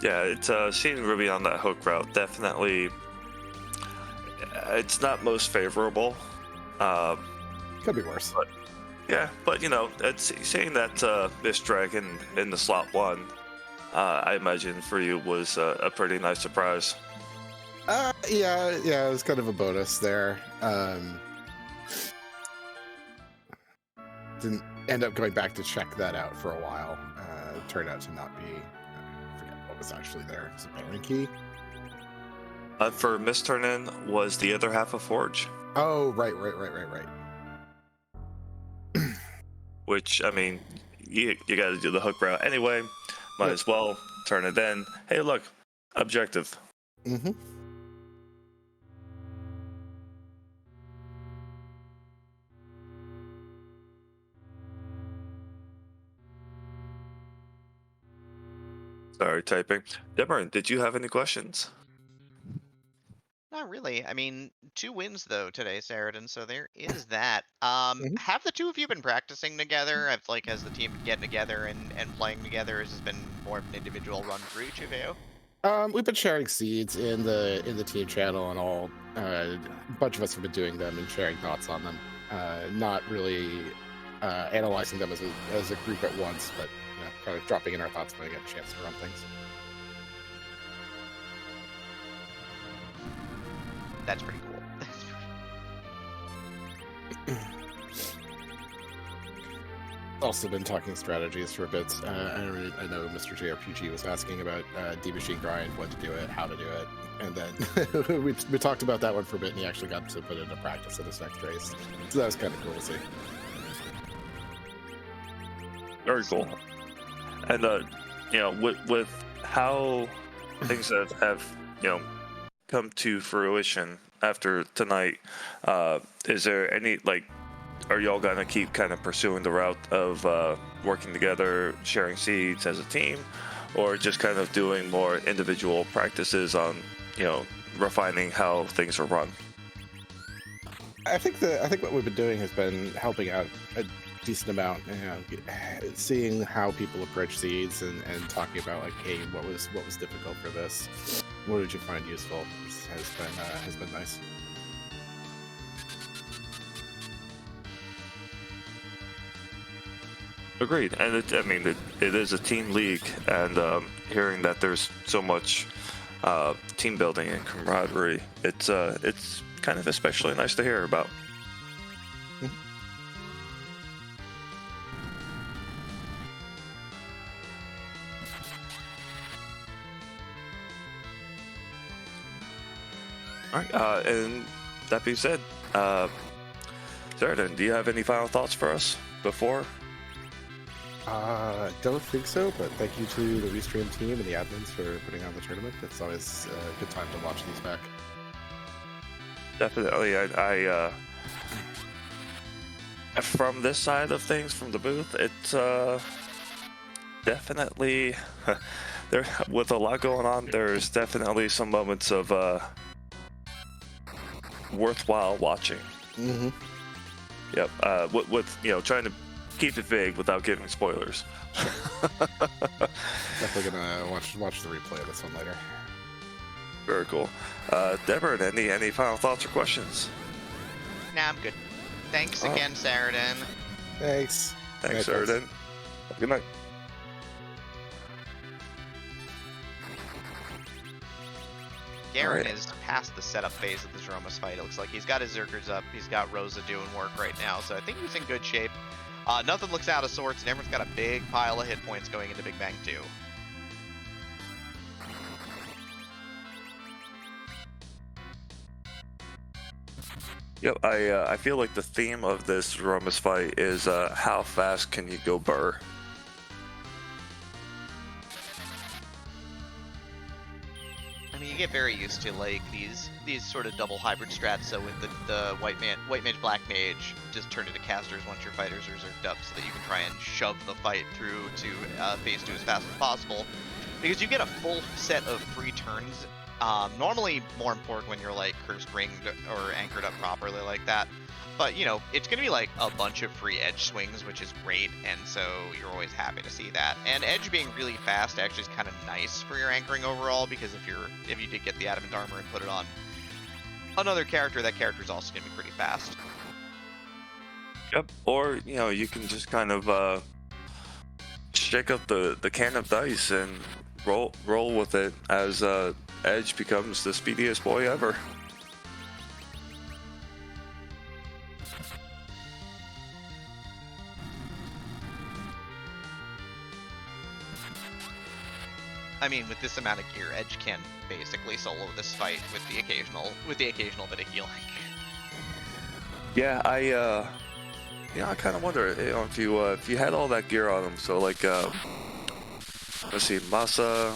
Yeah, it's seeing Ruby on that hook route definitely. It's not most favorable. Could be worse. But you know, it's seeing that Miss Dragon in the slot 1. I imagine for you was a pretty nice surprise. Yeah, it was kind of a bonus there. Didn't end up going back to check that out for a while. It turned out to not be. I forget what was actually there. Was it Baron Key? For Miss Turn-In was the other half of Forge. Oh, right. Which, I mean, you got to do the hook route anyway. Might as well turn it in. Hey, look, objective. Mm-hmm. Sorry, typing. Deborah, did you have any questions? Not really. I mean, 2 wins though today, Saradin, so there is that. Have the 2 of you been practicing together? Has the team been getting together and playing together? Has this been more of an individual run for each of you? We've been sharing seeds in the team channel and all. A bunch of us have been doing them and sharing thoughts on them. Not really analyzing them as a group at once, but kind of dropping in our thoughts when we get a chance to run things. That's pretty cool. Also been talking strategies for a bit. I know Mr. JRPG was asking about D-Machine Grind, when to do it, how to do it, and then we talked about that one for a bit, and he actually got to put it into practice in his next race. So that was kind of cool to see. Very cool. And with how things have come to fruition after tonight, is there any are y'all gonna keep kind of pursuing the route of working together, sharing seeds as a team, or just kind of doing more individual practices on refining how things are run? I think what we've been doing has been helping out a decent amount, seeing how people approach seeds and talking about hey, what was difficult for this, what did you find useful, has been nice. Agreed, and it is a team league, and hearing that there's so much team building and camaraderie, it's kind of especially nice to hear about. All right, and that being said, Saradin, do you have any final thoughts for us before? Don't think so, but thank you to the Restream team and the admins for putting on the tournament. It's always a good time to watch these back. Definitely, I from this side of things, from the booth, it's definitely there with a lot going on. There's definitely some moments of worthwhile watching. Mm-hmm. Yep. With trying to keep it vague without giving spoilers. Definitely gonna watch the replay of this one later. Very cool. Deborah, any final thoughts or questions? Nah, I'm good. Thanks again, Saradin. Thanks. Thanks, Saradin. Good night. Garen is past the setup phase of this Romus fight. It looks like he's got his Zerkers up. He's got Rosa doing work right now, so I think he's in good shape. Nothing looks out of sorts, and everyone's got a big pile of hit points going into Big Bang 2. Yep, I feel like the theme of this Romus fight is how fast can you go burr? I mean, you get very used to like these sort of double hybrid strats. So with the white mage, black mage, just turn into casters once your fighters are reserved up, so that you can try and shove the fight through to phase 2 as fast as possible. Because you get a full set of free turns. Normally more important when you're like cursed ringed or anchored up properly like that. But you know, it's gonna be like a bunch of free edge swings, which is great, and so you're always happy to see that. And edge being really fast actually is kind of nice for your anchoring overall, because if you did get the adamant armor and put it on another character, that character is also gonna be pretty fast. Yep. Or you know, you can just kind of shake up the can of dice and roll with it as Edge becomes the speediest boy ever. I mean, with this amount of gear, Edge can basically solo this fight with the occasional bit of healing. Yeah, I kind of wonder, you know, if you had all that gear on him. So like, let's see, Masa,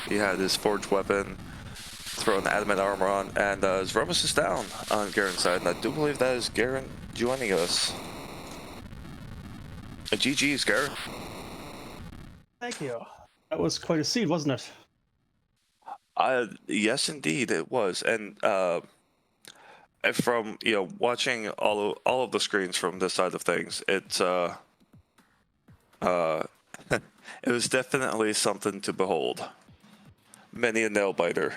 he had his forged weapon, throwing adamant armor on, and Romus is down on Garen's side, and I do believe that is Garen joining us. GG's, Garen. Thank you. That was quite a seed, wasn't it? Yes, indeed, it was, and from watching all of the screens from this side of things, it's it was definitely something to behold. Many a nail biter.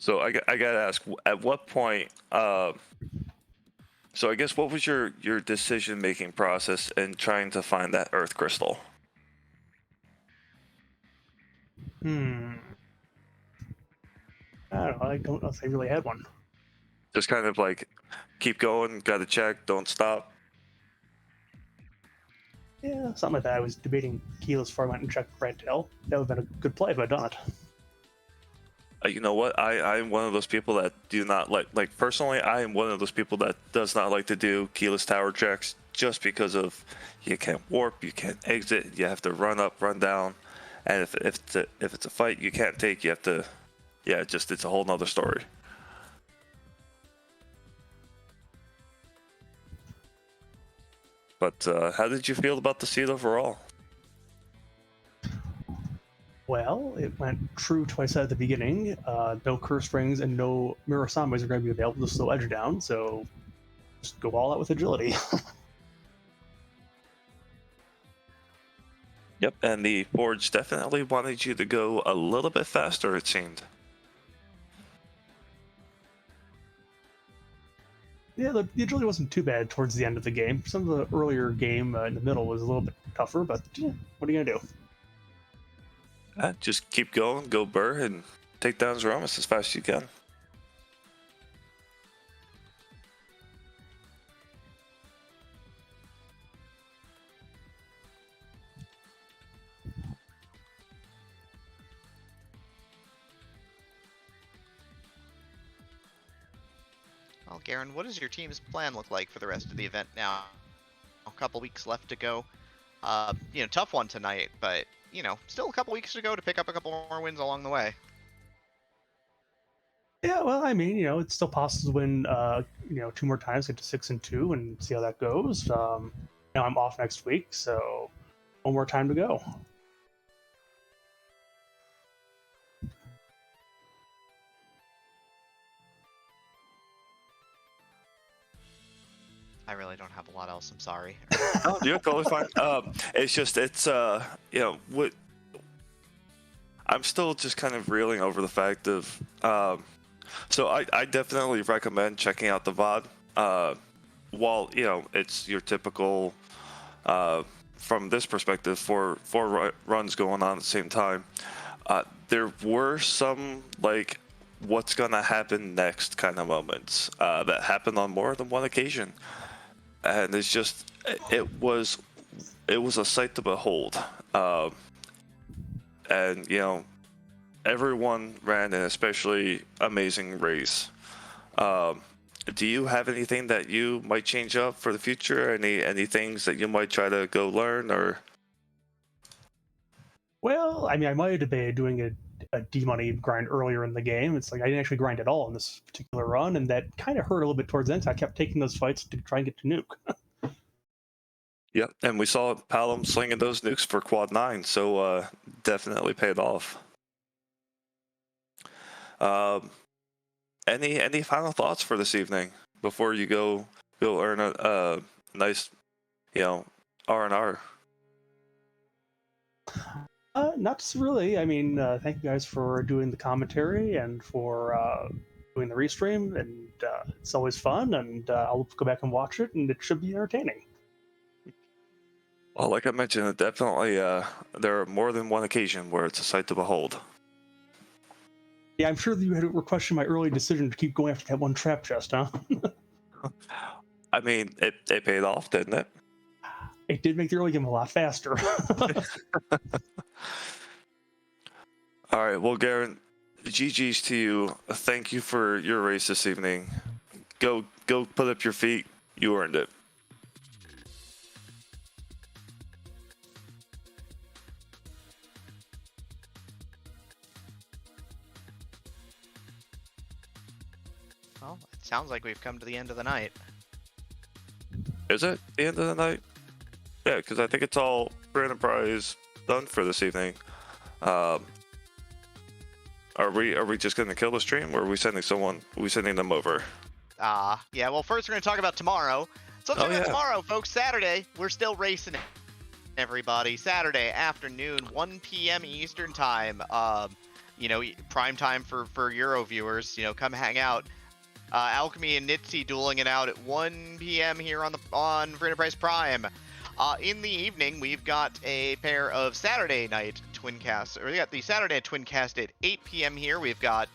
So I gotta ask, at what point? So I guess what was your decision-making process in trying to find that Earth crystal? I don't know. I don't know if I really had one. Just kind of like, keep going, gotta check, don't stop. Yeah, something like that. I was debating keyless before I went and checked Red Tail. That would have been a good play if I'd done it. You know what? I'm one of those people that do not like personally, I am one of those people that does not like to do keyless tower checks, just because of you can't warp, you can't exit, you have to run up, run down, and if it's a fight you can't take, you have to, yeah, it's a whole nother story. But how did you feel about the seed overall? Well, it went true to what I said at the beginning. No curse rings and no mirror zombies are going to be available to slow Edge down, so just go all out with agility. Yep, and the Forge definitely wanted you to go a little bit faster, it seemed. Yeah, the agility wasn't too bad towards the end of the game. Some of the earlier game in the middle was a little bit tougher, but yeah, what are you going to do? Just keep going, go burr, and take down Romus as fast as you can. Well, Garen, what does your team's plan look like for the rest of the event now? A couple weeks left to go. Tough one tonight, but still a couple weeks to go to pick up a couple more wins along the way. Yeah, well, I mean, it's still possible to win, 2 more times, get to 6-2, and see how that goes. I'm off next week, so one more time to go. I really don't have a lot else. I'm sorry. Oh, you're totally fine. What I'm still just kind of reeling over the fact of, so I definitely recommend checking out the VOD. While it's your typical, from this perspective, four runs going on at the same time. There were some like what's gonna happen next kind of moments that happened on more than one occasion. And it's just, it was a sight to behold. and everyone ran an especially amazing race. Do you have anything that you might change up for the future? Any things that you might try to go learn or? Well, I mean, I might have debated doing a D-money grind earlier in the game. It's like I didn't actually grind at all in this particular run, and that kind of hurt a little bit towards the end. So I kept taking those fights to try and get to nuke. Yep, and we saw Palom slinging those nukes for quad 9, so definitely paid off. Any final thoughts for this evening before you go earn a nice, R&R? Not really. I mean, thank you guys for doing the commentary and for doing the restream, and it's always fun. And I'll go back and watch it, and it should be entertaining. Well, like I mentioned, definitely there are more than one occasion where it's a sight to behold. Yeah, I'm sure that you had to question my early decision to keep going after that one trap chest, huh? I mean, it paid off, didn't it? It did make the early game a lot faster. All right, well, Garen, GG's to you. Thank you for your race this evening. Go put up your feet. You earned it. Well, it sounds like we've come to the end of the night. Is it the end of the night? Yeah, because I think it's all for Enterprise done for this evening. Are we just gonna kill the stream, or are we sending someone? Are we sending them over? Yeah. Well, first we're gonna talk about tomorrow. So let's talk about tomorrow, folks. Saturday, we're still racing. Everybody, Saturday afternoon, 1 p.m. Eastern time. Prime time for Euro viewers. Come hang out. Alchemy and Nitsi dueling it out at 1 p.m. here on Free Enterprise Prime. In the evening, we've got a pair of Saturday night twin casts, or we got the Saturday twin cast at 8 p.m. here. We've got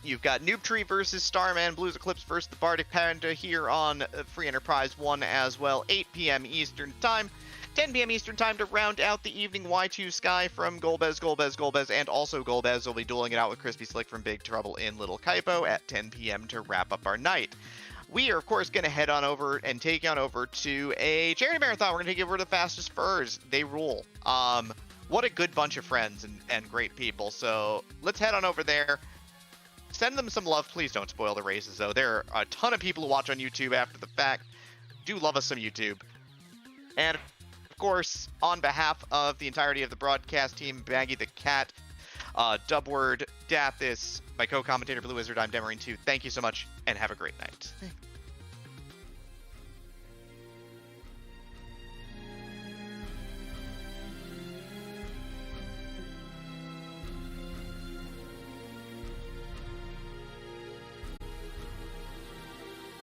you've got Noob Tree versus Starman, Blues Eclipse versus the Bardic Panda here on Free Enterprise 1 as well, 8 p.m. Eastern Time. 10 p.m. Eastern Time to round out the evening. Y2 Sky from Golbez, and also Golbez will be dueling it out with Crispy Slick from Big Trouble in Little Kaipo at 10 p.m. to wrap up our night. We are, of course, going to head on over and take on over to a charity marathon. We're going to take over the Fastest Furs. They rule. What a good bunch of friends and great people. So let's head on over there. Send them some love. Please don't spoil the races, though. There are a ton of people who watch on YouTube after the fact. Do love us some YouTube. And of course, on behalf of the entirety of the broadcast team, Baggy the Cat, Dubword, Dathis, my co-commentator Blue Wizard, I'm Demarine 2. Thank you so much, and have a great night.